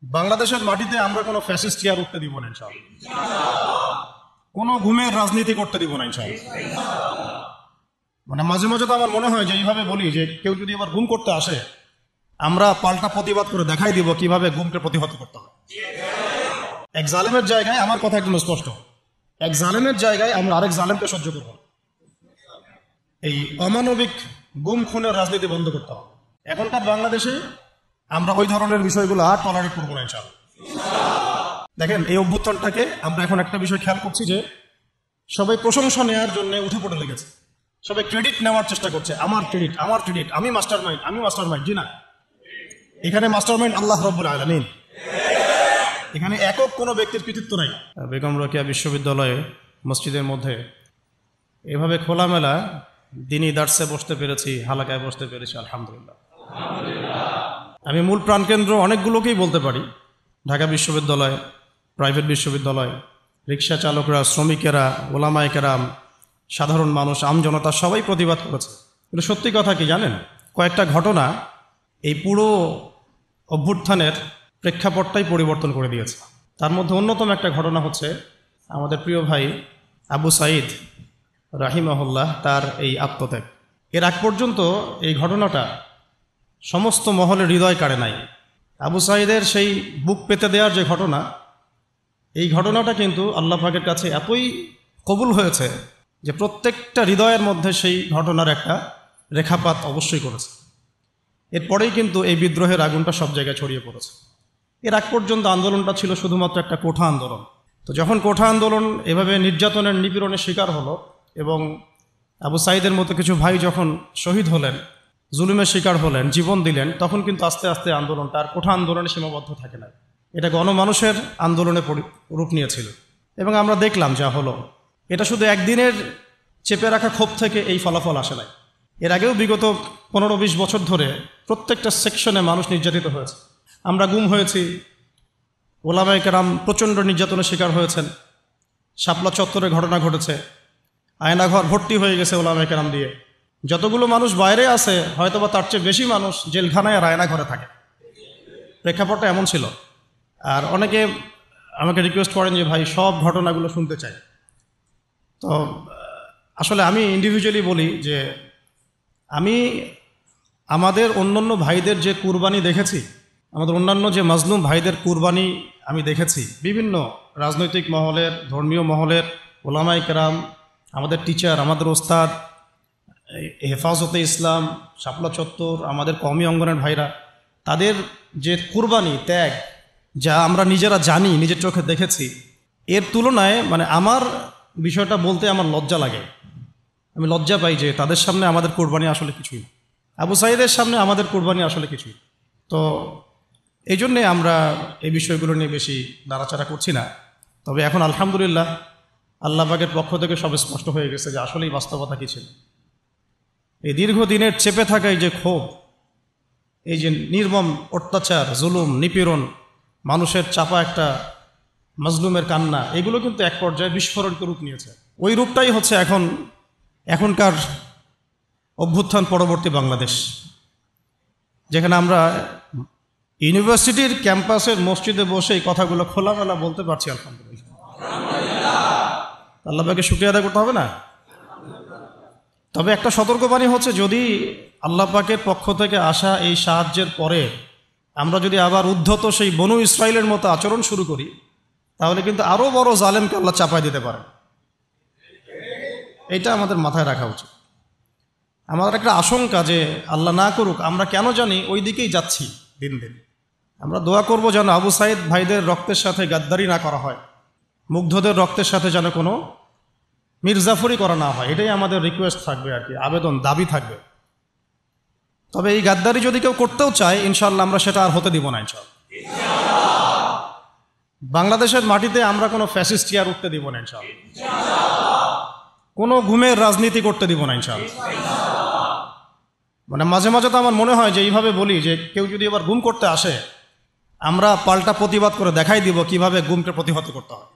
বাংলাদেশের মাটিতে আমরা কোনো ফ্যাসিস্ট চেয়ার উঠতে দিব না ইনশাআল্লাহ। কোনো ঘুমের রাজনীতি করতে দিব না ইনশাআল্লাহ। মানে মাঝে মাঝে তো আমার মনে হয় যে এইভাবে বলি যে কেউ যদি আবার গুম করতে আসে, আমরা পাল্টা প্রতিবাদ করে দেখাই দিব কিভাবে গুমকে প্রতিহত করতে হয়। এক জালেমের জায়গায়, আমার কথা একদম স্পষ্ট, এক জালেমের জায়গায় আমরা আরেক জালেমকে সহ্য করব। এই অমানবিক গুম খুনের রাজনীতি বন্ধ করতে হবে। এখনকার বাংলাদেশে আমরা ওই ধরনের বিষয়গুলো আর টলারেট করবো না ইনশাআল্লাহ। দেখেন, এই অভ্যুত্থানটাকে আমরা এখন একটা বিষয় খেয়াল করছি যে সবাই প্রশংসা নেওয়ার জন্য উঠে পড়ে লেগেছে, সবাই ক্রেডিট নেওয়ার চেষ্টা করছে। আমার ক্রেডিট, আমার ক্রেডিট, আমি মাস্টার মাইন্ড, আমি মাস্টার মাইন্ড। জি না, এখানে মাস্টার মাইন্ড আল্লাহ রাব্বুল আলামিন। এখানে একক কোনো ব্যক্তির কৃতিত্ব নাই। বেগম রোকেয়া বিশ্ববিদ্যালয়ে মসজিদের মধ্যে এভাবে খোলামেলা দিনী দার্সে বসতে পেরেছি, হালাকায় বসতে পেরেছি, আলহামদুলিল্লাহ। আমি মূল প্রাণকেন্দ্র অনেকগুলোকেই বলতে পারি, ঢাকা বিশ্ববিদ্যালয়, প্রাইভেট বিশ্ববিদ্যালয়, রিক্সা চালকরা, শ্রমিকেরা, ওলামায়ে কেরাম, সাধারণ মানুষ, আমজনতা সবাই প্রতিবাদ করেছে। কিন্তু সত্যি কথা কি জানেন, কয়েকটা ঘটনা এই পুরো অভ্যুত্থানের প্রেক্ষাপটটাই পরিবর্তন করে দিয়েছে। তার মধ্যে অন্যতম একটা ঘটনা হচ্ছে আমাদের প্রিয় ভাই আবু সাঈদ রাহিমাহুল্লাহ, তার এই আত্মত্যাগ। এর আগ পর্যন্ত এই ঘটনাটা সমস্ত মহলের হৃদয় কাড়ে নাই। আবু সাঈদের সেই বুক পেতে দেওয়ার যে ঘটনা, এই ঘটনাটা কিন্তু আল্লাহ পাকের কাছে এতই কবুল হয়েছে যে প্রত্যেকটা হৃদয়ের মধ্যে সেই ঘটনার একটা রেখাপাত অবশ্যই করেছে। এরপরেই কিন্তু এই বিদ্রোহের আগুনটা সব জায়গায় ছড়িয়ে পড়েছে। এর আগ পর্যন্ত আন্দোলনটা ছিল শুধুমাত্র একটা কোঠা আন্দোলন। তো যখন কোঠা আন্দোলন এভাবে নির্যাতনের, নিপীড়নের শিকার হলো এবং আবু সাঈদের মতো কিছু ভাই যখন শহীদ হলেন, জুলুমের শিকার হলেন, জীবন দিলেন, তখন কিন্তু আস্তে আস্তে আন্দোলনটা আর কোঠা আন্দোলনে সীমাবদ্ধ থাকে না, এটা গণমানুষের আন্দোলনে রূপ নিয়েছিল। এবং আমরা দেখলাম যা হলো, এটা শুধু একদিনের চেপে রাখা ক্ষোভ থেকে এই ফলাফল আসে নাই। এর আগেও বিগত 15-20 বছর ধরে প্রত্যেকটা সেকশনে মানুষ নির্যাতিত হয়েছে। আমরা গুম হয়েছি, ওলামায়ে কেরাম প্রচণ্ড নির্যাতনের শিকার হয়েছেন, শাপলা চত্বরে ঘটনা ঘটেছে, আয়নাঘর ভর্তি হয়ে গেছে ওলামায়ে কেরাম দিয়ে। যতগুলো মানুষ বাইরে আছে হয়তোবা তার চেয়ে বেশি মানুষ জেলখানায় আর আয়নাঘরে থাকে। প্রেক্ষাপটটা এমন ছিল। আর অনেকে আমাকে রিকোয়েস্ট করেন যে ভাই সব ঘটনাগুলো শুনতে চাই। তো আসলে আমি ইন্ডিভিজুয়ালি বলি যে আমি আমাদের অন্যান্য ভাইদের যে কুরবানি দেখেছি, আমাদের অন্যান্য যে মাজলুম ভাইদের কুরবানি আমি দেখেছি, বিভিন্ন রাজনৈতিক মহলের, ধর্মীয় মহলের, ওলামায়ে কেরাম, আমাদের টিচার, আমাদের ওস্তাদ, হেফাজতে ইসলাম, শাপলা চত্বর, আমাদের কওমি অঙ্গনের ভাইরা, তাদের যে কুরবানি, ত্যাগ, যা আমরা নিজেরা জানি, নিজের চোখে দেখেছি, এর তুলনায় মানে আমার বিষয়টা বলতে আমার লজ্জা লাগে। আমি লজ্জা পাই যে তাদের সামনে আমাদের কোরবানি আসলে কিছুই না, আবু সাঈদের সামনে আমাদের কোরবানি আসলে কিছুই। তো এই জন্যে আমরা এই বিষয়গুলো নিয়ে বেশি নাড়াচাড়া করছি না। তবে এখন আলহামদুলিল্লাহ আল্লাহ পাকের পক্ষ থেকে সব স্পষ্ট হয়ে গেছে যে আসলেই বাস্তবতা কী ছিল। এই দীর্ঘদিনের চেপে থাকা এই যে ক্ষোভ, এই যে নির্মম অত্যাচার, জুলুম, নিপীড়ন, মানুষের চাপা একটা মাজলুমের কান্না, এগুলো কিন্তু এক পর্যায়ে বিস্ফোরণকে রূপ নিয়েছে। ওই রূপটাই হচ্ছে এখনকার অভ্যুত্থান পরবর্তী বাংলাদেশ, যেখানে আমরা ইউনিভার্সিটির ক্যাম্পাসের মসজিদে বসে এই কথাগুলো খোলামেলা বলতে পারছি। আলহামদুলিল্লাহ, আল্লাহ পাকে শুকরিয়া আদায় করতে হবে না? তবে একটা সতর্কবাণী হচ্ছে, যদি আল্লাহ পাকের পক্ষ থেকে আসা এই সাহায্যের পরে আমরা যদি আবার উদ্ধত সেই বনু ইসরাইলের মতো আচরণ শুরু করি, তাহলে কিন্তু আরও বড় জালেমকে আল্লাহ চাপায় দিতে পারে। এটা আমাদের মাথায় রাখা উচিত। আমাদের একটা আশঙ্কা যে আল্লাহ না করুক, আমরা কেন জানি ওই দিকেই যাচ্ছি দিন দিন। আমরা দোয়া করব যেন আবু সাঈদ ভাইদের রক্তের সাথে গাদ্দারি না করা হয়, মুগ্ধদের রক্তের সাথে যেন কোনো মির্জাফরি করা না হয়। এটাই আমাদের রিকোয়েস্ট থাকবে আর কি, আবেদন, দাবি থাকবে। তবে এই গাদ্দারি যদি কেউ করতেও চায়, ইনশাআল্লাহ আমরা সেটা আর হতে দিব না ইনশাআল্লাহ। বাংলাদেশের মাটিতে আমরা কোনো ফ্যাসিস্ট চেয়ার উঠতে দিব না ইনশাআল্লাহ। কোনো ঘুমের রাজনীতি করতে দিব না ইনশাআল্লাহ। মানে মাঝে মাঝে তো আমার মনে হয় যে এইভাবে বলি যে কেউ যদি আবার গুম করতে আসে, আমরা পাল্টা প্রতিবাদ করে দেখাই দিব কিভাবে গুমকে প্রতিহত করতে হয়।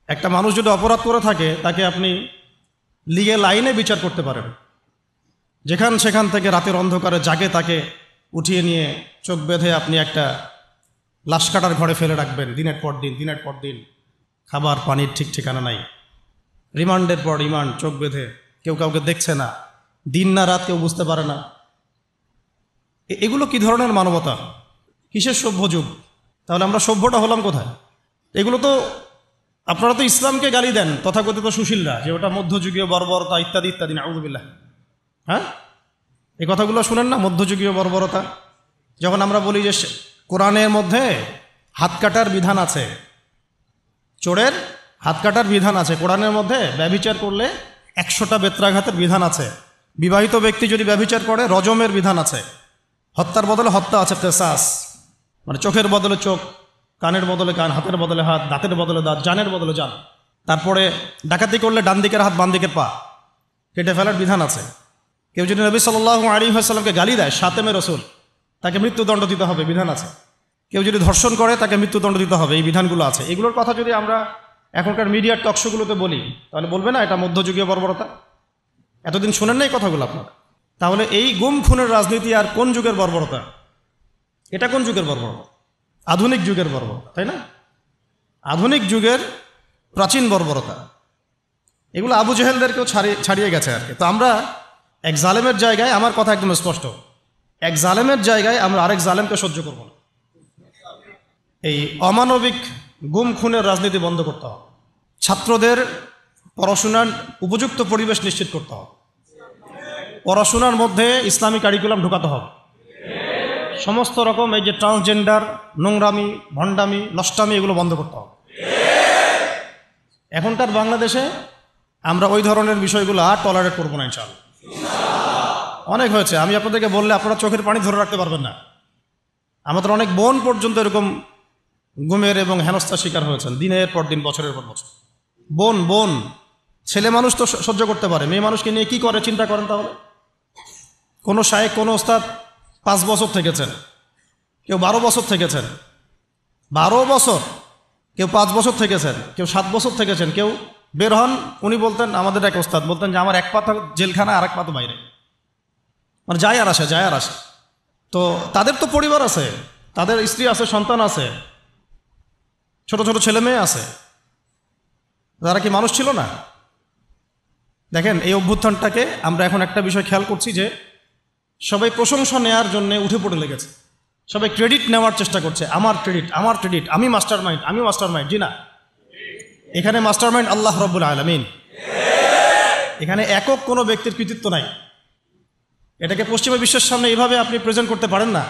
একটা মানুষ যদি অপরাধ করে থাকে, তাকে আপনি লিগ্যাল আইনে বিচার করতে পারেন। যেখান সেখান থেকে রাতের অন্ধকারে জাগে তাকে উঠিয়ে নিয়ে চোখ বেঁধে আপনি একটা লাশ কাটার ঘরে ফেলে রাখবেন দিনের পর দিন, খাবার পানির ঠিক ঠিকানা নাই, রিমান্ডের পর রিমান্ড, চোখ বেঁধে, কেউ কাউকে দেখছে না, দিন না রাত কেউ বুঝতে পারে না। এগুলো কি ধরনের মানবতা? কিসের সভ্য যুগ? তাহলে আমরা সভ্যটা হলাম কোথায়? এগুলো তো আপনারা তো ইসলামকে গালি দেন তথাকথিত সুশীলরা, যে ওটা মধ্যযুগীয় বর্বরতা ইত্যাদি ইত্যাদি, নাউযুবিল্লাহ। হ্যাঁ, এই কথাগুলো শুনেন না, মধ্যযুগীয় বর্বরতা। যখন আমরা বলি যে কোরআনের মধ্যে হাত কাটার বিধান আছে, চোরের হাত কাটার বিধান আছে, কোরআনের মধ্যে ব্যভিচার করলে 100টা বেত্রাঘাতের বিধান আছে, বিবাহিত ব্যক্তি যদি ব্যভিচার করে রজমের বিধান আছে, হত্যার বদলে হত্যা আছে, কিসাস, মানে চোখের বদলে চোখ, কানের বদলে কান, হাতের বদলে হাত, দাঁতের বদলে দাঁত, জানের বদলে জান। তারপরে ডাকাতি করলে ডান দিকের হাত বাম দিকের পা কেটে ফেলার বিধান আছে। কেউ যদি নবী সাল্লাল্লাহু আলাইহি ওয়াসাল্লামকে গালি দেয়, শাতেমে রসুল, তাকে মৃত্যুদণ্ড দিতে হবে, বিধান আছে। কেউ যদি ধর্ষণ করে তাকে মৃত্যুদণ্ড দিতে হবে, এই বিধানগুলো আছে। এগুলোর কথা যদি আমরা এখনকার মিডিয়ার টকশোগুলোতে বলি, তাহলে বলবে না এটা মধ্যযুগীয় বর্বরতা? এতদিন শোনেন না এই কথাগুলো আপনারা? তাহলে এই গুম খুনের রাজনীতি আর কোন যুগের বর্বরতা? এটা কোন যুগের বর্বরতা? আধুনিক যুগের বর্বরতা, তাই না? আধুনিক যুগের প্রাচীন বর্বরতা। এগুলো আবু জেহেলদেরকেও ছাড়িয়ে গেছে আর কি। তো আমরা এক জালেমের জায়গায়, আমার কথা একদম স্পষ্ট, এক জালেমের জায়গায় আমরা আরেক জালেমকে সহ্য করব না। এই অমানবিক গুম খুনের রাজনীতি বন্ধ করতে হবে। ছাত্রদের পড়াশোনার উপযুক্ত পরিবেশ নিশ্চিত করতে হবে। পড়াশোনার মধ্যে ইসলামী কারিকুলাম ঢোকাতে হবে। সমস্ত রকম এই যে ট্রান্সজেন্ডার, নোংরামি, ভণ্ডামি, নষ্টামি, এগুলো বন্ধ করতে হবে। এখনকার বাংলাদেশে আমরা ওই ধরনের বিষয়গুলো আর টলারেট করবো না ইনশাআল্লাহ। অনেক হয়েছে, আমি আপনাদেরকে বললে আপনারা চোখের পানি ধরে রাখতে পারবেন না। আমাদের অনেক বোন পর্যন্ত এরকম গুমের এবং হেনস্থার শিকার হয়েছেন, দিনের পর দিন, বছরের পর বছর। বোন, ছেলে মানুষ তো সহ্য করতে পারে, মেয়ে মানুষকে নিয়ে কি করে চিন্তা করেন তাহলে। কোনো শায়েখ, কোনো ওস্তাদ 5 বছর থেকেছেন, কেউ 12 বছর থেকেছেন, 12 বছর, কেউ 5 বছর থেকেছেন, কেউ 7 বছর থেকেছেন, কেউ বের হন। উনি বলতেন, আমাদের এক ওস্তাদ বলতেন যে আমার এক পা তো জেলখানা আর এক পা তো বাইরে, মানে যায় আর আসে। তো তাদের তো পরিবার আছে, তাদের স্ত্রী আছে, সন্তান আছে, ছোট ছোট ছেলে মেয়ে আছে, তারা কি মানুষ ছিল না? দেখেন, এই অভ্যুত্থানটাকে আমরা এখন একটা বিষয় খেয়াল করছি যে সবাই প্রশংসা নেওয়ার জন্য উঠে পড়ে লেগেছে, সবাই ক্রেডিট নেওয়ার চেষ্টা করছে। আমার ক্রেডিট, আমি মাস্টার মাইন্ড। জি না, এখানে মাস্টার মাইন্ড আল্লাহ রাব্বুল আলামিন। এখানে একক কোনো ব্যক্তির কৃতিত্ব নাই। এটাকে পশ্চিমা বিশ্বের সামনে এইভাবে আপনি প্রেজেন্ট করতে পারেন না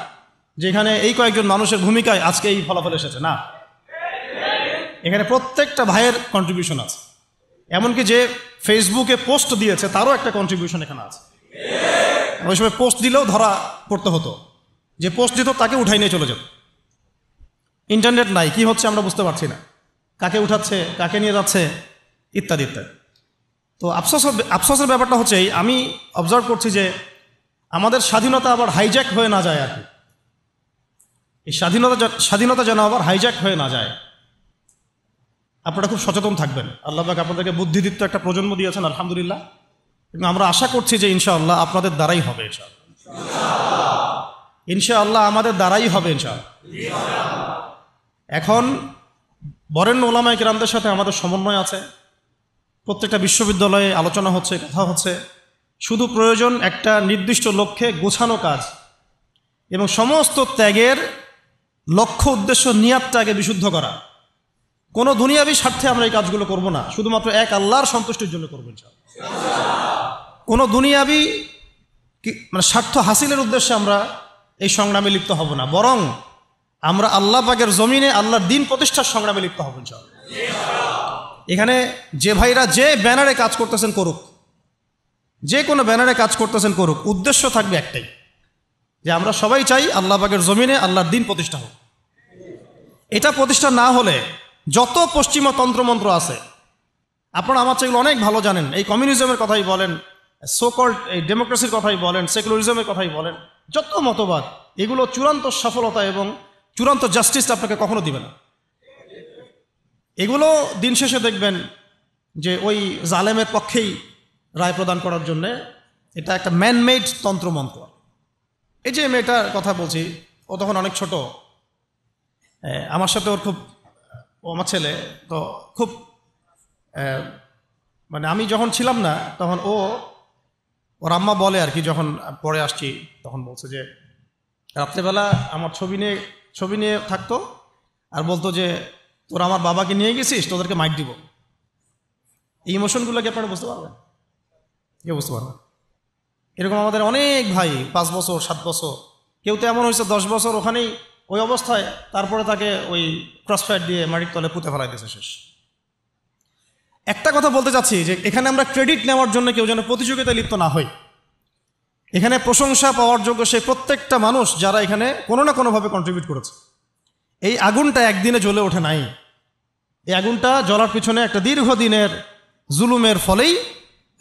যে এখানে এই কয়েকজন মানুষের ভূমিকায় আজকে এই ফলাফল এসেছে, না। এখানে প্রত্যেকটা ভাইয়ের কন্ট্রিবিউশন আছে। এমনকি যে ফেসবুকে পোস্ট দিয়েছে তারও একটা কন্ট্রিবিউশন এখানে আছে। ওই সময় পোস্ট দিলেও ধরা পড়তে হতো, যে পোস্ট দিত তাকে উঠাই নিয়ে চলে যেত। ইন্টারনেট নাই, কি হচ্ছে আমরা বুঝতে পারছি না, কাকে উঠাচ্ছে, কাকে নিয়ে যাচ্ছে, ইত্যাদি ইত্যাদি। তো আফসোসের ব্যাপারটা হচ্ছে আমি অবজার্ভ করছি যে আমাদের স্বাধীনতা আবার হাইজ্যাক হয়ে না যায় আর কি। এই স্বাধীনতা যেন আবার হাইজ্যাক হয়ে না যায়। আপনারা খুব সচেতন থাকবেন। আল্লাহ পাক আপনাদেরকে বুদ্ধিদীপ্ত একটা প্রজন্ম দিয়েছেন, আলহামদুলিল্লাহ। কিন্তু আমরা আশা করছি যে ইনশাআল্লাহ আপনাদের দ্বারাই হবে, ইনশাআল্লাহ আমাদের দ্বারাই হবে ইনশাআল্লাহ। এখন বরেণ্য ওলামায়ে কেরামদের সাথে আমাদের সমন্বয় আছে, প্রত্যেকটা বিশ্ববিদ্যালয়ে আলোচনা হচ্ছে, কথা হচ্ছে। শুধু প্রয়োজন একটা নির্দিষ্ট লক্ষ্যে গোছানো কাজ এবং সমস্ত ত্যাগের লক্ষ্য, উদ্দেশ্য, নিয়াতটাকে বিশুদ্ধ করা। কোনো দুনিয়াবি স্বার্থে আমরা এই কাজগুলো করব না, শুধুমাত্র এক আল্লাহর সন্তুষ্টির জন্য করবো ইনশাআল্লাহ। কোনো দুনিয়াবি মানে স্বার্থ হাসিলের উদ্দেশ্যে আমরা এই সংগ্রামে লিপ্ত হব না, বরং আমরা আল্লাহ পাকের জমিনে আল্লাহর দ্বীন প্রতিষ্ঠার সংগ্রামে লিপ্ত হব ইনশাআল্লাহ। এখানে যে ভাইরা যে ব্যানারে কাজ করতেছেন করুক, যে কোনো ব্যানারে কাজ করতেছেন করুক, উদ্দেশ্য থাকবে একটাই, যে আমরা সবাই চাই আল্লাহ পাকের জমিনে আল্লাহর দ্বীন প্রতিষ্ঠা হোক। এটা প্রতিষ্ঠা না হলে যত পশ্চিমা তন্ত্রমন্ত্র আছে, আপনারা আমার চেয়ে অনেক ভালো জানেন, এই কমিউনিজমের কথাই বলেন, সোকল্ড এই ডেমোক্রেসির কথাই বলেন, সেকুলারিজমের কথাই বলেন, যত মতবাদ, এগুলো চূড়ান্ত সফলতা এবং চূড়ান্ত জাস্টিস আপনাকে কখনো দিবে না। এগুলো দিন শেষে দেখবেন যে ওই জালেমের পক্ষেই রায় প্রদান করার জন্যে এটা একটা ম্যানমেড তন্ত্রমন্ত্র। এই যে মেয়েটার কথা বলছি, ও তখন অনেক ছোট, আমার সাথে ওর খুব, ও আমার ছেলে তো খুব, মানে আমি যখন ছিলাম না তখন ওর আম্মা বলে আর কি, যখন পরে আসছি তখন বলছে যে রাত্রেবেলা আমার ছবি নিয়ে থাকতো আর বলতো যে তোরা আমার বাবাকে নিয়ে গেছিস, তোদেরকে মাইক দিব। এই ইমোশনগুলো কি আপনারা বুঝতে পারবেন? কেউ বুঝতে পারবেন? এরকম আমাদের অনেক ভাই 5 বছর 7 বছর, কেউ তো এমন হয়েছে 10 বছর ওখানেই ওই অবস্থায়, তারপরে তাকে ওই ক্রসফায়ার দিয়ে মাটির তলে পুঁতে ফেলাই দিয়েছে, শেষ। একটা কথা বলতে চাচ্ছি যে এখানে আমরা ক্রেডিট নেওয়ার জন্য কেউ যেন প্রতিযোগিতায় লিপ্ত না হই। এখানে প্রশংসা পাওয়ার যোগ্য সেই প্রত্যেকটা মানুষ যারা এখানে কোনো না কোনোভাবে কন্ট্রিবিউট করেছে। এই আগুনটা একদিনে জ্বলে ওঠে নাই, এই আগুনটা জ্বলার পিছনে একটা দীর্ঘদিনের জুলুমের ফলেই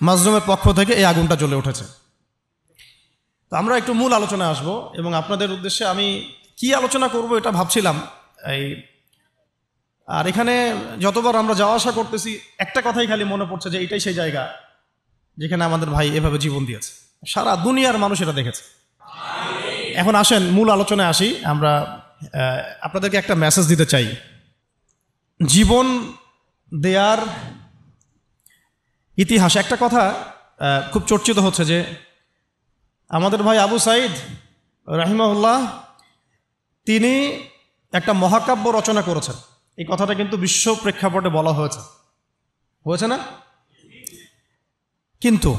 মাজলুমের পক্ষ থেকে এই আগুনটা জ্বলে উঠেছে। তো আমরা একটু মূল আলোচনায় আসবো, এবং আপনাদের উদ্দেশ্যে আমি কি আলোচনা করব এটা ভাবছিলাম। আর এখানে যতবার আমরা যাওয়া আসা করতেছি একটা কথাই খালি মনে পড়ছে যে এটাই সেই জায়গা যেখানে আমাদের ভাই এভাবে জীবন দিয়েছে, সারা দুনিয়ার মানুষ এটা দেখেছে। এখন আসেন মূল আলোচনায় আসি। আমরা আপনাদেরকে একটা মেসেজ দিতে চাই। জীবন দেয়ার ইতিহাস, একটা কথা খুব চর্চিত হচ্ছে যে আমাদের ভাই আবু সাঈদ রাহিমাহুল্লাহ তিনি একটা মহাকাব্য রচনা করেছেন। এই কথাটা কিন্তু বিশ্ব প্রেক্ষাপটে বলা হয়েছে না? কিন্তু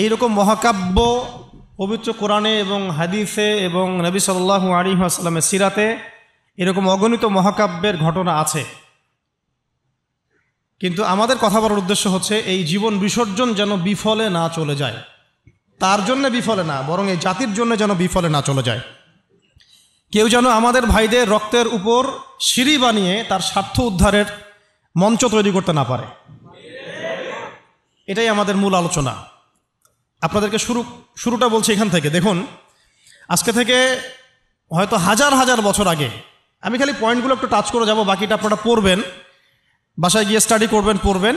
এইরকম মহাকাব্য পবিত্র কোরআনে এবং হাদিসে এবং নবী সাল্লাল্লাহু আলাইহি ওয়াসাল্লামের সিরাতে এরকম অগণিত মহাকাব্যের ঘটনা আছে। কিন্তু আমাদের কথা বলার উদ্দেশ্য হচ্ছে এই জীবন বিসর্জন যেন বিফলে না চলে যায়, তার জন্য বিফলে না, বরং এই জাতির জন্য যেন বিফলে না চলে যায়। কেউ যেন আমাদের ভাইদের রক্তের উপর সিঁড়ি বানিয়ে তার স্বার্থ উদ্ধারের মঞ্চ তৈরি করতে না পারে। এটাই আমাদের মূল আলোচনা। আপনাদেরকে শুরুটা বলছি এখান থেকে। দেখুন, আজকে থেকে হয়তো হাজার হাজার বছর আগে, আমি খালি পয়েন্টগুলো একটু টাচ করে যাব, বাকিটা আপনারা পড়বেন, বাসায় গিয়ে স্টাডি পড়বেন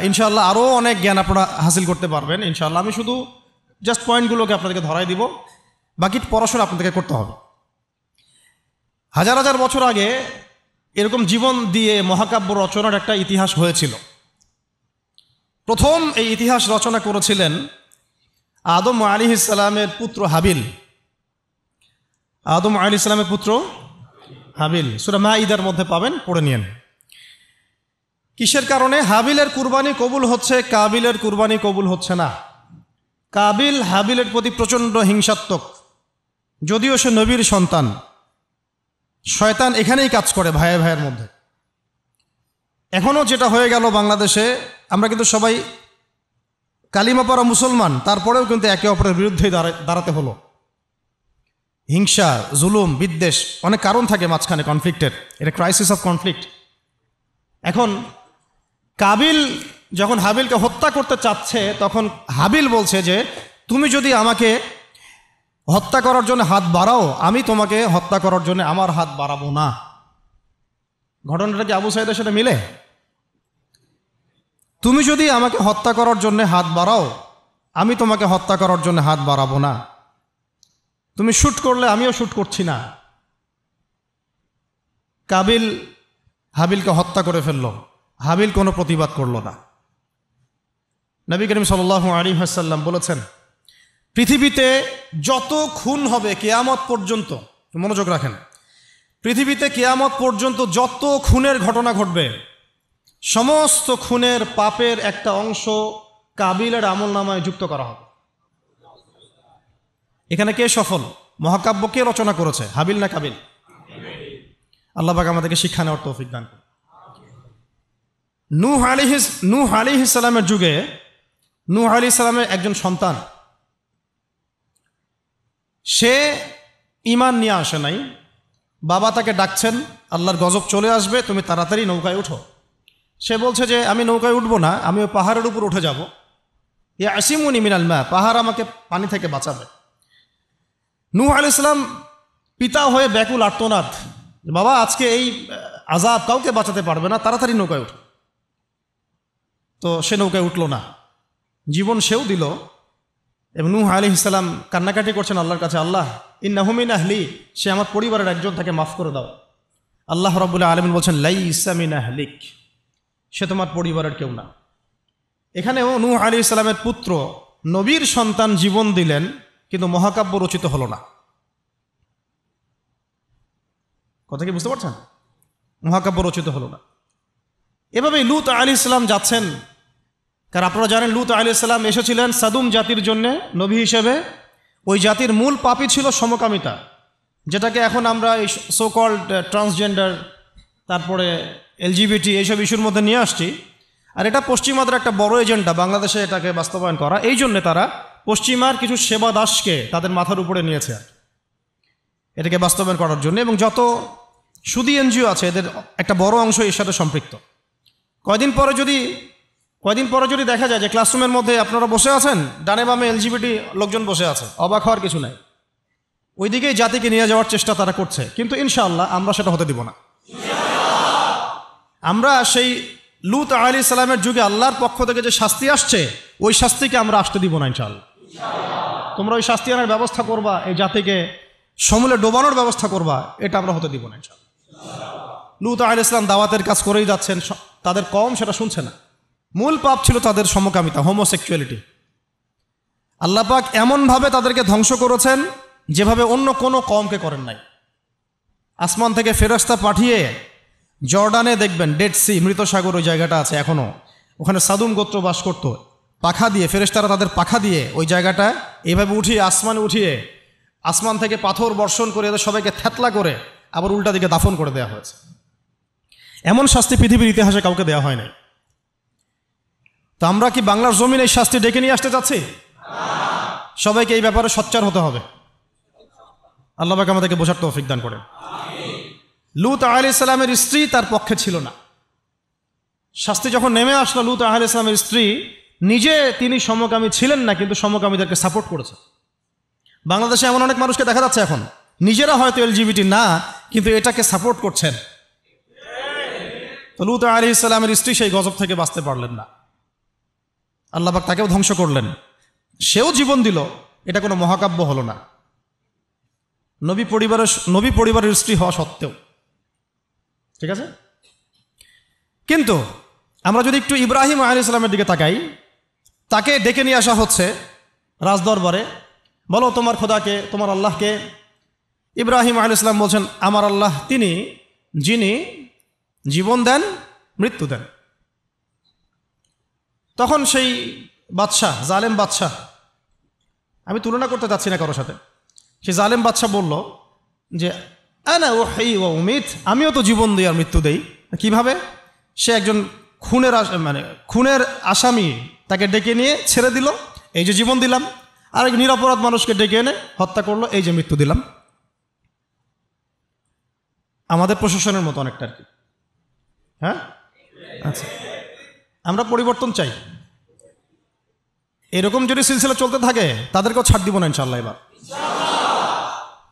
ইনশাআল্লাহ আরও অনেক জ্ঞান আপনারা হাসিল করতে পারবেন ইনশাআল্লাহ। আমি শুধু জাস্ট পয়েন্টগুলোকে আপনাদেরকে ধরাই দিব, বাকি পড়াশোনা আপনাদেরকে করতে হবে। হাজার হাজার বছর আগে এরকম জীবন দিয়ে মহাকাব্য রচনার একটা ইতিহাস হয়েছিল। প্রথম এই ইতিহাস রচনা করেছিলেন আদম আলাইহিস সালামের পুত্র হাবিল। আদম আলাইহিস সালামের পুত্র হাবিল, সূরা মাঈদার মধ্যে পাবেন, পড়ে নিয়েন। কিসের কারণে হাবিলের কুরবানি কবুল হচ্ছে, কাবিলের কুরবানি কবুল হচ্ছে না? কাবিল হাবিলের প্রতি প্রচণ্ড হিংসাত্মক, যদিও সে নবীর সন্তান। শয়তান এখানেই কাজ করে ভাইয়ে ভাইয়ের মধ্যে। এখনও যেটা হয়ে গেল বাংলাদেশে, আমরা কিন্তু সবাই কালিমা পড়া মুসলমান, তারপরেও কিন্তু একে অপরের বিরুদ্ধেই দাঁড়াতে হলো। হিংসা, জুলুম, বিদ্বেষ, অনেক কারণ থাকে মাঝখানে কনফ্লিক্টের, এটা ক্রাইসিস অফ কনফ্লিক্ট। এখন কাবিল যখন হাবিলকে হত্যা করতে চাচ্ছে, তখন হাবিল বলছে যে তুমি যদি আমাকে হত্যা করার জন্য হাত বাড়াও, আমি তোমাকে হত্যা করার জন্য আমার হাত বাড়াবো না। ঘটনাটা কি আবু সাঈদের সাথে মিলে? তুমি যদি আমাকে হত্যা করার জন্য হাত বাড়াও, আমি তোমাকে হত্যা করার জন্য হাত বাড়াবো না। তুমি শুট করলে আমিও শুট করছি না। কাবিল হাবিলকে হত্যা করে ফেলল, হাবিল কোনো প্রতিবাদ করল না। নবী করিম সাল্লাল্লাহু আলাইহি ওয়াসাল্লাম বলেছেন, পৃথিবীতে যত খুন হবে কিয়ামত পর্যন্ত, মনোযোগ রাখেন, পৃথিবীতে কিয়ামত পর্যন্ত যত খুনের ঘটনা ঘটবে, সমস্ত খুনের পাপের একটা অংশ কাবিলের আমলনামায় যুক্ত করা হবে। এখানে কে সফল? মহাকাব্য কে রচনা করেছে, হাবিল না কাবিল? আল্লাহ পাক আমাদেরকে শিক্ষা নেওয়ার তৌফিক দান করুন। নূহ আলাইহিস সালামের যুগে নূহ আলাইহিস সালামের একজন সন্তান, সে ঈমান নিয়ে আসে নাই। বাবা তাকে ডাকছেন, আল্লাহর গজব চলে আসবে, তুমি তাড়াতাড়ি নৌকায় উঠো। সে বলছে যে আমি নৌকায় উঠবো না, আমি ওই পাহাড়ের উপর উঠে যাব। ইয়াসিমুনি মিনাল মা, পাহাড় আমাকে পানি থেকে বাঁচাবে। নূহ আলাইহিস সালাম পিতা হয়ে ব্যাকুল আর্তনাদ, বাবা আজকে এই আযাব কাউকে বাঁচাতে পারবে না, তাড়াতাড়ি নৌকায় উঠো। তো সে নৌকায় উঠল না, জীবন সেও দিল এবং নূহ আলাইহিস সালাম কান্নাকাটি করছেন আল্লাহর কাছে, আল্লাহ ইন্নাহু মিন আহলি, সে আমার পরিবারের একজন, তাকে মাফ করে দাও। আল্লাহ রাব্বুল আলামিন বলছেন লাইসা মিন আহলিক, সে তোমার পরিবারের কেউ না। এখানেও নূহ আলাইহিস সালামের পুত্র নবীর সন্তান জীবন দিলেন, কিন্তু মহাকাব্য রচিত হলো না। কথা কি বুঝতে পারছেন? মহাকাব্য রচিত হলো না। এভাবেই লূত আলাইহিস সালাম যাচ্ছেন, কারণ আপনারা জানেন লূত আলাইহিস সালাম এসেছিলেন সাদুম জাতির জন্য নবী হিসেবে। ওই জাতির মূল পাপই ছিল সমকামিতা, যেটাকে এখন আমরা এই সো কল্ড ট্রান্সজেন্ডার, তারপরে এলজিবিটি, এইসব ইস্যুর মধ্যে নিয়ে আসছি। আর এটা পশ্চিমাদের একটা বড় এজেন্ডা, বাংলাদেশে এটাকে বাস্তবায়ন করা। এই জন্যে তারা পশ্চিমার কিছু সেবা দাসকে তাদের মাথার উপরে নিয়েছে এটাকে বাস্তবায়ন করার জন্য। এবং যত সুদী এনজিও আছে এদের একটা বড় অংশ এর সাথে সম্পৃক্ত। কয়দিন পরে যদি দেখা যায় যে ক্লাসরুমের মধ্যে আপনারা বসে আছেন, ডানে বামে এলজিবিটি লোকজন বসে আছে, অবাক হওয়ার কিছু নাই। ওইদিকেই জাতিকে নিয়ে যাওয়ার চেষ্টা তারা করছে, কিন্তু ইনশাআল্লাহ আমরা সেটা হতে দিব না। আমরা সেই লূত আলাইহিস সালামের যুগে আল্লাহর পক্ষ থেকে যে শাস্তি আসছে, ওই শাস্তিকে আমরা আসতে দিব না ইনশাআল্লাহ। তোমরা ওই শাস্তি আনার ব্যবস্থা করবা, এই জাতিকে সমূলে ডোবানোর ব্যবস্থা করবা, এটা আমরা হতে দিব না ইনশাআল্লাহ। লূত আলাইহিস সালাম দাওয়াতের কাজ করেই যাচ্ছেন, তাদের কওম সেটা শুনছে না। মূল পাপ ছিল তাদের সমকামিতা, হোমোসেক্সুয়ালিটি। আল্লাহ পাক এমনভাবে তাদেরকে ধ্বংস করেছেন যেভাবে অন্য কোনো কওমকে করেন নাই। আসমান থেকে ফেরেশতা পাঠিয়ে জর্ডানে দেখবেন ডেড সি, মৃত সাগর, ওই জায়গাটা আছে এখনও, ওখানে সাদুম গোত্র বাস করত। পাখা দিয়ে ফেরেশতারা তাদের পাখা দিয়ে ওই জায়গাটা এইভাবে উঠিয়ে আসমানে উঠিয়ে আসমান থেকে পাথর বর্ষণ করে এদের সবাইকে থ্যাতলা করে আবার উল্টা দিকে দাফন করে দেওয়া হয়েছে। এমন শাস্তি পৃথিবীর ইতিহাসে কাউকে দেওয়া হয় নাই। তো আমরা কি বাংলার জমিন এই শাস্তি ডেকে নিয়ে আসতে চাচ্ছি? সবাইকে এই ব্যাপারে সোচ্চার হতে হবে। আল্লাহ পাক আমাদেরকে বোঝার তৌফিক দান করেন। লূত আলাইহিস সালামের স্ত্রী তার পক্ষে ছিল না। শাস্তি যখন নেমে আসলো, লূত আলাইহিস সালামের স্ত্রী নিজে, তিনি সমকামী ছিলেন না, কিন্তু সমকামীদেরকে সাপোর্ট করেছে। বাংলাদেশে এমন অনেক মানুষকে দেখা যাচ্ছে এখন, নিজেরা হয়তো এলজিবিটি না, কিন্তু এটাকে সাপোর্ট করছেন। তো লূত আলাইহিস সালামের স্ত্রী সেই গজব থেকে বাঁচতে পারলেন না, আল্লাহ পাক তাকেও ধ্বংস করলেন। সেও জীবন দিল, এটা কোনো মহাকাব্য হলো না, নবী পরিবারের স্ত্রী হওয়া সত্ত্বেও। ঠিক আছে? কিন্তু আমরা যদি একটু ইব্রাহিম আলাইহিস সালামের দিকে তাকাই, তাকে ডেকে নিয়ে আসা হচ্ছে রাজদরবারে, বলো তোমার খোদাকে, তোমার আল্লাহকে। ইব্রাহিম আলাইহিস সালাম বলছেন, আমার আল্লাহ তিনি যিনি জীবন দেন, মৃত্যু দেন। তখন সেই বাদশাহ, জালেম বাদশাহ, আমি তুলনা করতে যাচ্ছি না কারোর সাথে, সেই জালেম বাদশাহ বলল যে আনা উহয়ি ওয়া উমীত, আমিও তো জীবন দিই আর মৃত্যু দেই। কিভাবে? সে একজন খুনের আসামি, তাকে ডেকে নিয়ে ছেড়ে দিল, এই যে জীবন দিলাম। আর এক নিরপরাধ মানুষকে ডেকে এনে হত্যা করলো, এই যে মৃত্যু দিলাম। আমাদের প্রশাসনের মতো অনেকটা আর কি। হ্যাঁ, আচ্ছা, আমরা পরিবর্তন চাই। এরকম যদি সিলসিলা চলতে থাকে তাদেরকেও ছাড় দিব না ইনশাআল্লাহ। এবার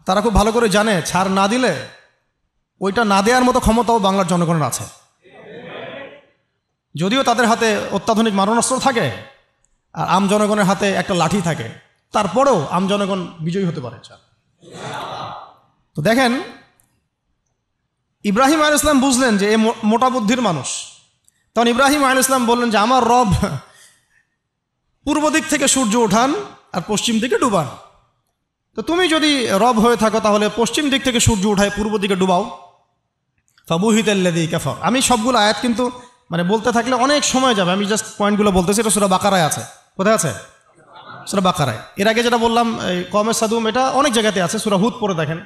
তারা খুব ভালো করে জানে, ছাড় না দিলে ওইটা না দেওয়ার মতো ক্ষমতাও বাংলার জনগণের আছে। যদিও তাদের হাতে অত্যাধুনিক মারণাস্ত্র থাকে আর আম জনগণের হাতে একটা লাঠি থাকে, তারপরেও আম জনগণ বিজয়ী হতে পারে। তো দেখেন, ইব্রাহিম আলাইহিস সালাম বুঝলেন যে এ মোটা বুদ্ধির মানুষ। তখন ইব্রাহিম আলাইহিস সালাম বললেন যে আমার রব পূর্ব দিক থেকে সূর্য ওঠান আর পশ্চিম দিকে ডুবান। তো তুমি যদি রব হয়ে থাকো তাহলে পশ্চিম দিক থেকে সূর্য উঠায় পূর্ব দিকে ডুবাও। ফাবুহিতাল্লাযী কাফার। আমি সবগুলো আয়াত কিন্তু বলতে থাকলে অনেক সময় যাবে, আমি জাস্ট পয়েন্টগুলো বলতেছি। এটা সূরা বাকারায় আছে। কোথায় আছে? সূরা বাকারায়। এর আগে যেটা বললাম এই কওমে সাদুম, এটা অনেক জায়গাতে আছে। সূরা হুদ পড়ে দেখেন,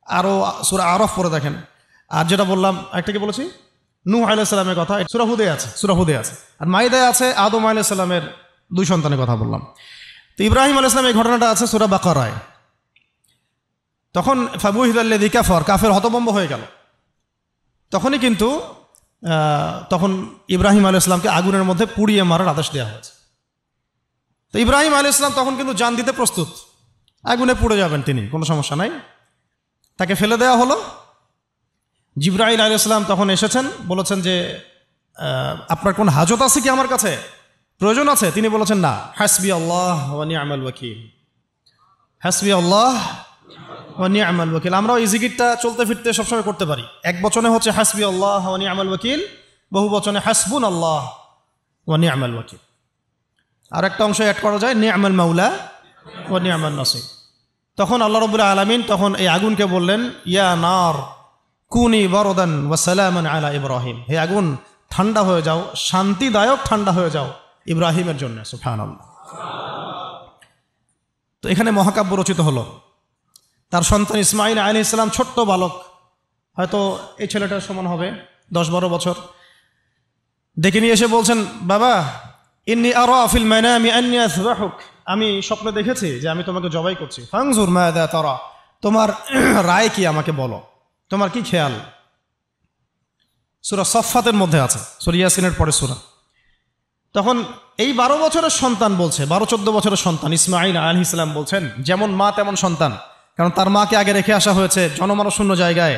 আরও সূরা আরফ পড়ে দেখেন। আর যেটা বললাম একটা কি বলেছি, নূহ আলাইহিস সালামের কথা, সূরা হুদে আছে। আর মাইদায় আছে আদম আলাইহিস সালামের 2 সন্তানের কথা বললাম। তো ইব্রাহিম আলাইহিস সালামের এই ঘটনাটা আছে সূরা বাকারায়। তখন ফাবুহিতাল্লাযী কাফার, কাফের হতভম্ব হয়ে গেল। তখনই কিন্তু তখন ইব্রাহিম আলাইহিস সালামকে আগুনের মধ্যে পুড়িয়ে মারার আদেশ দেওয়া হয়েছে। তো ইব্রাহিম আলাইহিস সালাম তখন কিন্তু জান দিতে প্রস্তুত, আগুনে পুড়ে যাবেন তিনি, কোনো সমস্যা নাই। তাকে ফেলে দেওয়া হলো। জিবরাইল আলাইহিস সালাম তখন এসেছেন, বলেছেন যে আপনার কোন হাজত আছে কি আমার কাছে? প্রয়োজন আছে? তিনি বলেছেন না, হাসবি আল্লাহ ওয়া নি'মাল ওয়াকিল, হাসবি আল্লাহ ওয়া নি'মাল ওয়াকিল। আমরাও এই জিকিরটা চলতে ফিরতে সবসময় করতে পারি। এক বচনে হচ্ছে হাসবি আল্লাহ ওয়া নি'মাল ওয়াকিল, বহু বচনে হাসবুন আল্লাহ ওয়া নি'মাল ওয়াকিল। আর একটা অংশ অ্যাড করা যায় নি'মাল মাওলা ওয়া নি'মান নাসির। তখন আল্লাহ রাব্বুল আলামিন তখন এই আগুনকে বললেন, ইয়া নার কুনি বারদান ওয়া সালামান আলা ইব্রাহিম, হে আগুন ঠান্ডা হয়ে যাও, শান্তিদায়ক ঠান্ডা হয়ে যাও ইব্রাহিমের জন্য। সুবহানাল্লাহ। তো এখানে মহাকাব্য রচিত হলো। তার সন্তান ইসমাঈল আলাইহিস সালাম ছোট্ট বালক, হয়তো এই ছেলেটার সমান হবে, 10-12 বছর, ডেকে নিয়ে এসে বলছেন, বাবা ইন্নী আরা ফিল মানামি আন্নী আযবাহুক, আমি স্বপ্নে দেখেছি যে আমি তোমাকে জবাই করছি। ফানজুর মাযা তারা, তোমার রায় কি আমাকে বলো, তোমার কি খেয়াল? সূরা সফফাতের মধ্যে আছে, সূরা ইয়াসিনের পরে সূরা। তখন এই 12 বছরের সন্তান বলছে, 12-14 বছরের সন্তান ইসমাঈল আলাইহিস সালাম বলছেন, যেমন মা তেমন সন্তান, কারণ তার মাকে আগে রেখে আসা হয়েছে জনমানশূন্য জায়গায়।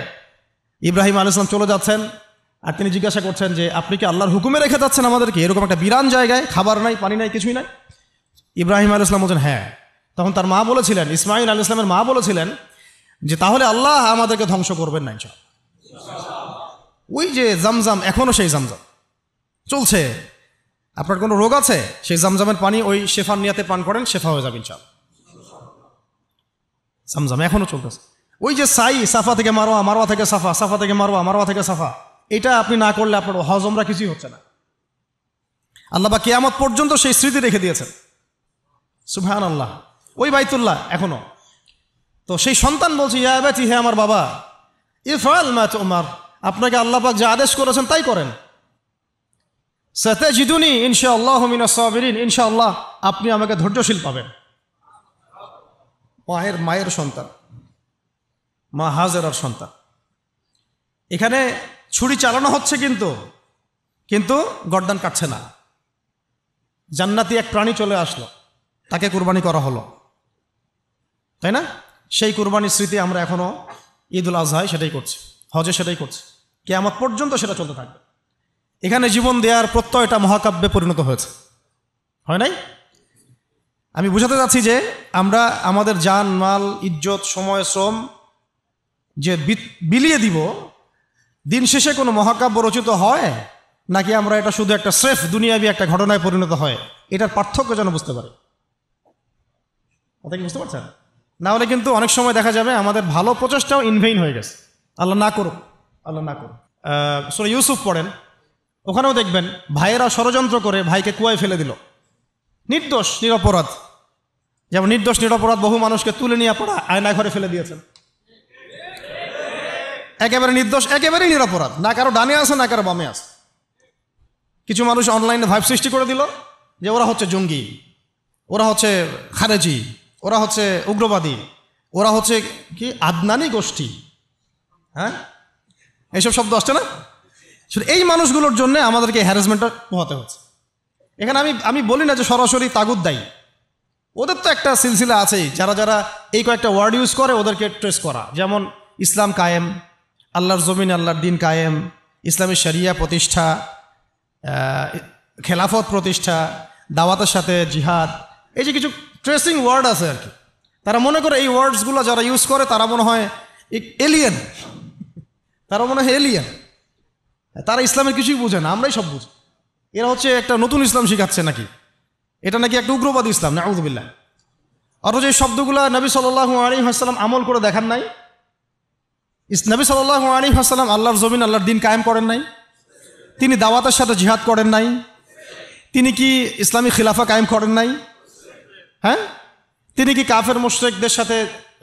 ইব্রাহিম আলাইহিস সালাম চলে যাচ্ছেন, আর তিনি জিজ্ঞাসা করছেন যে আপনি কি আল্লাহর হুকুমে রেখে যাচ্ছেন আমাদেরকে এরকম একটা বিরান জায়গায়, খাবার নাই, পানি নাই, কিছুই নাই? ইব্রাহিম আলাইহিস সালাম বলছেন হ্যাঁ। তখন তার মা বলেছিলেন, ইসমাঈল আলাইহিস সালামের মা বলেছিলেন যে তাহলে আল্লাহ আমাদেরকে ধ্বংস করবেন না ইনশাআল্লাহ। ওই যে জামজাম, এখনো সেই জামজাম চলছে। আপনার কোনো রোগ আছে, সেই জামজামের পানি ওই শেফার নিয়াতে পান করেন, শেফা হয়ে যাবে ইনশাআল্লাহ। জামজাম এখনো চলতেছে। ওই যে সাই, সাফা থেকে মারোয়া, মারোয়া থেকে সাফা, সাফা থেকে মারোয়া, মারোয়া থেকে সাফা, এটা আপনি না করলে আপনার হজ উমরা কিছুই হচ্ছে না। আল্লাহ বা কিয়ামত পর্যন্ত সেই স্মৃতি রেখে দিয়েছেন। সুবহানাল্লাহ। ওই বাইতুল্লাহ এখনো। তো সেই সন্তান বলছে, ইয়া আবাতি, হে আমার বাবা, ইফআল মা তুমার, আপনাকে আল্লাহ পাক যা আদেশ করেছেন তাই করেন। সাতাজিদুনি ইনশাআল্লাহু মিনাস সাবিরিন, ইনশাআল্লাহ আপনি আমাকে ধৈর্যশীল পাবেন। মায়ের সন্তান, মা হাজেরার সন্তান। এখানে ছুরি চালানো হচ্ছে, কিন্তু গর্দান কাটছে না। জান্নাতি এক প্রাণী চলে আসলো, তাকে কুরবানি করা হলো, তাই না? সেই কুরবানির স্মৃতি আমরা এখনো ঈদুল আজহায় সেটাই করছি, হজে সেটাই করছি, কিয়ামত পর্যন্ত সেটা চলতে থাকবে। এখানে জীবন দেওয়ার প্রত্যয়টা মহাকাব্যে পরিণত হয়েছে, হয় নাই? আমি বুঝাতে যাচ্ছি যে আমরা আমাদের জান মাল, ইজ্জত, সময়, শ্রম যে বিলিয়ে দিব, দিন শেষে কোনো মহাকাব্য রচিত হয় নাকি আমরা এটা শুধু একটা স্রেফ দুনিয়াবি একটা ঘটনায় পরিণত হয়, এটার পার্থক্য যেন বুঝতে পারি। কথা কি বুঝতে পারছেন? না হলে কিন্তু অনেক সময় দেখা যাবে আমাদের ভালো প্রচেষ্টাও ইনভেইন হয়ে গেছে। আল্লাহ না করুক, আল্লাহ না করুক। সূরা ইউসুফ পড়েন, ওখানেও দেখবেন ভাইয়েরা ষড়যন্ত্র করে ভাইকে কুয়ায় ফেলে দিল, নির্দোষ নিরপরাধ। যেমন নির্দোষ নিরপরাধ বহু মানুষকে তুলে নিয়ে পড়া আয়না ঘরে ফেলে দিয়েছেন। একেবারে নির্দোষ, একেবারেই নিরপরাধ, না কারো ডানে আছে না কারো বামে আছে। কিছু মানুষ অনলাইনে ভাইব সৃষ্টি করে দিল যে ওরা হচ্ছে জঙ্গি, ওরা হচ্ছে খারেজি, ওরা হচ্ছে উগ্রবাদী, ওরা হচ্ছে কি আদনানি গোষ্ঠী, হ্যাঁ, এইসব শব্দ আসছে না? এই মানুষগুলোর জন্য আমাদেরকে হ্যারাসমেন্টটা পোহাতে হচ্ছে। এখানে আমি বলি না যে সরাসরি তাগুত দায়ী, ওদের তো একটা সিলসিলা আছেই, যারা এই কয়েকটা ওয়ার্ড ইউজ করে ওদেরকে ট্রেস করা। যেমন ইসলাম কায়েম, আল্লাহর জমিন আল্লাহর দিন কায়েম, ইসলামী শরিয়া প্রতিষ্ঠা, খেলাফত প্রতিষ্ঠা, দাওয়াতের সাথে জিহাদ, এই যে কিছু ট্রেসিং ওয়ার্ড আছে আর কি। তারা মনে করে এই ওয়ার্ডসগুলো যারা ইউজ করে তারা মনে হয় এলিয়েন, তারা মনে হয় এলিয়েন, তারা ইসলামের কিছুই বুঝে না, আমরাই সব বুঝি। এরা হচ্ছে একটা নতুন ইসলাম শিখাচ্ছে নাকি, এটা নাকি একটা উগ্রবাদী ইসলাম, নাউযুবিল্লাহ। অথচ এই শব্দগুলো নবী সাল্লাল্লাহু আলাইহি ওয়াসাল্লাম আমল করে দেখান নাই। নবী সাল্লাল্লাহু আলাইহি ওয়াসাল্লাম আল্লাহর জমিন আল্লাহর দিন কায়েম করেন নাই, তিনি দাওয়াতের সাথে জিহাদ করেন নাই, তিনি কি ইসলামী খিলাফা কায়েম করেন নাই? হ্যাঁ, তিনি কি কাফের মুশরিকদের সাথে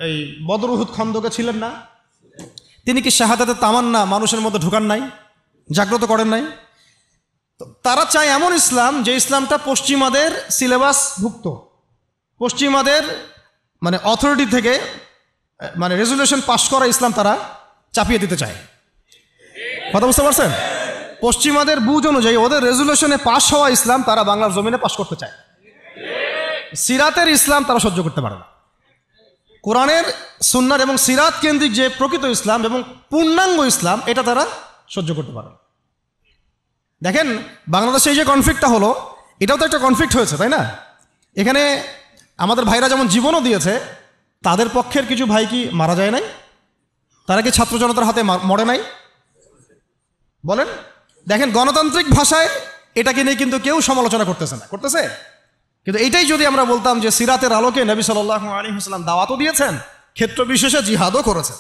এই বদর উহুদ খন্দকে ছিলেন না? তিনি কি শাহাদাতের তামান্না মানুষের মধ্যে ঢুকান নাই, জাগ্রত করেন নাই? তো তারা চায় এমন ইসলাম যে ইসলামটা পশ্চিমাদের সিলেবাস ভুক্ত, পশ্চিমাদের মানে অথরিটি থেকে মানে রেজুলেশন পাস করা ইসলাম তারা চাপিয়ে দিতে চায়। কথা বুঝতে পারছেন? পশ্চিমাদের বুঝ অনুযায়ী ওদের রেজুলেশনে পাস হওয়া ইসলাম তারা বাংলার জমিনে পাস করতে চায়। সিরাতের ইসলাম তারা সহ্য করতে পারে না। কোরআনের, সুন্নার এবং সিরাত কেন্দ্রিক যে প্রকৃত ইসলাম এবং পূর্ণাঙ্গ ইসলাম, এটা তারা সহ্য করতে পারে না। দেখেন বাংলাদেশে এই যে কনফ্লিক্টটা হলো, এটাও তো একটা কনফ্লিক্ট হয়েছে, তাই না? এখানে আমাদের ভাইরা যেমন জীবনও দিয়েছে, তাদের পক্ষের কিছু ভাই কি মারা যায় নাই? তারা কি ছাত্র জনতার হাতে মরে নাই? বলেন। দেখেন, গণতান্ত্রিক ভাষায় এটাকে নিয়ে কিন্তু কেউ সমালোচনা করতেছে না, করতেছে? কিন্তু এইটাই যদি আমরা বলতাম যে সিরাতের আলোকে নবী সাল্লাল্লাহু আলাইহি ওয়াসাল্লাম দাওয়াতও দিয়েছেন, ক্ষেত্র বিশেষে জিহাদও করেছেন,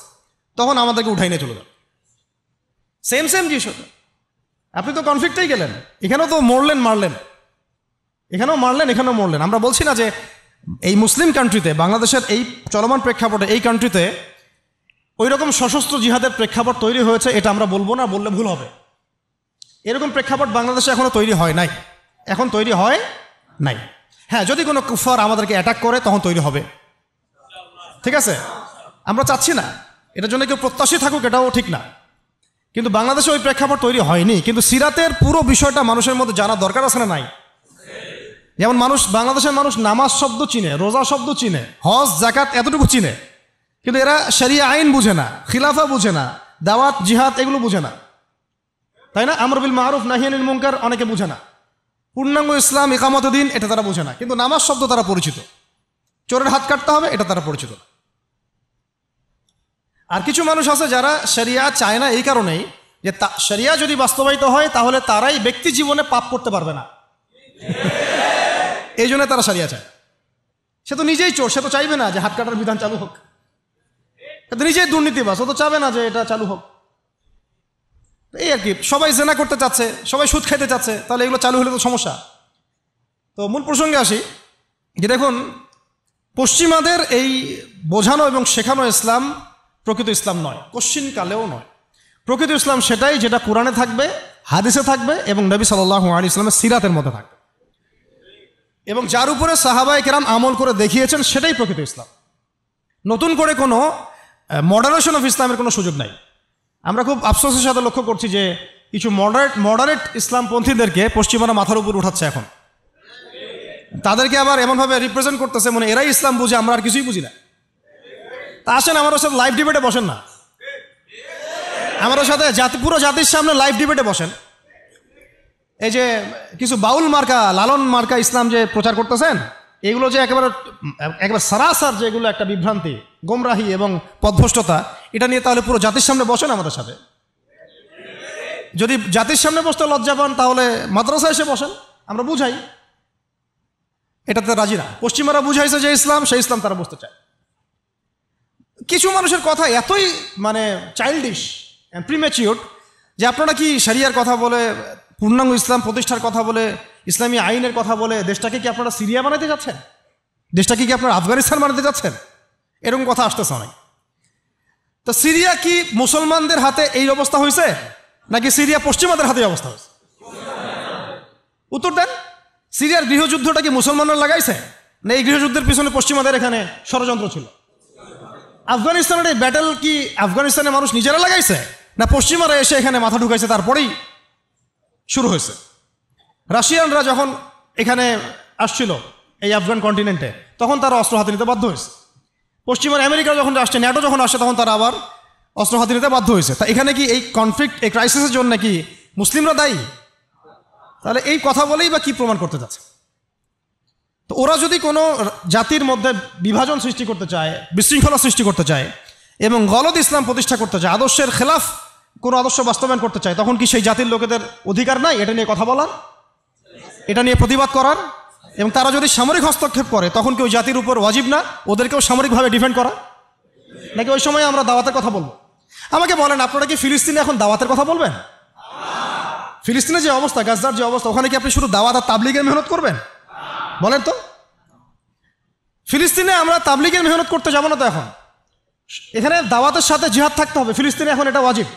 তখন আমাদেরকে উঠাই নিয়ে চলে যাবে। সেম জিনিস। আপনি তো কনফ্লিক্টেই গেলেন, এখানেও তো মারলেন, এখানেও মরলেন। আমরা বলছি না যে এই মুসলিম কান্ট্রিতে, বাংলাদেশের এই চলমান প্রেক্ষাপটে, এই কান্ট্রিতে ওই রকম সশস্ত্র জিহাদের প্রেক্ষাপট তৈরি হয়েছে, এটা আমরা বলবো না, বললে ভুল হবে। এরকম প্রেক্ষাপট বাংলাদেশে এখনো তৈরি হয় নাই, এখন তৈরি হয় নাই। হ্যাঁ, যদি কোনো কুফার আমাদেরকে অ্যাটাক করে তখন তৈরি হবে, ঠিক আছে? আমরা চাচ্ছি না এটার জন্য কেউ প্রত্যাশী থাকুক, এটাও ঠিক না। কিন্তু বাংলাদেশে ওই প্রেক্ষাপট তৈরি হয়নি। কিন্তু সিরাতের পুরো বিষয়টা মানুষের মধ্যে জানা দরকার আছে না নাই? যেমন বাংলাদেশের মানুষ নামাজ শব্দ চিনে, রোজা শব্দ চিনে, হজ জাকাত এতটুকু চিনে, কিন্তু এরা শরিয়া আইন বুঝে না, খিলাফা বুঝে না, দাওয়াত জিহাদ এগুলো বুঝে না, তাই না? আমর বিল মারুফ নাহি আনিল মুনকার অনেকে বুঝে না, পূর্ণাঙ্গ ইসলাম ইকামত দিন এটা তারা বুঝে না। কিন্তু নামাজ শব্দ তারা পরিচিত, চোরের হাত কাটতে হবে এটা তারা পরিচিত। আর কিছু মানুষ আছে যারা শরিয়া চায় না এই কারণেই যে শরিয়া যদি বাস্তবায়িত হয় তাহলে তারাই ব্যক্তি জীবনে পাপ করতে পারবে না, এই জন্য তারা শরিয়া চায়। সে তো নিজেই চোর, সে তো চাইবে না যে হাত কাটার বিধান চালু হোক। সে তো নিজেই দুর্নীতিবাজ, ও তো চাবে না যে এটা চালু হোক। এই আর কি, সবাই জেনা করতে চাচ্ছে, সবাই সুদ খাইতে চাচ্ছে, তাহলে এগুলো চালু হলে তো সমস্যা। তো মূল প্রসঙ্গে আসি যে দেখুন, পশ্চিমাদের এই বোঝানো এবং শেখানো ইসলাম প্রকৃত ইসলাম নয়, কশ্চিনকালেও নয়। প্রকৃত ইসলাম সেটাই যেটা কোরআনে থাকবে, হাদিসে থাকবে এবং নবী সাল্লাল্লাহু আলাইহি ওয়াসাল্লামের সিরাতের মধ্যে থাকবে, এবং যার উপরে সাহাবায়ে কেরাম আমল করে দেখিয়েছেন সেটাই প্রকৃত ইসলাম। নতুন করে কোনো মডারেশন অফ ইসলামের কোনো সুযোগ নাই। আমরা খুব আফসোসের সাথে লক্ষ্য করছি যে কিছু মডারেট ইসলামপন্থীদেরকে পশ্চিমারা মাথার উপর উঠাচ্ছে এখন, তাদেরকে আবার এমনভাবে রিপ্রেজেন্ট করতেছে মনে এরাই ইসলাম বুঝে, আমরা আর কিছুই বুঝি না। তা আসেন আমার সাথে লাইভ ডিবেটে বসেন না, আমার সাথে পুরো জাতির সামনে লাইভ ডিবেটে বসেন। এই যে কিছু বাউল মার্কা, লালন মার্কা ইসলাম যে প্রচার করতেছেন, এগুলো যে একেবারে সারাসার যে এগুলো একটা বিভ্রান্তি, গোমরাহি এবং পথভ্রষ্টতা, এটা নিয়ে তাহলে পুরো জাতির সামনে বসেন আমাদের সাথে। যদি জাতির সামনে বসতে লজ্জা পান তাহলে মাদ্রাসায় এসে বসেন, আমরা বুঝাই। এটাতে রাজি না। পশ্চিমারা বুঝাইছে যে ইসলাম, সেই ইসলাম তারা বুঝতে চায়। কিছু মানুষের কথা এতই চাইল্ডিশ, প্রিম্যাচিওর, যে আপনারা কি শরিয়ার কথা বলে, পূর্ণাঙ্গ ইসলাম প্রতিষ্ঠার কথা বলে, ইসলামী আইনের কথা বলে দেশটাকে কি আপনারা সিরিয়া বানাতে যাচ্ছেন? দেশটাকে কি আপনারা আফগানিস্তান বানাতে যাচ্ছেন? এরকম কথা আসতেছে অনেক। তো সিরিয়া কি মুসলমানদের হাতে এই অবস্থা হয়েছে, নাকি সিরিয়া পশ্চিমাদের হাতে অবস্থা হয়েছে? উত্তর দেন। সিরিয়ার গৃহযুদ্ধটা কি মুসলমানরা লাগাইছে, না এই গৃহযুদ্ধের পিছনে পশ্চিমাদের এখানে ষড়যন্ত্র ছিল? আফগানিস্তানের এই ব্যাটেল কি আফগানিস্তানের মানুষ নিজেরা লাগাইছে, না পশ্চিমারা এসে এখানে মাথা ঢুকাইছে তারপরেই শুরু হয়েছে? রাশিয়ানরা যখন এখানে আসছিল এই আফগান কন্টিনেন্টে, তখন তারা অস্ত্র হাতে নিতে বাধ্য হয়েছে। পশ্চিমার আমেরিকা যখন আসছে, ন্যাটো যখন আসছে, তখন তারা আবার অস্ত্র হাতে নিতে বাধ্য হয়েছে। তা এখানে কি এই কনফ্লিক্ট, এই ক্রাইসিসের জন্য কি মুসলিমরা দায়ী? তাহলে এই কথা বলেই বা কি প্রমাণ করতে যাচ্ছে? তো ওরা যদি কোনো জাতির মধ্যে বিভাজন সৃষ্টি করতে চায়, বিশৃঙ্খলা সৃষ্টি করতে চায় এবং গলদ ইসলাম প্রতিষ্ঠা করতে চায়, আদর্শের খেলাফ কোনো আদর্শ বাস্তবায়ন করতে চায়, তখন কি সেই জাতির লোকেদের অধিকার নাই এটা নিয়ে কথা বলার, এটা নিয়ে প্রতিবাদ করার? এবং তারা যদি সামরিক হস্তক্ষেপ করে তখন কি ওই জাতির উপর ওয়াজিব না ওদেরকেও সামরিকভাবে ডিফেন্ড করা? নাকি ওই সময় আমরা দাওয়াতের কথা বলবো? আমাকে বলেন, আপনারা কি ফিলিস্তিনে এখন দাওয়াতের কথা বলবেন? ফিলিস্তিনের যে অবস্থা, গাজার যে অবস্থা, ওখানে কি আপনি শুধু দাওয়াত আর তাবলিগের মেহনত করবেন? বলেন তো। ফিলিস্তিনে আমরা তাবলিগের মেহনত করতে যাবো না তো এখন, এখানে দাওয়াতের সাথে জিহাদ থাকতে হবে। ফিলিস্তিনে এখন এটা ওয়াজিব।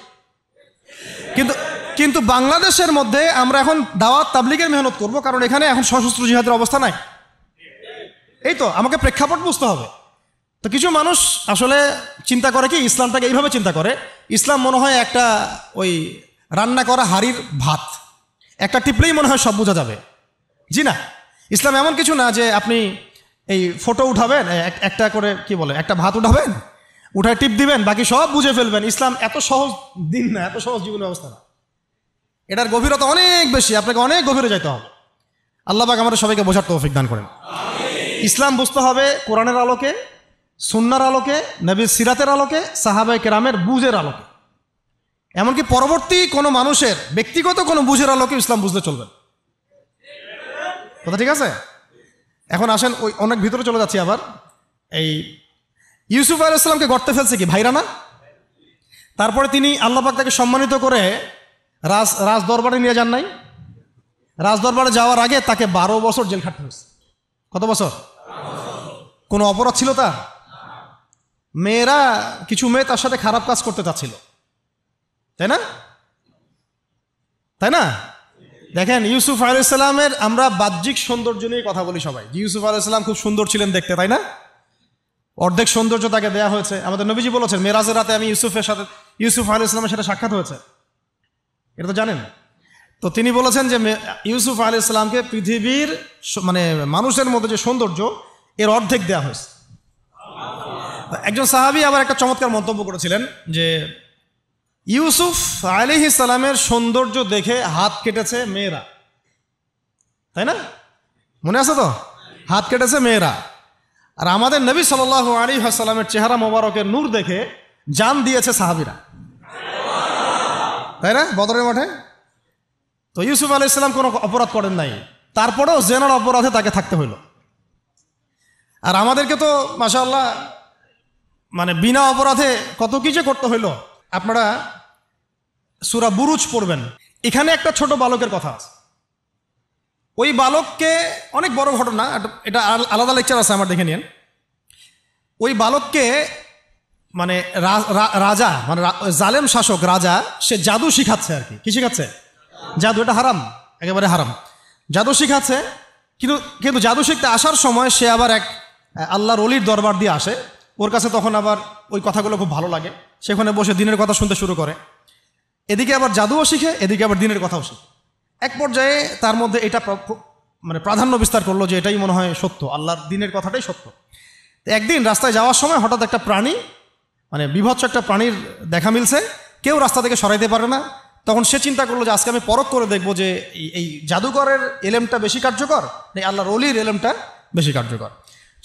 কিন্তু বাংলাদেশের মধ্যে আমরা এখন দাওয়াত তাবলিগের মেহনত করব, কারণ এখানে এখন সশস্ত্র জিহাদের অবস্থা নাই। এই তো আমাকে প্রেক্ষাপট বুঝতে হবে। তো কিছু মানুষ আসলে চিন্তা করে কি, ইসলামটাকে এইভাবে চিন্তা করে, ইসলাম মনে হয় একটা ওই রান্না করা হাড়ির ভাত, একটা টিপলেই মনে হয় সব বোঝা যাবে। জি না, ইসলাম এমন কিছু না যে আপনি এই ফটো উঠাবেন, একটা করে কি বলে, একটা ভাত উঠাবেন, উঠায় টিপ দিবেন, বাকি সব বুঝে ফেলবেন। ইসলাম এত সহজ দিন না, এত সহজ জীবন ব্যবস্থা না। এটার গভীরতা অনেক বেশি, আপনাকে অনেক গভীরে যেতে হবে। আল্লাহ পাক আমাদের সবাইকে বোঝার তৌফিক দান করেন। ইসলাম বুঝতে হবে কোরআনের আলোকে, সুন্নাহর আলোকে, নবীর সিরাতের আলোকে, সাহাবায়ে কেরামের বুঝের আলোকে। এমনকি পরবর্তী কোনো মানুষের ব্যক্তিগত কোনো বুঝের আলোকে ইসলাম বুঝতে চলবে। কথা ঠিক আছে? এখন আসেন ওই অনেক ভিতরে চলে যাচ্ছি আবার। এই ইউসুফ আলাইহিস সালামকে গর্তে ফেলছে কি ভাইরা না? তারপরে তিনি আল্লাহ পাক তাকে সম্মানিত করে রাজ দরবারে নিয়ে যান নাই? রাজ দরবারে যাওয়ার আগে তাকে 12 বছর জেল খাটতে হয়েছে। কত বছর? কোনো অপরাধ ছিল তার? কিছু মেয়ে তার সাথে খারাপ কাজ করতে চাচ্ছিল, তাই না? তাই না? দেখেন ইউসুফ আলাইহিস সালামের আমরা বাহ্যিক সৌন্দর্য নিয়ে কথা বলি সবাই, যে ইউসুফ আলাইহিস সালাম খুব সুন্দর ছিলেন দেখতে, তাই না? অর্ধেক সৌন্দর্য তাকে দেয়া হয়েছে। আমাদের নবীজি বলেছেন মেরাজের রাতে আমি ইউসুফ আলাইহিস সালামের সাথে সাক্ষাৎ হয়েছে, এটা তো জানেন। তো তিনি বলেছেন যে ইউসুফ আলাইহিস সালামকে পৃথিবীর মানে মানুষের মধ্যে যে সৌন্দর্য এর অর্ধেক দেওয়া হয়েছে। একজন সাহাবী আবার একটা চমৎকার মন্তব্য করেছিলেন যে ইউসুফ আলাইহিস সালামের সৌন্দর্য দেখে হাত কেটেছে মেয়েরা, তাই না? মনে আছে তো? হাত কেটেছে মেয়েরা। আর আমাদের নবী সাল্লাল্লাহু আলাইহি ওয়াসাল্লামের চেহারা মোবারকের নূর দেখে জান দিয়েছে সাহাবীরা, তাই না? বদরের মাঠে। তো ইউসুফ আলাইহিস সালাম কোনো অপরাধ করেন নাই, তারপরেও জেনার অপরাধে তাকে থাকতে হইল। আর আমাদেরকে তো মাশাআল্লাহ মানে বিনা অপরাধে কত কিছু করতে হইল। আপনারা সূরা বুরুজ পড়বেন, এখানে একটা ছোট বালকের কথা আছে। ওই বালককে, অনেক বড় ঘটনা, এটা আলাদা লেকচার আছে আমার, দেখে নিন। ওই বালককে মানে রাজা মানে জালেম শাসক রাজা, সে জাদু শিখাচ্ছে আর কি। শিখাচ্ছে? জাদু। এটা হারাম, একেবারে হারাম। জাদু শিখাচ্ছে, কিন্তু জাদু শিখতে আসার সময় সে আবার এক আল্লাহর ওলির দরবার দিয়ে আসে। ওর কাছে তখন আবার ওই কথাগুলো খুব ভালো লাগে, সেখানে বসে দিনের কথা শুনতে শুরু করে। এদিকে আবার জাদুও শিখে, এদিকে আবার দিনের কথাও শিখে। এক পর্যায়ে তার মধ্যে এটা মানে প্রাধান্য বিস্তার করলো যে এটাই মনে হয় সত্য, আল্লাহর দিনের কথাটাই সত্য। একদিন রাস্তায় যাওয়ার সময় হঠাৎ একটা প্রাণী, মানে বিভৎস একটা প্রাণীর দেখা মিলছে, কেউ রাস্তা থেকে সরাইতে পারে না। তখন সে চিন্তা করলো যে আজকে আমি পরখ করে দেখবো যে এই জাদুকরের এলেমটা বেশি কার্যকর না আল্লাহর ওলির এলেমটা বেশি কার্যকর।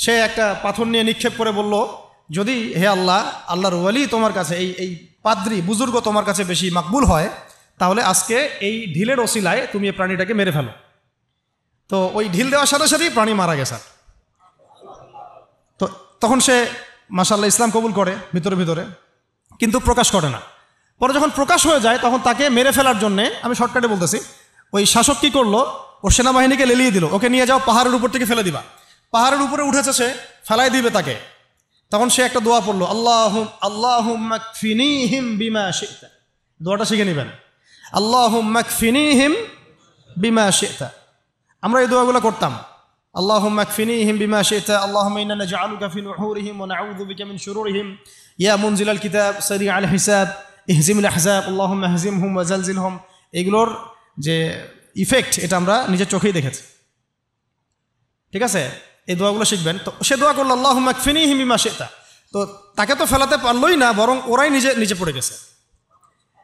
সে একটা পাথর নিয়ে নিক্ষেপ করে বলল, যদি হে আল্লাহ, আল্লাহর ওলি তোমার কাছে, এই পাদ্রী বুজুর্গ তোমার কাছে বেশি মাকবুল হয়, তাহলে আজকে এই ঢিলের ওসিলায় তুমি এই প্রাণীটাকে মেরে ফেলো। তো ওই ঢিল দেওয়ার সাথে সাথেই প্রাণী মারা গেছে। তো তখন সে মাশাআল্লাহ ইসলাম কবুল করে ভিতরে, কিন্তু প্রকাশ করে না। পরে যখন প্রকাশ হয়ে যায় তখন তাকে মেরে ফেলার জন্যে, আমি শর্টকাটে বলতেছি, ওই শাসক কী করলো, ওর সেনাবাহিনীকে লেলিয়ে দিল, ওকে নিয়ে যাও পাহাড়ের উপর থেকে ফেলে দিবা। পাহাড়ের উপরে উঠেছে, সে ফেলাই দিবে তাকে। তখন সে একটা দোয়া পড়লো, আল্লাহুম্মা কফিনিহিম বিমা শি'তা। দোয়াটা শিখে নেবেন, আল্লাহুম্মা কফিনিহিম বিমা শি'তা। আমরা এই দোয়াগুলো করতাম, আল্লাহুম্মা কফিনিহিম বিমা শি'তা, আল্লাহুম্মা ইন্না নাজআলুকা ফি নুহুরিহিম ওয়া নাউযু বিকা মিন শুরুরিহিম, ইয়া মুনজিলাল কিতাব সারিআল হিসাব ইহজিমুল আহজাব, আল্লাহুম্মা হজিমহুম ওয়া জালজিলহুম। এগুলোর যে ইফেক্ট এটা আমরা নিজের চোখেই দেখেছি, ঠিক আছে? এই দোয়াগুলো শিখবেন। তো সে দোয়া করলো আল্লাহুম্মা কফিনিহিম বিমা শি'তা। তো তাকে তো ফেলাতে পারলোই না, বরং ওরাই নিচে পড়ে গেছে।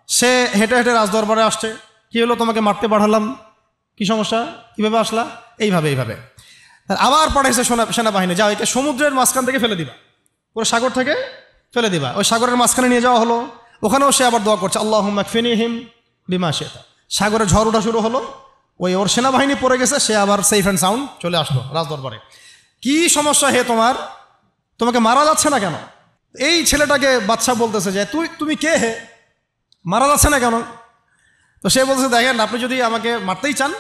সে হেঁটে হেঁটে রাজদরবারে আসছে, কি হলো, তোমাকে মারতে পাঠালাম, কি সমস্যা, কিভাবে আসলা? এইভাবে। আবার পাঠাইছে সেনাবাহিনী, যাও একে সমুদ্রের মাঝখান থেকে ফেলে দিবা, পুরো সাগর থেকে ফেলে দিবা। ওই সাগরের মাঝখানে নিয়ে যাওয়া হলো, ওখানেও সে আবার দোয়া করছে আল্লাহুম্মা কফিনিহিম বিমা শি'তা। সাগরে ঝড় ওঠা শুরু হলো, ওর সেনাবাহিনী পড়ে গেছে, সে আবার সেফ অ্যান্ড সাউন্ড চলে আসলো রাজদরবারে। কি সমস্যা হে তোমার, তোমাকে মারা যাচ্ছে না কেন? এই ছেলেটাকে বাদশা বলতেছে যে তুমি কে হে, মারা যাচ্ছে না কেন? তো সে বলছে, দেখেন আপনি যদি আমাকে মারতেই চান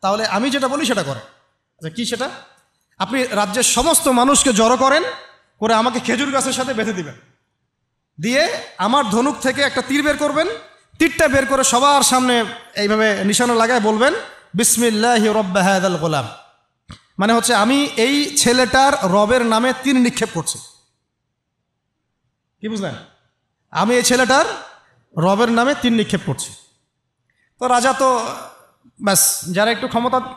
তাহলে আমি যেটা বলি সেটা করেন। আচ্ছা কি সেটা? আপনি রাজ্যের সমস্ত মানুষকে জড়ো করেন, করে আমাকে খেজুর গাছের সাথে বেঁধে দিবেন, দিয়ে আমার ধনুক থেকে একটা তীর বের করবেন, তীরটা বের করে সবার সামনে এইভাবে নিশানা লাগায় বলবেন বিসমিল্লাহি রব্বি হাযাল গোলাম। মানে হচ্ছে আমি এই ছেলেটার রবের নামে তীর নিক্ষেপ করছি। কি বুঝলেন? আমি এই ছেলেটার রবের নামে তীর নিক্ষেপ করছি। তো রাজা তো ব্যাস, যারা একটু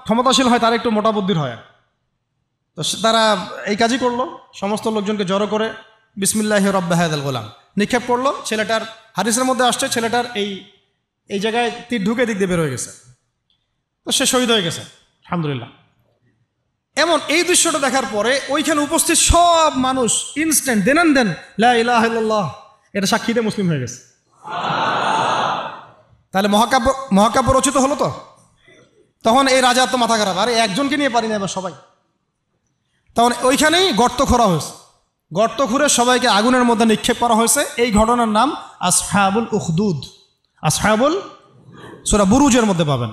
ক্ষমতাশীল হয় তারা একটু মোটা বুদ্ধির হয়, তো তারা এই কাজই করলো, সমস্ত লোকজনকে জড়ো করে বিসমিল্লাহি রব্বি হাযাল গোলাম নিক্ষেপ করলো। ছেলেটার হাদিসের মধ্যে আসছে ছেলেটার এই জায়গায় তীর ঢুকে দিক দিয়ে বের হয়ে গেছে, তো সে শহীদ হয়ে গেছে আলহামদুলিল্লাহ। এমন এই দৃশ্যটা দেখার পরে ওইখানে উপস্থিত সব মানুষ ইনস্ট্যান্ট দেন লা ইলাহা ইল্লাল্লাহ এটা সাক্ষী দিয়ে মুসলিম হয়ে গেছে। তাহলে মহাকাব্য রচিত হলো তো। তখন এই রাজা তো মাথা খারাপ, আরে একজনকে নিয়ে পারি না এবার সবাই। তখন ওইখানেই গর্ত খোঁড়া হয়েছে, গর্ত খুঁড়ে সবাইকে আগুনের মধ্যে নিক্ষেপ করা হয়েছে। এই ঘটনার নাম আসহাবুল উখদুদ। আসহাবুল সূরা বুরুজের মধ্যে পাবেন।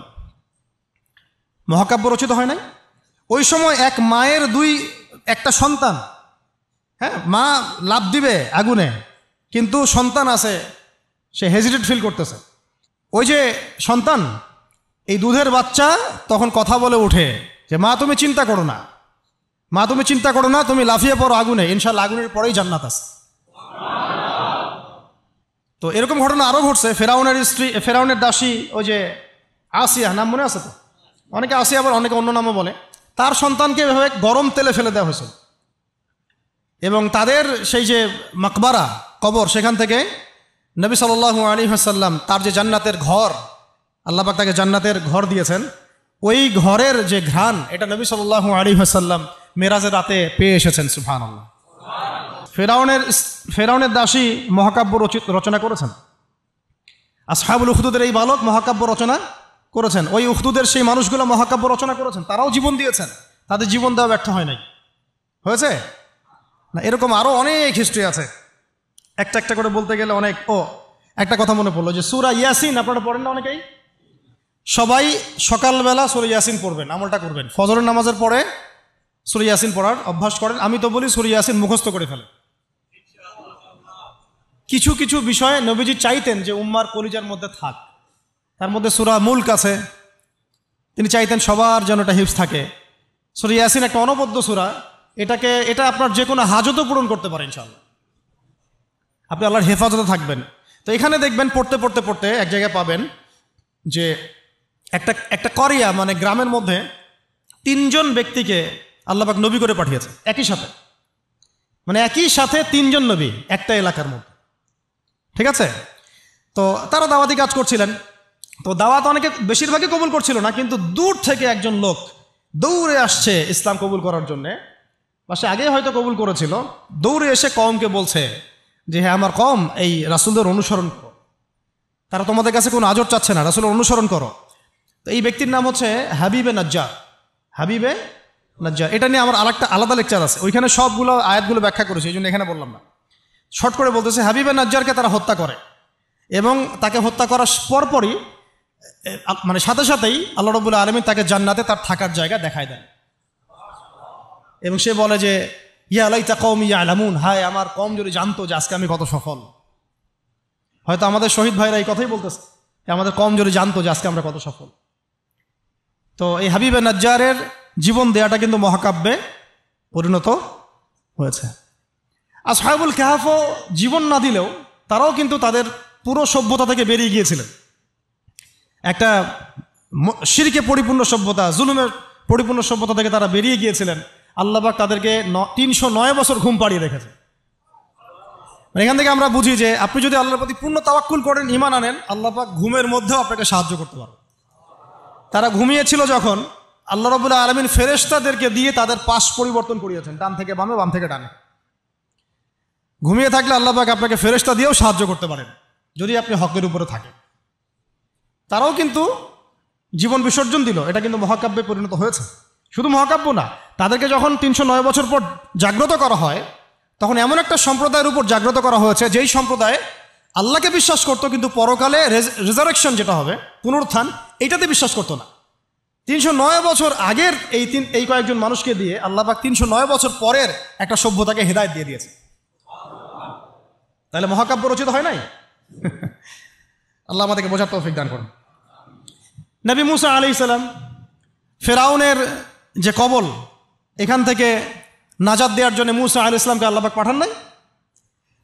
মহাকাব্য রচিত হয় নাই। ওই সময় এক মায়ের একটা সন্তান, হ্যাঁ, মা লাফ দিবে আগুনে, কিন্তু সন্তান আছে, সে হেজিটেট ফিল করতেছে। ওই যে সন্তান, এই দুধের বাচ্চা তখন কথা বলে ওঠে যে মা তুমি চিন্তা করো না, মা তুমি চিন্তা করো না, তুমি লাফিয়ে পড়ো আগুনে, ইনশাল্লাহ আগুনের পরেই জান্নাত আছে। তো এরকম ঘটনা আরও ঘটছে। ফেরাউনের স্ত্রী, ফেরাউনের দাসী, ওই যে আসিয়া, নাম মনে আছে তো? অনেকে আসিয়া আবার অনেকে অন্য নামও বলে। তার সন্তানকে এভাবে গরম তেলে ফেলে দেওয়া হয়েছিল এবং তাদের সেই যে মাকবারা, কবর, সেখান থেকে নবী সাল্লাল্লাহু আলাইহি ওয়াসাল্লাম তার যে জান্নাতের ঘর, আল্লাহ পাক তাকে জান্নাতের ঘর দিয়েছেন, ওই ঘরের যে ঘ্রাণ, এটা নবী সাল্লাল্লাহু আলাইহি ওয়াসাল্লাম মেরাজের রাতে পেয়ে এসেছেন। সুবহানাল্লাহ। ফেরাউনের দাসী মহাকাব্য রচনা করেছেন। আসহাবুল উখদুদের এই বালক মহাকাব্য রচনা করেছেন। ওই উখদুদের সেই মানুষগুলো মহাকাব্য রচনা করেছেন, তারাও জীবন দিয়েছেন, তাদের জীবন দেওয়া ব্যর্থ হয় নাই। হয়েছে না? এরকম আরও অনেক হিস্ট্রি আছে, একটা একটা করে বলতে গেলে অনেক। একটা কথা মনে পড়লো যে সূরা ইয়াসিন আপনারা পড়েন না অনেকেই? সবাই সকালবেলা সূরা ইয়াসিন পড়বেন, আমলটা করবেন। ফজরের নামাজের পরে সূরা ইয়াসিন পড়ার অভ্যাস করেন। আমি তো বলি সূরা ইয়াসিন মুখস্থ করে ফেলেন। কিছু কিছু বিষয়ে নবীজি চাইতেন যে উম্মার কলিজার মধ্যে থাক। তার মধ্যে সূরা মুলক আছে, তিনি চাইতেন সবার যেন এটা হিফজ থাকে। সূরা ইয়াসিন একটা অনবদ্য সূরা, এটা আপনার যে কোনো হাজতও পূরণ করতে পারে ইনশাআল্লাহ। আপনি আল্লাহর হেফাজতে থাকবেন। তো এখানে দেখবেন পড়তে পড়তে পড়তে এক জায়গায় পাবেন যে একটা করিয়া, মানে গ্রামের মধ্যে 3জন ব্যক্তিকে আল্লাহ পাক নবী করে পাঠিয়েছে একই সাথে, মানে একই সাথে 3জন নবী একটা এলাকার মধ্যে। ঠিক আছে? তো তারা দাওয়াতি কাজ করছিলেন। তো দাওয়াত অনেকে, বেশিরভাগই কবুল করছিল না, কিন্তু দূর থেকে একজন লোক দৌড়ে আসছে ইসলাম কবুল করার জন্যে। পাশে আগে হয়তো কবুল করেছিল, দৌড়ে এসে কওমকে বলছে যে হ্যাঁ আমার কওম, এই রাসূলদের অনুসরণ করো, তারা তোমাদের কাছে কোনো আজর চাচ্ছে না, রাসূলের অনুসরণ করো। তো এই ব্যক্তির নাম হচ্ছে হাবিবে নাজ্জার। হাবিবে নাজ্জার, এটা নিয়ে আমার আলাদা লেকচার আছে, ওইখানে সবগুলো আয়াতগুলো ব্যাখ্যা করেছে, এই জন্য এখানে বললাম না। শর্ট করে বলতেছে, হাবিবে নাজ্জারকে তারা হত্যা করে এবং তাকে হত্যা করার পরপরই, মানে সাথে সাথেই আল্লাহ রাব্বুল আলামিন তাকে জান্নাতে তার থাকার জায়গা দেখায় দেন এবং সে বলে যে ইয়া লাইতা কওমি ইয়ালামুন, হায় আমার কওম যদি জানতো যে আজকে আমি কত সফল। হয়তো আমাদের শহীদ ভাইরা এই কথাই বলতেছে, আমাদের কওম যদি জানতো যে আজকে আমরা কত সফল। তো এই হাবিবে নাজ্জারের জীবন দেয়াটা কিন্তু মহাকাব্যে পরিণত হয়েছে। আসহাবুল কাহফও জীবন না দিলেও তারাও কিন্তু তাদের পুরো সভ্যতা থেকে বেরিয়ে গিয়েছিলেন। একটা শিরকে পরিপূর্ণ সভ্যতা, জুলুমের পরিপূর্ণ সভ্যতা থেকে তারা বেরিয়ে গিয়েছিলেন। আল্লাহ পাক তাদেরকে 309 বছর ঘুম পাড়িয়ে রেখেছে। মানে এখান থেকে আমরা বুঝি যে আপনি যদি আল্লাহর প্রতি পূর্ণ তাওয়াক্কুল করেন, ঈমান আনেন, আল্লাহ পাক ঘুমের মধ্যেও আপনাকে সাহায্য করতে পারবে। তারা ঘুমিয়েছিল যখন, আল্লাহ রাব্বুল আলামিন ফেরেশতাদেরকে দিয়ে তাদের পাশ পরিবর্তন করিয়েছেন, ডান থেকে বামে, বাম থেকে ডানে। ঘুমিয়ে থাকলে আল্লাহ পাক আপনাকে ফেরেশতা দিয়েও সাহায্য করতে পারেন যদি আপনি হকের উপরে থাকেন। তারাও কিন্তু জীবন বিসর্জন দিল, এটা কিন্তু মহাকাব্যে পরিণত হয়েছে। শুধু মহাকাব্য না, তাদেরকে যখন 309 বছর পর জাগ্রত করা হয়, তখন এমন একটা সম্প্রদায়ের উপর জাগ্রত করা হয়েছে যেই সম্প্রদায় আল্লাহকে বিশ্বাস করতো, কিন্তু পরকালে রেজারেকশন যেটা হবে, পুনরুত্থান, এইটাতে বিশ্বাস করতো না। 309 বছর আগের এই কয়েকজন মানুষকে দিয়ে আল্লাহ পাক 309 বছর পরের একটা সভ্যতাকে হেদায়েত দিয়ে দিয়েছে। তাহলে মহাকাব্য রচিত হয় নাই? আল্লাহ আমাদেরকে বোঝার তৌফিক দান করুন। নবী মুসা আলাইহিস সালাম ফেরাউনের যে কবল, এখান থেকে নাজাত দেওয়ার জন্য মুসা আলাইহিস সালামকে আল্লাহ পাক পাঠান নাই?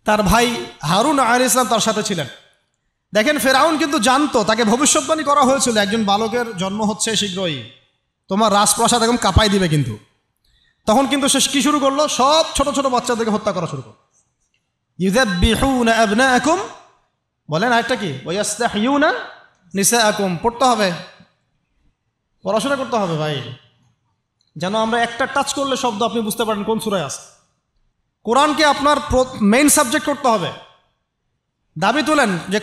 তার ভাই হারুন আলাইহিস সালাম তার সাথে ছিলেন। দেখেন, ফেরাউন কিন্তু জানতো, তাকে ভবিষ্যৎবাণী করা হয়েছিল একজন বালকের জন্ম হচ্ছে শীঘ্রই, তোমার রাজপ্রাসাদ একদম কাঁপাই দিবে। কিন্তু তখন কিন্তু সে কি শুরু করলো? সব ছোট ছোট বাচ্চাদেরকে হত্যা করা শুরু করলো। ইউযাব্বিহুনা আবনাআকুম, বলেন আরেকটা কি? ওয়ায়াস্তাহইউনা নিসাআকুম। পড়তে হবে, পড়াশোনা করতে হবে ভাই। যেন আমরা একটা টাচ করলে শব্দ আপনি বুঝতে পারেন কোন সূরায় আছে। কোরআনকে আপনার মেইন সাবজেক্ট করতে হবে। দাবি তোলেন যে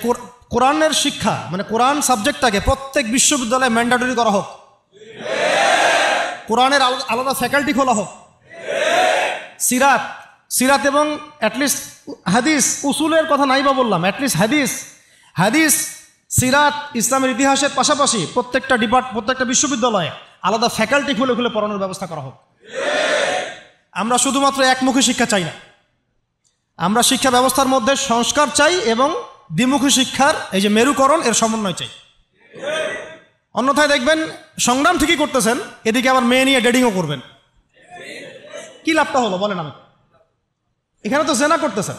কোরআনের শিক্ষা মানে কোরআন সাবজেক্টটাকে প্রত্যেক বিশ্ববিদ্যালয়ে ম্যান্ডেটরি করা হোক, কোরআনের আলাদা ফ্যাকাল্টি খোলা হোক। সিরাত এবং অ্যাটলিস্ট হাদিস, উসুলের কথা নাই বা বললাম, অ্যাটলিস্ট হাদিস সিরাত ইসলামের ইতিহাসের পাশাপাশি প্রত্যেকটা বিশ্ববিদ্যালয়ে আলাদা ফ্যাকাল্টি খুলে খুলে পড়ানোর ব্যবস্থা করা হোক। আমরা শুধুমাত্র একমুখী শিক্ষা চাই না, আমরা শিক্ষা ব্যবস্থার মধ্যে সংস্কার চাই এবং দ্বিমুখী শিক্ষার এই যে মেরুকরণ এর সমন্বয় চাই। অন্যথায় দেখবেন সংগ্রাম ঠিকই করতেছেন, এদিকে আবার মেয়ে নিয়ে ডেটিংও করবেন, কি লাভটা হলো বলেন? আমি এখানে তো জেনা করতেছেন,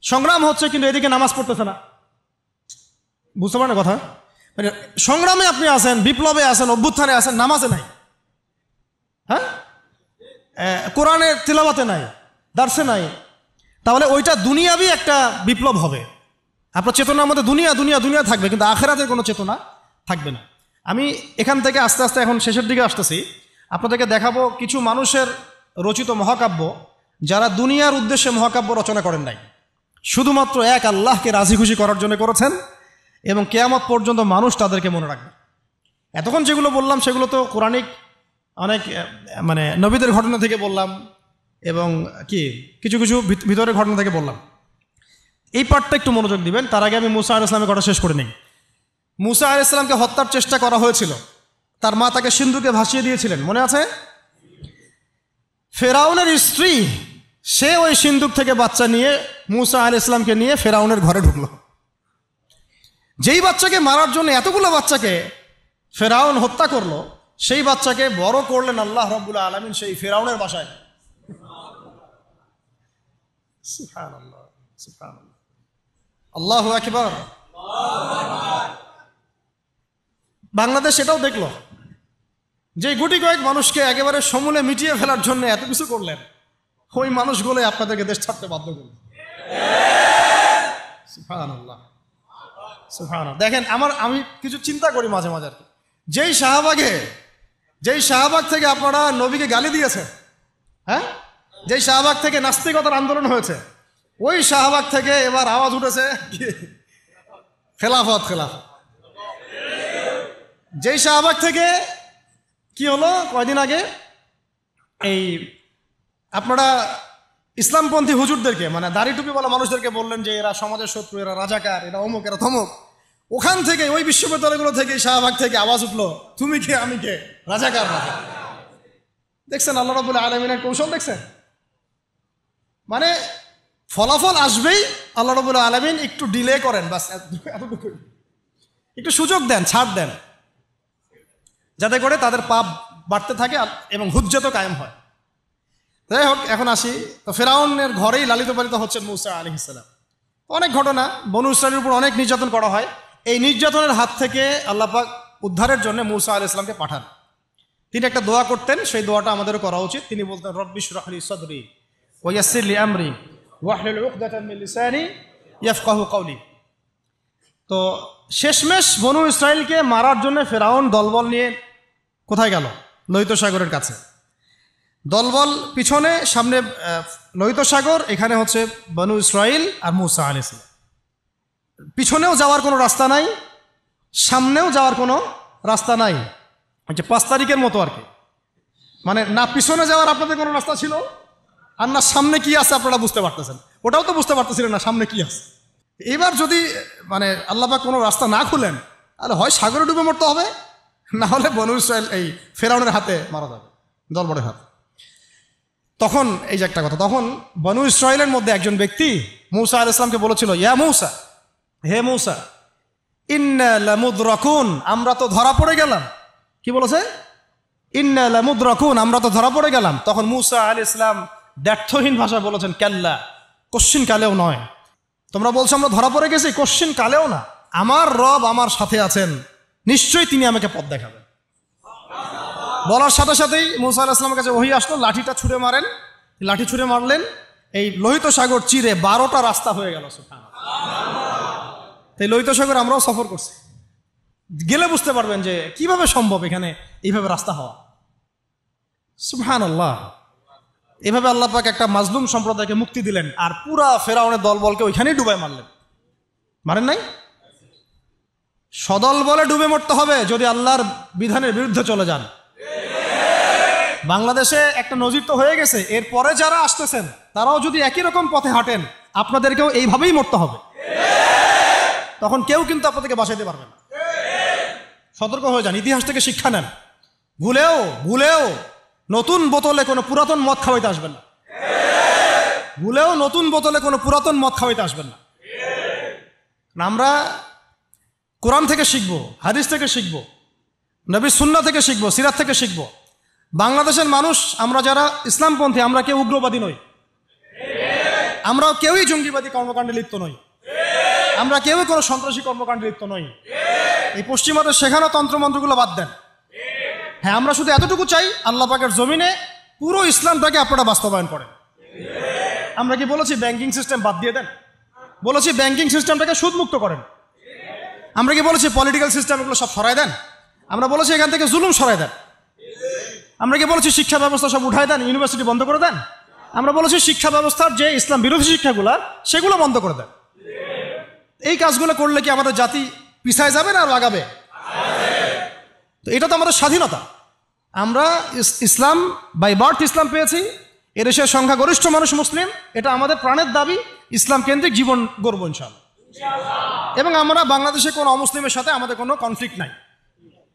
সংগ্রাম হচ্ছে কিন্তু এদিকে নামাজ পড়তেছে না। বুঝতে পারেন কথা? মানে সংগ্রামে আপনি আছেন, বিপ্লবে আছেন, অভ্যুত্থানে আছেন, নামাজে নাই, হ্যাঁ, কোরআনের তিলাওয়াতে নাই, দার্সে নাই। তাহলে ওইটা দুনিয়াবি একটা বিপ্লব হবে। আপনার চেতনার মধ্যে দুনিয়া দুনিয়া দুনিয়া থাকবে, কিন্তু আখেরাতের কোনো চেতনা থাকবে না। আমি এখান থেকে আস্তে আস্তে এখন শেষের দিকে আসতেছি, আপনাদেরকে দেখাবো কিছু মানুষের রচিত মহাকাব্য যারা দুনিয়ার উদ্দেশ্যে মহাকাব্য রচনা করেন নাই, শুধুমাত্র এক আল্লাহকে রাজি খুশি করার জন্য করেছেন এবং কিয়ামত পর্যন্ত মানুষ তাদেরকে মনে রাখবে। এতক্ষণ যেগুলো বললাম সেগুলো তো কোরআনিক অনেক মানে নবীদের ঘটনা থেকে বললাম এবং কিছু কিছু ভিতরের ঘটনা থেকে বললাম। এই পার্টটা একটু মনোযোগ দিবেন। তার আগে আমি মুসা আলাইহিস সালামের কথা শেষ করে নিই। মুসা আলাইহিস সালামকে হত্যার চেষ্টা করা হয়েছিল, তার মা তাকে সিন্ধুকে ভাসিয়ে দিয়েছিলেন, মনে আছে? ফেরাউনের স্ত্রী সে ওই সিন্ধুক থেকে বাচ্চা নিয়ে মুসা আলাইহিস সালামকে নিয়ে ফেরাউনের ঘরে ঢুকলো। যেই বাচ্চাকে মারার জন্য এতগুলো বাচ্চাকে ফেরাউন হত্যা করলো, সেই বাচ্চাকে বড় করলেন আল্লাহ রাব্বুল আলামিন সেই ফেরাউনের বাসায়। সুবহানাল্লাহ, সুবহানাল্লাহ, আল্লাহু আকবার। বাংলাদেশ এটাও দেখলো যে গুটি কয়েক মানুষকে একেবারে সমূলে মিটিয়ে ফেলার জন্য এত কিছু করলেন, ওই মানুষগুলোই আপনাদেরকে দেশ ছাড়তে বাধ্য করলেন। সুবহানাল্লাহ, সুবহানাল্লাহ। দেখেন আমি কিছু চিন্তা করি মাঝে মাঝে আর কি, যেই শাহবাগ থেকে আপনারা নবীকে গালি দিয়েছেন, হ্যাঁ, যেই শাহবাগ থেকে নাস্তিকতার আন্দোলন হয়েছে, ওই শাহবাগ থেকে এবার আওয়াজ উঠেছে খেলাফত। যেই শাহবাগ থেকে কি হলো কয়দিন আগে, এই আপনারা ইসলামপন্থী হুজুরদেরকে মানে দাড়ি টুপিওয়ালা মানুষদেরকে বললেন যে এরা সমাজের শত্রু, এরা রাজাকার, এরা অমুক, এরা থমুক। ওখান থেকে ওই বিশ্ববিদ্যালয়গুলো থেকে শাহবাগ থেকে আওয়াজ উঠলো তুমি কে আমি কে, রাজাকার। দেখছেন আল্লাহ রাব্বুল আলামিনের কৌশল? দেখছেন মানে ফলাফল আসবেই, আল্লাহ রাব্বুল আলামিন একটু ডিলে করেন, বাস এতটুকু, একটু সুযোগ দেন, ছাড় দেন, যাতে করে তাদের পাপ বাড়তে থাকে এবং হুজ্জত কায়েম হয়। যাই হোক, এখন আসি। তো ফেরাউনের ঘরেই লালিত পালিত হচ্ছেন মুসা আলাইহিস সালাম। অনেক ঘটনা, বনু ইসরাইলের উপর অনেক নির্যাতন করা হয়। এই নির্যাতনের হাত থেকে আল্লাহ পাক উদ্ধারের জন্য মুসা আলাইহিস সালামকে পাঠান। তিনি একটা দোয়া করতেন, সেই দোয়াটা আমাদেরও করা উচিত। তিনি বলতেন রব্বি ইশরাহ লি সাদরি ওয়া ইয়াসসির লি আমরি ওয়াহলুল উকদাতাম মিন লিসানি ইয়াফকাহু কওলি। তো শেষমেশ বনু ইসরাইলকে মারার জন্য ফেরাউন দলবল নিয়ে কোথায় গেল? লোহিত সাগরের কাছে। দলবল পিছনে, সামনে লোহিত সাগর, এখানে হচ্ছে বনু ইসরাইল আর মুসা আলাইহিস সালাম। পিছনেও যাওয়ার কোনো রাস্তা নাই, সামনেও যাওয়ার কোনো রাস্তা নাই। আচ্ছা, 5 তারিখের মতো আর কি, মানে না পিছনে যাওয়ার আপনাদের কোনো রাস্তা ছিল আর না সামনে কি আছে আপনারা বুঝতে পারতেছেন, ওটাও তো বুঝতে পারতেছিলেন না সামনে কি আছে। এবার যদি মানে আল্লাহ পাক কোনো রাস্তা না খুলেন, তাহলে হয় সাগরে ডুবে মরতে হবে, না হলে বনু ইসরাইল এই ফেরাউনের হাতে মারা যাবে, দলবলের হাতে। তখন এই যে একটা কথা, তখন বনু ইসরাইলের মধ্যে একজন ব্যক্তি মুসা আলাইহিস সালামকে বলেছিল, ইয়া মুসা, হে মুসা, ইন্না লামুদরাকুন, আমরা তো ধরা পড়ে গেলাম। কি বলেছে? ইন্না লামুদরাকুন, আমরা তো ধরা পড়ে গেলাম। তখন মুসা আলাইহিস সালাম ব্যর্থহীন ভাষায় বলেছেন, কাল্লা, কোশ্চিন কালেও নয়। তোমরা বলছো আমরা ধরা পড়ে গেছি, কোশ্চিন কালেও না। আমার রব আমার সাথে আছেন, নিশ্চয়ই তিনি আমাকে পথ দেখাবেন। বলার সাথে সাথেই মুসা আলাইহিস সালামের কাছে ওহী আসলো, লাঠিটা ছুঁড়ে মারেন। লাঠি ছুঁড়ে মারলেন, এই লোহিত সাগর চিরে 12টা রাস্তা হয়ে গেল। তাই লোহিত সাগর আমরাও সফর করছি, গেলে বুঝতে পারবেন যে কিভাবে সম্ভব এখানে এইভাবে রাস্তা হওয়া। সুবহানাল্লাহ। এভাবে আল্লাহ পাক একটা মাজলুম সম্প্রদায়কে মুক্তি দিলেন, আর পুরা ফেরাউনের দলবলকে ওইখানেই ডুবাই মারলেন। মারেন নাই? সদল বলে ডুবে মরতে হবে যদি আল্লাহর বিধানের বিরুদ্ধে চলে যান। বাংলাদেশে একটা নজির তো হয়ে গেছে, এরপরে যারা আসতেছেন তারাও যদি একই রকম পথে হাঁটেন আপনাদেরকেও এইভাবেই মরতে হবে। তখন কেউ কিন্তু আপনাদেরকে বাঁচাইতে পারবে না। সতর্ক হয়ে যান, ইতিহাস থেকে শিক্ষা নেন। ভুলেও নতুন বোতলে কোনো পুরাতন মদ খাওয়াইতে আসবেন না। ভুলেও নতুন বোতলে কোনো পুরাতন মদ খাওয়াইতে আসবেন না। আমরা কোরআন থেকে শিখবো, হাদিস থেকে শিখবো, নবীর সুন্নাহ থেকে শিখবো, সিরাত থেকে শিখবো। বাংলাদেশের মানুষ আমরা যারা ইসলামপন্থী, আমরা কেউ উগ্রবাদী নই, আমরাও কেউই জঙ্গিবাদী কর্মকাণ্ডে লিপ্ত নই, আমরা কেউই কোনো সন্ত্রাসী কর্মকাণ্ডে লিপ্ত নই। এই পশ্চিমাদের শেখানো তন্ত্রমন্ত্রগুলো বাদ দেন। হ্যাঁ, আমরা শুধু এতটুকু চাই, আল্লাহ পাকের জমিনে পুরো ইসলামটাকে আপনারা বাস্তবায়ন করেন। আমরা কি বলেছি ব্যাংকিং সিস্টেম বাদ দিয়ে দেন? বলেছি ব্যাংকিং সিস্টেমটাকে সুদমুক্ত করেন। আমরা কি বলেছি পলিটিক্যাল সিস্টেম এগুলো সব সরাই দেন? আমরা বলেছি এখান থেকে জুলুম সরাই দেন। আমরা কি বলেছি শিক্ষা ব্যবস্থা সব উঠাই দেন, ইউনিভার্সিটি বন্ধ করে দেন? আমরা বলেছি শিক্ষা ব্যবস্থার যে ইসলাম বিরোধী শিক্ষাগুলো সেগুলো বন্ধ করে দেন। এই কাজগুলো করলে কি আমাদের জাতি পিছায় যাবে না আর আগাবে? তো এটা তো আমাদের স্বাধীনতা। আমরা ইসলাম বাই বার্থ ইসলাম পেয়েছি, এদেশের সংখ্যাগরিষ্ঠ মানুষ মুসলিম, এটা আমাদের প্রাণের দাবি। ইসলাম কেন্দ্রিক জীবন গড়ব ইনশাআল্লাহ। এবং আমরা বাংলাদেশে কোনো অমুসলিমের সাথে আমাদের কোনো কনফ্লিক্ট নাই,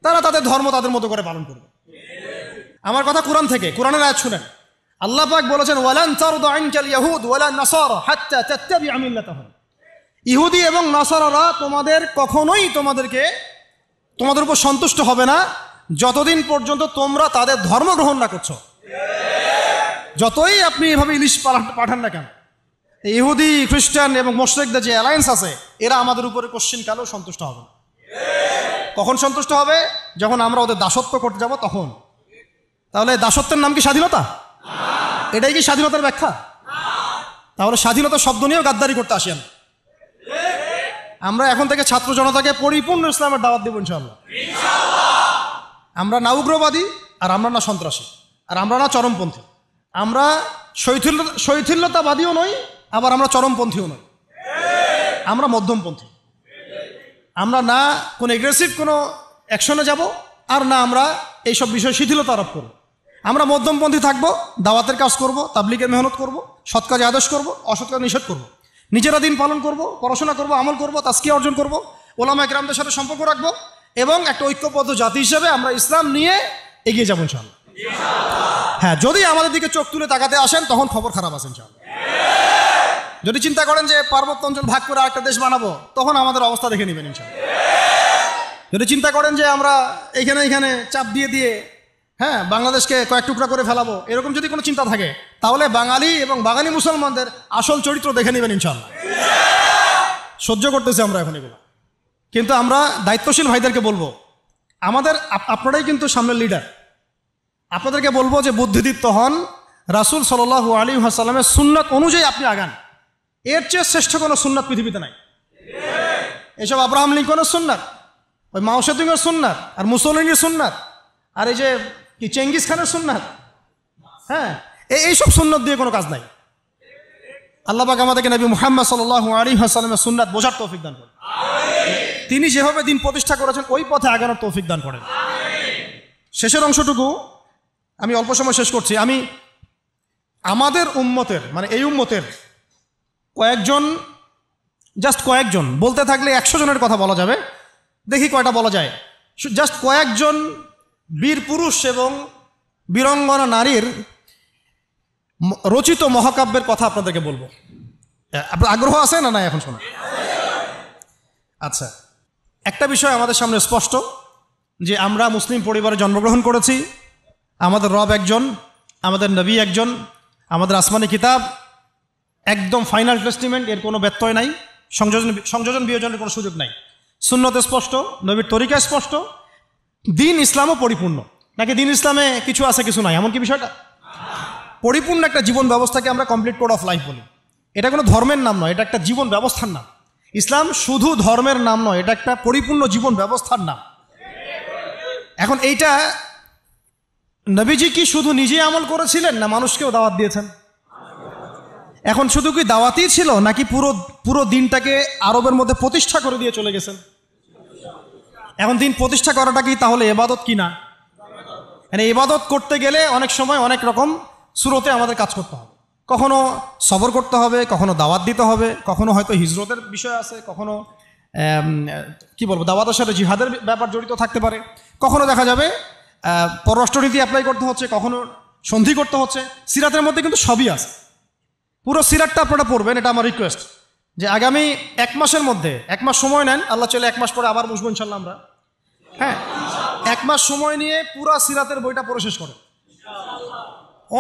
তারা তাদের ধর্ম তাদের মতো করে পালন করবে। আমার কথা কোরআন থেকে, কোরআনের আয়াত শুনেন। আল্লাহ পাক বলেছেন ওয়ালান তারদা আনকাল ইয়াহুদ ওয়ালা নাসারা হাত্তা তাত্তাবিআ মিল্লাতাহুম। ইহুদি এবং নাসারারা কখনোই তোমাদের উপর সন্তুষ্ট হবে না যতদিন পর্যন্ত তোমরা তাদের ধর্ম গ্রহণ না করছো। যতই আপনি এভাবে ইলিশ পাঠান না কেন, ইহুদি, খ্রিস্টান এবং মুশরিকদের যে অ্যালায়েন্স আছে, এরা আমাদের উপরে কোশ্চিনকালেও সন্তুষ্ট হবে না। কখন সন্তুষ্ট হবে? যখন আমরা ওদের দাসত্ব করতে যাব তখন। তাহলে দাসত্বের নাম কি স্বাধীনতা? এটাই কি স্বাধীনতার ব্যাখ্যা? তাহলে স্বাধীনতা শব্দ নিয়েও গাদ্দারি করতে আসেন। আমরা এখন থেকে ছাত্র জনতাকে পরিপূর্ণ ইসলামের দাওয়াত দেব ইনশাআল্লাহ। আমরা না উগ্রবাদী, আর আমরা না সন্ত্রাসী, আর আমরা না চরমপন্থী। আমরা শৈথিল্যতাবাদীও নই, আবার আমরা চরমপন্থীও নই। আমরা মধ্যমপন্থী। আমরা না কোনো এগ্রেসিভ কোনো অ্যাকশনে যাব, আর না আমরা এইসব বিষয়ে শিথিলতা আরোপ করব। আমরা মধ্যমপন্থী থাকবো, দাওয়াতের কাজ করব, তাবলীগের মেহনত করব, সৎ কাজে আদেশ করব, অসৎ কাজ নিষেধ করব, নিজেরা দিন পালন করব, পড়াশোনা করব, আমল করব, তাজকিয়া অর্জন করব, ওলামা ইকরামদের সাথে সম্পর্ক রাখবো, এবং একটা ঐক্যবদ্ধ জাতি হিসেবে আমরা ইসলাম নিয়ে এগিয়ে যাবো ইনশাআল্লাহ। হ্যাঁ, যদি আমাদের দিকে চোখ তুলে তাকাতে আসেন তখন খবর খারাপ আছে ইনশাআল্লাহ। যদি চিন্তা করেন যে পার্বত্য অঞ্চল ভাগ করে আরেকটা দেশ বানাবো, তখন আমাদের অবস্থা দেখে নেবেন ইনশাআল্লাহ। যদি চিন্তা করেন যে আমরা এইখানে চাপ দিয়ে হ্যাঁ বাংলাদেশকে কয়েক টুকরা করে ফেলাবো, এরকম যদি কোনো চিন্তা থাকে, তাহলে বাঙালি এবং বাঙালি মুসলমানদের আসল চরিত্র দেখে নেবেন ইনশাআল্লাহ। সহ্য করতেছি আমরা এখন এগুলো, কিন্তু আমরা দায়িত্বশীল ভাইদেরকে বলবো, আপনারাই কিন্তু সামনের লিডার। আপনাদেরকে বলবো যে বুদ্ধিদীপ্ত হন, রাসূল সাল্লাল্লাহু আলাইহি ওয়াসাল্লামের সুন্নাত অনুযায়ী আপনি আগান। এর চেয়ে শ্রেষ্ঠ কোনো সুন্নাত পৃথিবীতে নাই। এসব আব্রাহাম লিঙ্কনের সুন্নাত, ওই মাও সেতুংয়ের সুন্নাত, আর মুসলিনের সুন্নাত, আর এই যে কি চেঙ্গিস খানের সুন্নাত, হ্যাঁ এইসব সুন্নাত দিয়ে কোনো কাজ নাই। আল্লাহ পাক আমাদেরকে নবী মুহাম্মদ সাল্লাল্লাহু আলাইহি ওয়াসাল্লামের সুন্নাত বোঝার তৌফিক দান করেন। তিনি যেভাবে দিন প্রতিষ্ঠা করেছেন ওই পথে আগানোর তৌফিক দান করেন। শেষের অংশটুকু আমি অল্প সময় শেষ করছি। আমি আমাদের উম্মতের, মানে এই উম্মতের কয়েকজন বলতে থাকলে 100 জনের কথা বলা যাবে, দেখি কয়টা বলা যায়। জাস্ট কয়েকজন বীর পুরুষ এবং বীরঙ্গনা নারীর রচিত মহাকাব্যের কথা আপনাদেরকে বলবো। আপনার আগ্রহ আছে না? এখন শোনা। আচ্ছা, একটা বিষয় আমাদের সামনে স্পষ্ট যে আমরা মুসলিম পরিবারে জন্মগ্রহণ করেছি। আমাদের রব একজন, আমাদের নবী একজন, আমাদের আসমানি কিতাব একদম ফাইনাল টেস্টিমেন্ট, এর কোনো ব্যত্যয় নাই, সংযোজন বিয়োজনের কোনো সুযোগ নাই। সুন্নতে স্পষ্ট, নবীর তরিকা স্পষ্ট, দিন ইসলামও পরিপূর্ণ। নাকি দিন ইসলামে কিছু আছে কিছু নাই, এমন কি বিষয়টা? পরিপূর্ণ একটা জীবন ব্যবস্থাকে আমরা কমপ্লিট কোড অফ লাইফ বলি। এটা কোনো ধর্মের নাম নয়, এটা একটা জীবন ব্যবস্থার নাম। ইসলাম শুধু ধর্মের নাম নয়, এটা একটা পরিপূর্ণ জীবন ব্যবস্থার নাম। এখন এইটা নবীজি কি শুধু নিজে আমল করেছিলেন না মানুষকেও দাওয়াত দিয়েছেন? এখন শুধু কি দাওয়াতই ছিল নাকি পুরো পুরো দিনটাকে আরবের মধ্যে প্রতিষ্ঠা করে দিয়ে চলে গেছেন? এখন দিন প্রতিষ্ঠা করাটা কি তাহলে ইবাদত কি না? মানে ইবাদত করতে গেলে অনেক সময় অনেক রকম সুরতে আমাদের কাজ করতে হবে। কখনো সবর করতে হবে, কখনো দাওয়াত দিতে হবে, কখনো হয়তো হিজরতের বিষয় আছে, কখনো কি বলবো দাওয়াতের সাথে জিহাদের ব্যাপার জড়িত থাকতে পারে, কখনো দেখা যাবে পররাষ্ট্রনীতি অ্যাপ্লাই করতে হচ্ছে, কখনো সন্ধি করতে হচ্ছে। সিরাতের মধ্যে কিন্তু সবই আছে। পুরো সিরাতটা আপনারা পড়বেন, এটা আমার রিকোয়েস্ট, যে আগামী 1 মাসের মধ্যে 1 মাস সময় নেন, আল্লাহ চলে 1 মাস পরে আবার বসবো ইনশাল্লাহ আমরা। হ্যাঁ, 1 মাস সময় নিয়ে পুরা সিরাতের বইটা পড়ে শেষ করেন।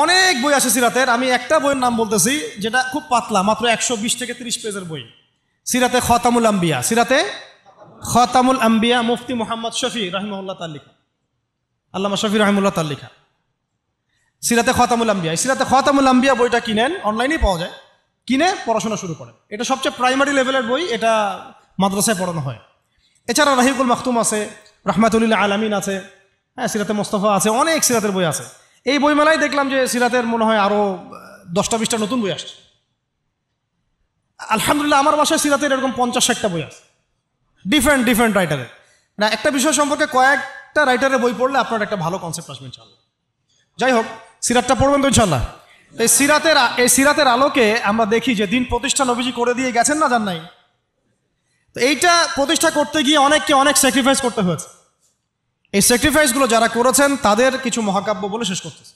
অনেক বই আছে সিরাতের, আমি একটা বইয়ের নাম বলতেছি যেটা খুব পাতলা, মাত্র 120 থেকে 30 পেজের বই, সিরাতে খতামুল আম্বিয়া। সিরাতে খতামুল আম্বিয়া, মুফতি মোহাম্মদ শফি রাহিমাহুল্লাহ তার লেখা, আল্লামা শফি রাহিমাহুল্লাহ তার লেখা সিরাতে খতামুল আম্বিয়া। সিরাতে খতামুল আম্বিয়া বইটা কিনেন, অনলাইনেই পাওয়া যায়, কিনে পড়াশোনা শুরু করেন। এটা সবচেয়ে প্রাইমারি লেভেলের বই, এটা মাদ্রাসায় পড়ানো হয়। এছাড়া রাহিকুল মাখতুম আছে, রহমাতুল্লাহ আলামিন আছে, হ্যাঁ, সিরাতে মোস্তফা আছে, অনেক সিরাতের বই আছে। এই বইমেলায় দেখলাম যে সিরাতের মনে হয় আরও 10টা-20টা নতুন বই আসছে। আলহামদুলিল্লাহ আমার বাসায় সিরাতের এরকম 50-60টা বই আছে, ডিফারেন্ট রাইটারের। না, একটা বিষয় সম্পর্কে কয়েকটা রাইটারের বই পড়লে আপনার একটা ভালো কনসেপ্ট আসবে ইনশাআল্লাহ। যাই হোক, সিরাতটা পড়বেন তো ইনশাআল্লাহ। এই সিরাতের আলোকে আমরা দেখি যে দিন প্রতিষ্ঠা নবীজি করে দিয়ে গেছেন না, যান নাই? তো এইটা প্রতিষ্ঠা করতে গিয়ে অনেককে অনেক স্যাক্রিফাইস করতে হয়েছে। এই স্যাক্রিফাইসগুলো যারা করেছেন তাদের কিছু মহাকাব্য বলে শেষ করতেছে।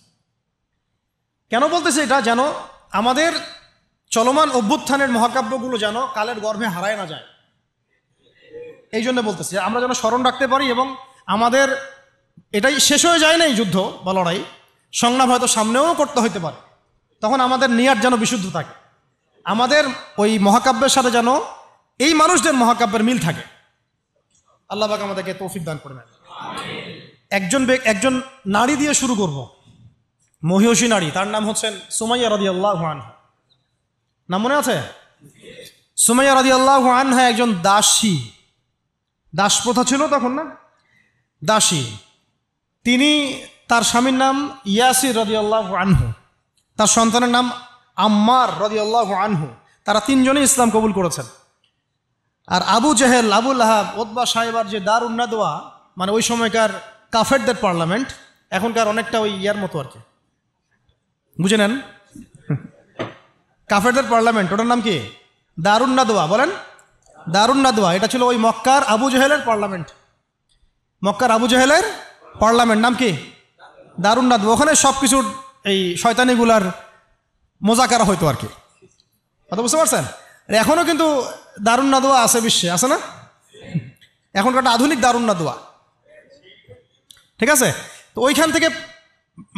কেন বলতেছে এটা? যেন আমাদের চলমান অভ্যুত্থানের মহাকাব্যগুলো যেন কালের গর্ভে হারায় না যায়, এই জন্য বলতেছে যে আমরা যেন স্মরণ রাখতে পারি, এবং আমাদের এটাই শেষ হয়ে যায় না এই যুদ্ধ বা লড়াই, সংগ্রাম হয়তো সামনেও করতে হইতে পারে, তখন আমাদের নিয়াত যেন বিশুদ্ধ থাকে, আমাদের ওই মহাকাব্যের সাথে যেন এই মানুষদের মহাকাব্যের মিল থাকে। আল্লাহ পাক আমাদেরকে তৌফিক দান করে নেন। একজন নারী দিয়ে শুরু করব, মহিষী নারী, তার নাম হচ্ছেন সুমাইয়া রাদিয়াল্লাহু আনহা। নাম মনে আছে? সুমাইয়া রাদিয়াল্লাহু আনহা একজন দাসী, দাস প্রথা ছিল তখন না, দাসী। তিনি, তার স্বামীর নাম ইয়াসির রাদিয়াল্লাহু আনহু, তার সন্তানের নাম আম্মার রাদিয়াল্লাহু আনহু। তারা 3 জনই ইসলাম কবুল করেছেন। আর আবু জেহেল, আবু লাহাব, ওতবা সাহেবার যে দারুন নাদওয়া, মানে ওই সময়কার কাফেরদের পার্লামেন্ট, এখনকার অনেকটা ওই ইয়ার মতো আর কি, বুঝে নেন, কাফেরদের পার্লামেন্ট, ওটার নাম কি? দারুন নাদওয়া। বলেন দারুন নাদওয়া। এটা ছিল ওই মক্কার আবু জেহেলের পার্লামেন্ট, মক্কার আবু জেহেলের পার্লামেন্ট নাম কি? দারুন নাদওয়া। ওখানে সব কিছুর এই শয়তানিগুলার মোজাকারা হইতো আর কি, কথা বুঝতে পারছেন? এখনও কিন্তু দারুন নাদওয়া আছে বিশ্বে, আছে না? এখনকার একটা আধুনিক দারুন নাদওয়া, ঠিক আছে? তো ওইখান থেকে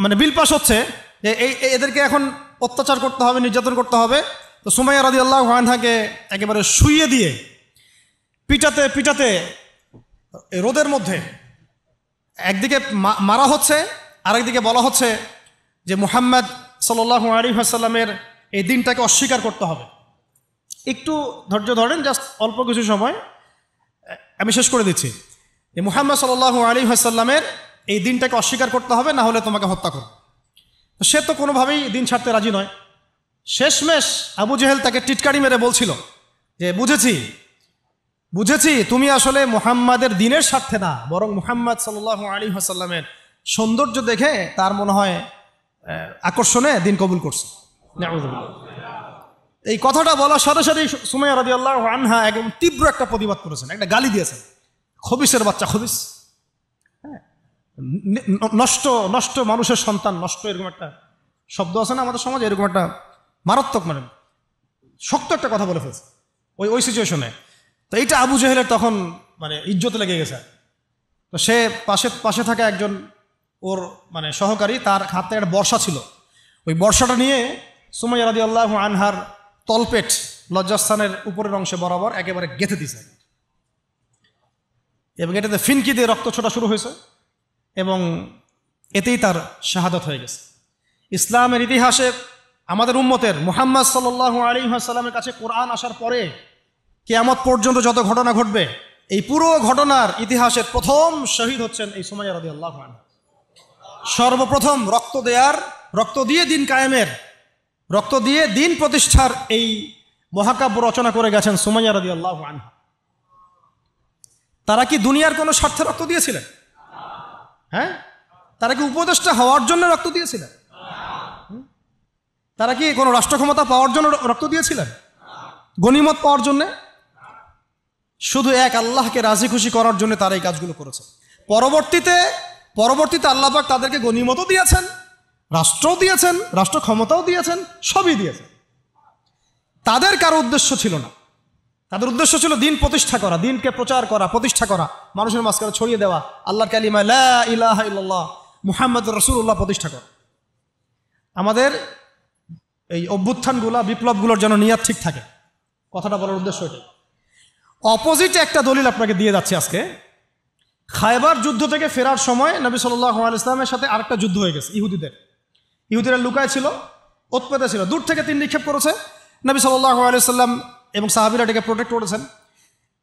মানে বিল পাস হচ্ছে যে এদেরকে এখন অত্যাচার করতে হবে, নির্যাতন করতে হবে। তো সুমাইয়া রাদিয়াল্লাহু আনহাকে একেবারে শুইয়ে দিয়ে পিটাতে পিটাতে রোদের মধ্যে একদিকে মারা হচ্ছে, আরেকদিকে বলা হচ্ছে যে মুহাম্মদ সাল্লাল্লাহু আলাইহি ওয়াসাল্লামের এই দিনটাকে অস্বীকার করতে হবে। একটু ধৈর্য ধরেন, জাস্ট অল্প কিছু সময়, আমি শেষ করে দিচ্ছি। যে মুহাম্মদ সাল্লাল্লাহু আলাইহি ওয়াসাল্লামের এই দিনটাকে অস্বীকার করতে হবে, না হলে তোমাকে হত্যা করবে। সে তো কোনোভাবেই দিন ছাড়তে রাজি নয়। শেষমেশ আবু জেহেল তাকে টিটকারি মেরে বলছিল যে বুঝেছি তুমি আসলে মুহাম্মাদের দিনের স্বার্থে না, বরং মুহাম্মদ সাল্লাল্লাহু আলাইহি ওয়াসাল্লামের সৌন্দর্য দেখে তার মনে হয় আকর্ষণে দিন কবুল করছে। এই কথাটা বলার সাথে সাথেই সুমাইয়া রাদিয়াল্লাহু আনহা একদম তীব্র একটা প্রতিবাদ করেছেন, একটা গালি দিয়েছেন, খবিসের বাচ্চা, খবিস, নষ্ট মানুষের সন্তান, নষ্ট, এরকম একটা শব্দ আছে না আমাদের সমাজে, এরকম একটা মারাত্মক, মানে শক্ত একটা কথা বলে ফেলছে ওই সিচুয়েশনে। তো এইটা আবু জেহেলের তখন মানে ইজ্জতে লেগে গেছে। তো সে পাশে থাকা একজন ওর মানে সহকারী, তার হাতে একটা বর্ষা ছিল, ওই বর্ষাটা নিয়ে সুমাইয়া রাদিয়াল্লাহু আনহার তলপেট, লজ্জাস্থানের উপরের অংশে বরাবর একেবারে গেঁথে দিছে, এবং এটাতে ফিনকি দিয়ে রক্ত ছোটা শুরু হয়েছে, এবং এতেই তার শাহাদাত হয়ে গেছে। ইসলামের ইতিহাসে আমাদের উম্মতের মুহাম্মদ সাল্লাল্লাহু আলাইহি ওয়াসাল্লামের কাছে কোরআন আসার পরে কিয়ামত পর্যন্ত যত ঘটনা ঘটবে, এই পুরো ঘটনার ইতিহাসের প্রথম শহীদ হচ্ছেন এই সুমাইয়া রাদিয়াল্লাহু আনহা। সর্বপ্রথম রক্ত দিয়ে দিন কায়েমের, রক্ত দিয়ে দিন প্রতিষ্ঠার এই মহাকাব্য রচনা করে গেছেন সুমাইয়া রাদিয়াল্লাহু আনহা। তারা কি দুনিয়ার কোনো স্বার্থে রক্ত দিয়েছিলেন? হ্যাঁ, তারা কি উপদেষ্টা হওয়ার জন্য রক্ত দিয়েছিলেন? তারা কি কোনো রাষ্ট্র ক্ষমতা পাওয়ার জন্য রক্ত দিয়েছিলেন? গনিমত পাওয়ার জন্য? শুধু এক আল্লাহকে রাজি খুশি করার জন্য তারা এই কাজগুলো করেছে। পরবর্তীতে আল্লাহ পাক তাদেরকে গনিমতও দিয়েছেন, রাষ্ট্রও দিয়েছেন, রাষ্ট্র ক্ষমতাও দিয়েছেন, সবই দিয়েছেন। তাদের কারো উদ্দেশ্য ছিল না, তাদের উদ্দেশ্য ছিল দিন প্রতিষ্ঠা করা, দিনকে প্রচার করা, প্রতিষ্ঠা করা, মানুষের মাঝখানে ছড়িয়ে দেওয়া আল্লাহর কালিমা লা ইলাহা ইল্লাল্লাহ মুহাম্মাদুর রাসূলুল্লাহ প্রতিষ্ঠা করা। আমাদের এই অভ্যুত্থানগুলা, বিপ্লবগুলোর যেন নিয়াত ঠিক থাকে, কথাটা বলার উদ্দেশ্য এটাই। অপোজিটে একটা দলিল আপনাকে দিয়ে যাচ্ছে আজকে। খায়বার যুদ্ধ থেকে ফেরার সময় নবী সাল্লাল্লাহু আলাইহি ওয়াসাল্লামের সাথে আরেকটা যুদ্ধ হয়ে গেছে। ইহুদিরা লুকায় ছিল, ওৎপেতে ছিল, দূর থেকে তীর নিক্ষেপ করেছে। নবী সাল্লাল্লাহু আলাইহি ওয়াসাল্লাম এবং সাহাবীরা এটাকে প্রোটেক্ট করেছেন।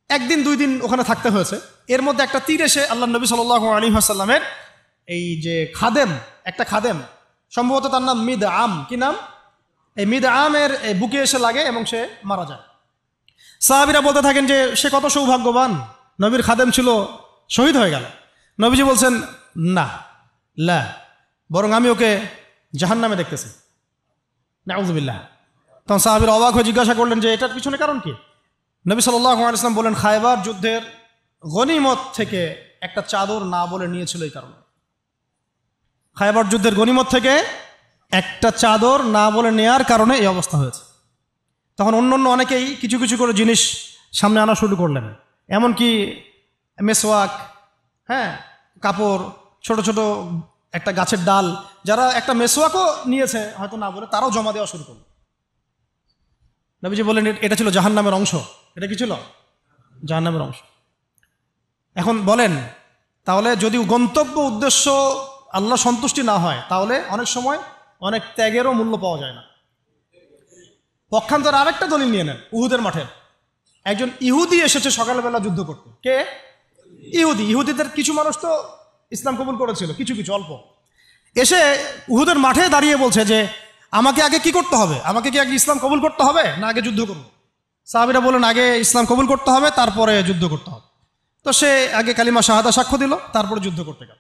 একদিন দুই দিন ওখানে থাকতে হয়েছে। এর মধ্যে একটা তীর এসে আল্লাহ নবী সাল্লাল্লাহু আলাইহি ওয়াসাল্লামের এই যে একটা খাদেম, সম্ভবত তার নাম মিদআম, কি নাম, এই মিদআমের বুকে এসে লাগে এবং সে মারা যায়। সাহাবীরা বলতে থাকেন যে সে কত সৌভাগ্যবান, নবীর খাদেম ছিল, শহীদ হয়ে গেল। নবীজি বলছেন না, বরং আমি ওকে জাহান্নামে দেখতেছি, নাউযুবিল্লাহ। তখন সাহাবীরা অবাক হয়ে জিজ্ঞাসা করলেন যে এটার পিছনে কারণ কি? নবী সাল্লাল্লাহু আলাইহি ওয়াসাল্লাম বলেন, খায়বার যুদ্ধের গনিমত থেকে একটা চাদর না বলে নিয়েছিল এই কারণে। খায়বার যুদ্ধের গনিমত থেকে একটা চাদর না বলে নেয়ার কারণে এই অবস্থা হয়েছে। তখন অন্য অনেকেই কিছু কিছু করে জিনিস সামনে আনা শুরু করলেন, এমনকি মেসওয়াক, হ্যাঁ, কাপড়, ছোট ছোট একটা গাছের ডাল, যারা একটা মেসওয়াকও নিয়েছে হয়তো না বলে, তারাও জমা দেওয়া শুরু করল। নবীজি বললেন এটা ছিল জাহান্নামের অংশ। এটা কি ছিল? জাহান্নামের অংশ। এখন বলেন, তাহলে যদি গন্তব্য উদ্দেশ্য আল্লাহ সন্তুষ্টি না হয়, তাহলে অনেক সময় অনেক ত্যাগেরও মূল্য পাওয়া যায় না। পক্ষান্তর আরেকটা দলিল নিয়ে নেন, উহুদের মাঠের একজন ইহুদি এসেছে সকালবেলা যুদ্ধ করতে। কে? ইহুদিদের কিছু মানুষ তো ইসলাম কবুল করেছিল, কিছু অল্প। এসে উহুদের মাঠে দাঁড়িয়ে বলছে যে আমাকে আগে কি করতে হবে, আমাকে কি আগে ইসলাম কবুল করতে হবে না আগে যুদ্ধ করব? সাহাবীরা বলেন আগে ইসলাম কবুল করতে হবে, তারপরে যুদ্ধ করতে হবে। তো সে আগে কালিমা শাহাদা সাক্ষ্য দিল, তারপরে যুদ্ধ করতে গেল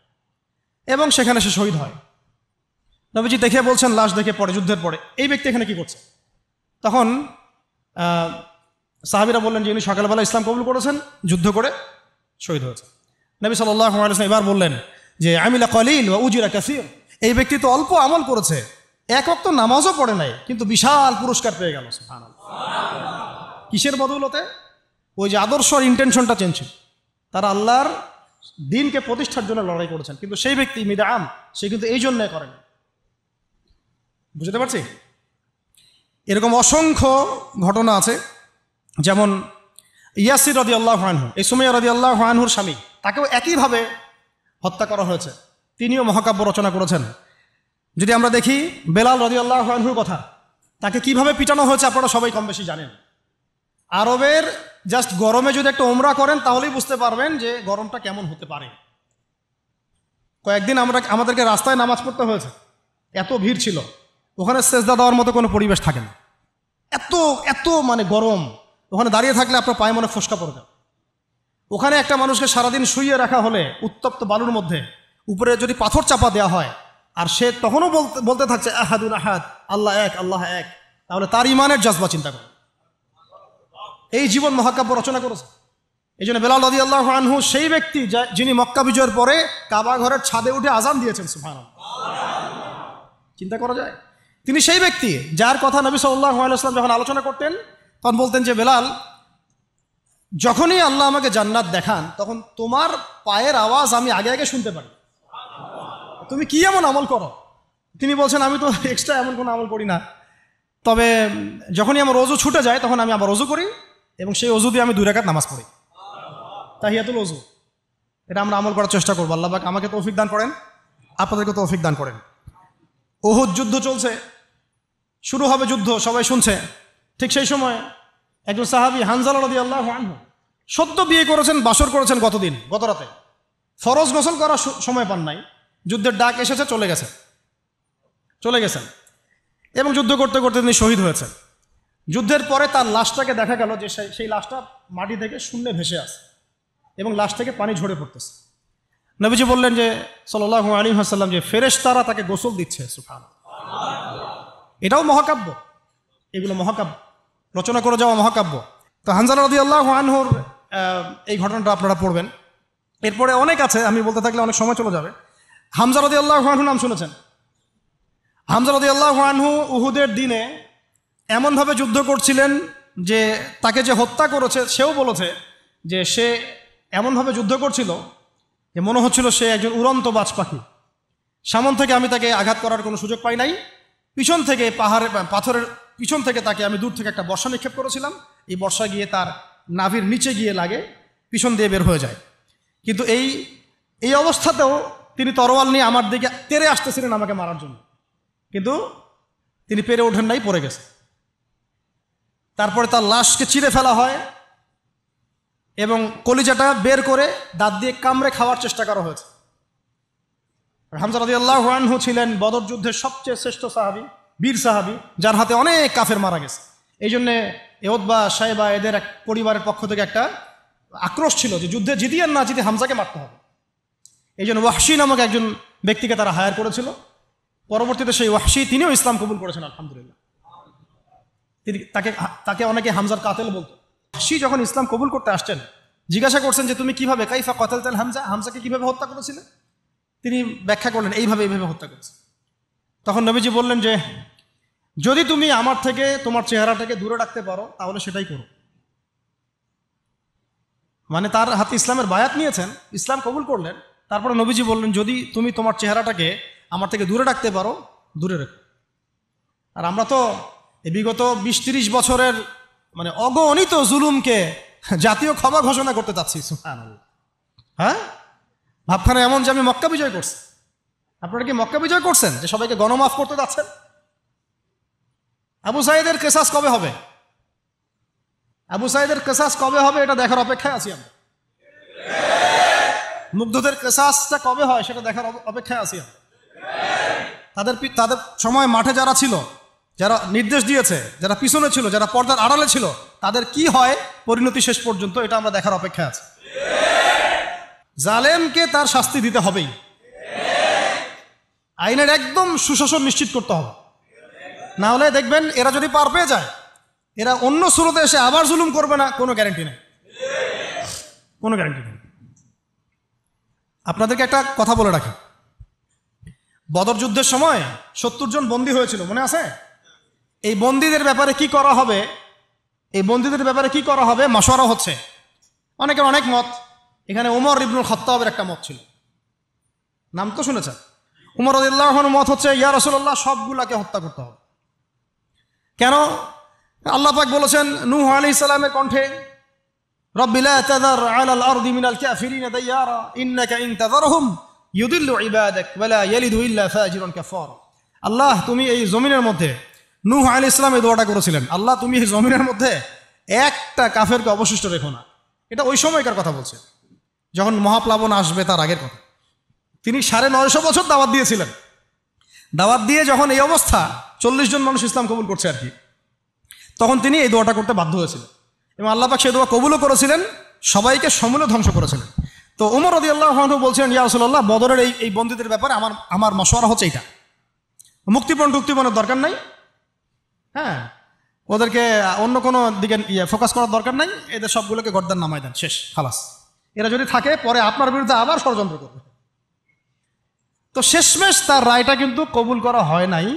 এবং সেখানে সে শহীদ হয়। নবীজি দেখে বলছেন, লাশ দেখে পরে, যুদ্ধের পরে, এই ব্যক্তি এখানে কি করছে? তখন সাহাবীরা বললেন যে ইনি সকালবেলা ইসলাম কবুল করেছেন, যুদ্ধ করে শহীদ হয়েছে। নবী সাল্লাল্লাহু আলাইহি ওয়াসাল্লাম এবার বললেন যে আমিলা কলিল ওয়া উজিরা কাসীর, এই ব্যক্তি তো অল্প আমল করেছে, এক ওয়াক্ত নামাজও পড়ে নাই, কিন্তু বিশাল পুরস্কার পেয়ে গেল। সুবহানাল্লাহ। কিসের বদৌলতে? ওই যে আদর্শ আর ইন্টেনশনটা চেঞ্জ ছিল। তারা আল্লাহর দিনকে প্রতিষ্ঠার জন্য লড়াই করেছেন, কিন্তু সেই ব্যক্তি মিদআম, সে কিন্তু এই জন্য করেন। বুঝতে পারছি? এরকম অসংখ্য ঘটনা আছে। যেমন ইয়াসির রাদিয়াল্লাহু আনহু, এই সুমাইয়া রাদিয়াল্লাহু আনহুর স্বামী, তাকেও একইভাবে হত্যা করা হয়েছে। তিনিও মহাকাব্য রচনা করেছেন। যদি আমরা দেখি বেলাল রাদিয়াল্লাহু আনহুর কথা, তাকে কিভাবে পিটানো হয়েছে আপনারা সবাই কম বেশি জানেন। আরবের জাস্ট গরমে যদি একটা ওমরা করেন তাহলেই বুঝতে পারবেন যে গরমটা কেমন হতে পারে। কয়েকদিন আমাদেরকে রাস্তায় নামাজ পড়তে হয়েছে, এত ভিড় ছিল, ওখানে সেজদা দেওয়ার মতো কোনো পরিবেশ থাকে না, এত মানে গরম। ওখানে দাঁড়িয়ে থাকলে আপনার পায়ে মনে ফসকা পড়বে। ওখানে একটা মানুষকে সারাদিন শুইয়ে রাখা হলে উত্তপ্ত বালুর মধ্যে, উপরে যদি পাথর চাপা দেওয়া হয়, আর সে তখনও বলতে থাকছে আহাদুল আহাদ, আল্লাহ এক, আল্লাহ এক, তাহলে তার ইমানের জজবা চিন্তা করে। এই জীবন মহাকাব্য রচনা করেছে। এই জন্য বেলাল রাদিয়াল্লাহু আনহু সেই ব্যক্তি যিনি মক্কা বিজয়ের পরে কাবা ঘরের ছাদে উঠে আজান দিয়েছেন। সুবহানাল্লাহ। চিন্তা করা যায়? তিনি সেই ব্যক্তি যার কথা নবী সাল্লাল্লাহু আলাইহি ওয়াসাল্লাম যখন আলোচনা করতেন তখন বলতেন যে বেলাল, যখনই আল্লাহ আমাকে জান্নাত দেখান তখন তোমার পায়ের আওয়াজ আমি আগে আগে শুনতে পারি। তুমি কি এমন আমল করো? তিনি বলছেন, আমি তো এক্সট্রা এমন কোনো আমল করি না, তবে যখনই আমার ওযু ছুটে যায় তখন আমি আবার ওযু করি এবং সেই ওযু দিয়ে আমি 2 রাকাত নামাজ পড়ি, তাহিয়াতুল ওযু। এটা আমরা আমল করার চেষ্টা করবো। আল্লাহ পাক আমাকে তৌফিক দান করেন, আপনাদেরকে তৌফিক দান করেন। উহুদ যুদ্ধ চলছে, শুরু হবে যুদ্ধ, সবাই শুনছে। ঠিক সেই সময় একজন সাহাবী হানজালা রাদিয়াল্লাহু আনহু সদ্য বিয়ে করেছেন, বাসর করেছেন গত রাতে, ফরজ গোসল করার সময় পান নাই, যুদ্ধের ডাক এসেছে, চলে গেছেন এবং যুদ্ধ করতে করতে তিনি শহীদ হয়েছেন। যুদ্ধের পরে তার লাশটাকে দেখা গেল যে সেই লাশটা মাটি থেকে শূন্যে ভেসে আছে এবং লাশ থেকে পানি ঝরে পড়তেছে। নবীজি বললেন যে সাল্লাল্লাহু আলাইহি ওয়াসাল্লাম যে ফেরেশতারা তাকে গোসল দিচ্ছে। সুবহানাল্লাহ। এটাও মহাকাব্য, এগুলো মহাকাব্য, রচনা করে যাওয়া মহাকাব্য। তো হানজালা রাদিয়াল্লাহু আনহুর এই ঘটনাটা আপনারা পড়বেন। এরপরে অনেক আছে, আমি বলতে থাকলে অনেক সময় চলে যাবে। হামজা রাদিয়াল্লাহু আনহু নাম শুনেছেন? হামজা রাদিয়াল্লাহু আনহু উহুদের দিনে এমনভাবে যুদ্ধ করছিলেন যে তাকে যে হত্যা করেছে সেও বলেছে যে সে এমনভাবে যুদ্ধ করছিল যে মনে হচ্ছিল সে একজন উড়ন্ত বাজ পাখি। সামন থেকে আমি তাকে আঘাত করার কোনো সুযোগ পাই নাই, পিছন থেকে পাথরের পিছন থেকে তাকে আমি দূর থেকে একটা বর্ষা নিক্ষেপ করেছিলাম, এই বর্ষা গিয়ে তার নাভির নিচে গিয়ে লাগে, পিছন দিয়ে বের হয়ে যায়। কিন্তু এই অবস্থাতেও তিনি তরোয়াল নিয়ে আমার দিকে তেড়ে আসতেছিলেন আমাকে মারার জন্য, কিন্তু তিনি পেরে ওঠেন নাই, পড়ে গেছে। তারপরে তার লাশকে চিরে ফেলা হয় এবং কলিজাটা বের করে দাঁত দিয়ে কামড়ে খাওয়ার চেষ্টা করা হয়েছে। হামজা রাদিয়াল্লাহু আনহু ছিলেন বদর যুদ্ধের সবচেয়ে শ্রেষ্ঠ সাহাবী, বীর সাহাবী, যার হাতে অনেক কাফের মারা গেছে। এই জন্যে উতবা, শাইবা এদের এক পরিবারের পক্ষ থেকে একটা আক্রোশ ছিল যে যুদ্ধে জিতি আর না জিতে হামজাকে মারতে হবে। এই জন্য ওয়াহশী নামক একজন ব্যক্তিকে তারা হায়ার করেছিল। পরবর্তীতে সেই ওয়াহশী তিনিও ইসলাম কবুল করেছেন, আলহামদুলিল্লাহ। তাকে অনেকে হামজার কাতেল বলতো। ওয়াহশী যখন ইসলাম কবুল করতে আসছেন, জিজ্ঞাসা করছেন যে তুমি কিভাবে, কাইফা কতালতাল হামজা, হামজাকে কিভাবে হত্যা করেছিলে? তিনি ব্যাখ্যা করলেন এইভাবে হত্যা করেছে। তখন নবীজি বললেন যে যদি তুমি আমার থেকে তোমার চেহারাটাকে দূরে রাখতে পারো তাহলে সেটাই করো। মানে তার হাতে ইসলামের বায়াত নিয়েছেন, ইসলাম কবুল করলেন, তারপরে নবীজি বললেন যদি তুমি তোমার চেহারাটাকে আমার থেকে দূরে রাখতে পারো দূরে রেখো। আর আমরা তো বিগত 20-30 বছরের মানে অগণিত জুলুমকে জাতীয় ক্ষমা ঘোষণা করতে চাচ্ছি। সুবহানাল্লাহ। হ্যাঁ, ভাবখানা এমন যে আমি মক্কা বিজয় করছি। আপনারা কি মক্কা বিজয় করছেন যে সবাইকে গণমাফ করতে যাচ্ছেন? আবু সাঈদের কেসাস কবে হবে? আবু সাঈদের কেসাস কবে হবে এটা দেখার অপেক্ষায় আছি আমরা। মুগ্ধদের কেসাসটা কবে হয় সেটা দেখার অপেক্ষায় আছি আমরা। তাদের সময় মাঠে যারা ছিল, যারা নির্দেশ দিয়েছে, যারা পিছনে ছিল, যারা পর্দার আড়ালে ছিল, তাদের কি হয় পরিণতি শেষ পর্যন্ত এটা আমরা দেখার অপেক্ষায় আছি। জালেমকে তার শাস্তি দিতে হবেই, আইনের একদম সুশাসন নিশ্চিত করতে হবে। না হলে দেখবেন এরা যদি পার পেয়ে যায়, এরা অন্য সুরতে এসে আবার জুলুম করবে না, কোনো গ্যারান্টি নেই, কোনো গ্যারান্টি নেই। আপনাদেরকে একটা কথা বলে রাখি, বদর যুদ্ধের সময় 70 জন বন্দী হয়েছিল, মনে আছে? এই বন্দীদের ব্যাপারে কি করা হবে, মাশওয়ারা হচ্ছে, অনেকের অনেক মত। এখানে ওমর ইবনুল খাত্তাবের একটা মত ছিল, নাম তো শুনেছেন। ওমর রাদিয়াল্লাহু আনহুর মত হচ্ছে ইয়া রাসূলুল্লাহ সবগুলাকে হত্যা করতে হবে। কেন? আল্লাহ পাক বলেছেন নূহ আলাইহিস সালামের কণ্ঠে, রব্বি লা তাযার আলাল আরদি মিনাল কাফিরিনা দাইয়ারা ইন্নাকা ইন তাযারহুম ইউদিল্লু ইবাদাক ওয়া লা ইয়ালিদু ইল্লা ফাজিরুন কাফার। আল্লাহ তুমি এই জমিনের মধ্যে, নূহ আলাইহিস সালাম এই দোয়াটা করেছিলেন, আল্লাহ তুমি এই জমিনের মধ্যে একটা কাফেরকে অবশিষ্ট রেখো না। এটা ওই সময়কার কথা বলছে, যখন মহাপ্লাবন আসবে তার আগের কথা। তিনি 950 বছর দাওয়াত দিয়েছিলেন। দাওয়াত দিয়ে যখন এই অবস্থা, 40 জন মানুষ ইসলাম কবুল করছে আর কি, তখন তিনি এই দোয়াটা করতে বাধ্য হয়েছিলেন এবং আল্লাহ পাক সেই দোয়া কবুলও করেছিলেন, সবাইকে সমূলে ধ্বংস করেছিলেন। তো ওমর রাদিয়াল্লাহু আনহু বলছিলেন ইয়া রাসূলুল্লাহ বদরের এই বন্দীদের ব্যাপারে আমার মাশওয়ারা হচ্ছে এটা, মুক্তিপণের দরকার নাই। হ্যাঁ, ওদেরকে অন্য কোনো দিকে ফোকাস করার দরকার নাই, এদের সবগুলোকে গর্দান নামায় দেন, শেষ, খালাস। এরা যদি থাকে পরে আপনার বিরুদ্ধে আবার ষড়যন্ত্র করবে। তো শেষমেশ তার রায়টা কিন্তু কবুল করা হয় নাই,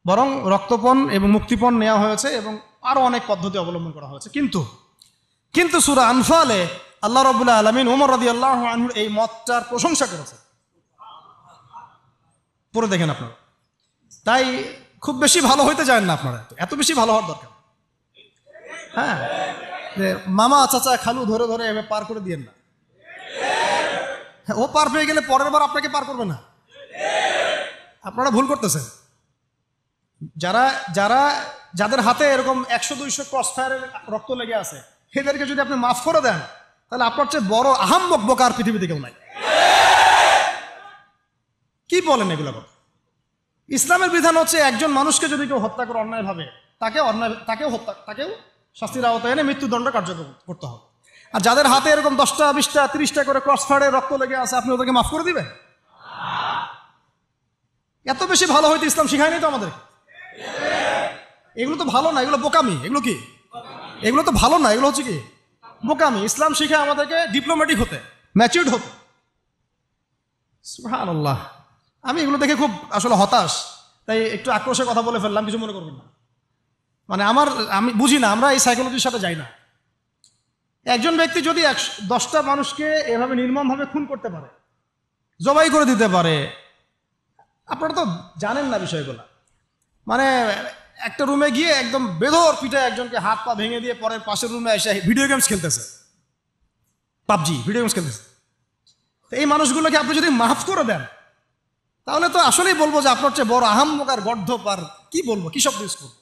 বরং রক্তপণ এবং মুক্তিপণ নেওয়া হয়েছে এবং আরো অনেক পদ্ধতি অবলম্বন করা হয়েছে। কিন্তু সূরা আনফালে আল্লাহ রাব্বুল আলামিন ওমর রাদিয়াল্লাহু আনহুর এই মতটার প্রশংসা করেছে, পড়ে দেখেন আপনারা। তাই খুব বেশি ভালো হইতে চান না আপনারা, এত বেশি ভালো হওয়ার দরকার। হ্যাঁ, মামা চাচা খালু ধরে ধরে এভাবে পার করে দিয়েন না। ও পার পেয়ে গেলে পরের বার আপনাকে পার করবে না। আপনারা ভুল করতেছেন। যাদের হাতে এরকম 100-200 ক্রস ফায়ারের রক্ত লেগে আছে, এদেরকে যদি আপনি মাফ করে দেন তাহলে আপনার চেয়ে বড় আহাম্মক বোকা আর পৃথিবীতে কেউ নাই। কি বলেন এগুলো কথা? ইসলামের বিধান হচ্ছে একজন মানুষকে যদি কেউ হত্যা করে অন্যায়ভাবে, তাকেও শাস্তির আওতায় এনে মৃত্যুদণ্ড কার্যকর করতে হবে। আর যাদের হাতে এরকম 10টা 20টা 30টা করে ক্রস ফায়ারে রক্ত লেগে আছে, আপনি ওদেরকে মাফ করে দিবেন? এত বেশি ভালো হয়তো ইসলাম শিখায়নি তো আমাদের। এগুলো তো ভালো না, এগুলো বোকামি। এগুলো কি? এগুলো তো ভালো না, এগুলো হচ্ছে কি বোকামি। ইসলাম শিখায় আমাদেরকে ডিপ্লোম্যাটিক হতে, ম্যাচিউরড হতে। সুবহানাল্লাহ। আমি এগুলো দেখে খুব আসলে হতাশ, তাই একটু আক্রোশের কথা বলে ফেললাম, কিছু মনে করবেন না। মানে আমি বুঝি না, আমরা এই সাইকোলজির সাথে যাই না। একজন ব্যক্তি যদি 10টা মানুষকে এভাবে নির্মমভাবে খুন করতে পারে, জবাই করে দিতে পারে, আপনারা তো জানেন না বিষয়গুলো। মানে একটা রুমে গিয়ে একদম বেধর পিঠে একজনকে হাত পা ভেঙে দিয়ে পরের পাশের রুমে এসে ভিডিও গেমস খেলতেছে, পাবজি ভিডিও গেমস খেলতেছে। তো এই মানুষগুলোকে আপনি যদি মাফ করে দেন, তাহলে তো আসলেই বলবো যে আপনার চেয়ে বড় আহাম্মক আর গর্ধপ আর কি বলবো, কি শব্দ ইউজ করবো,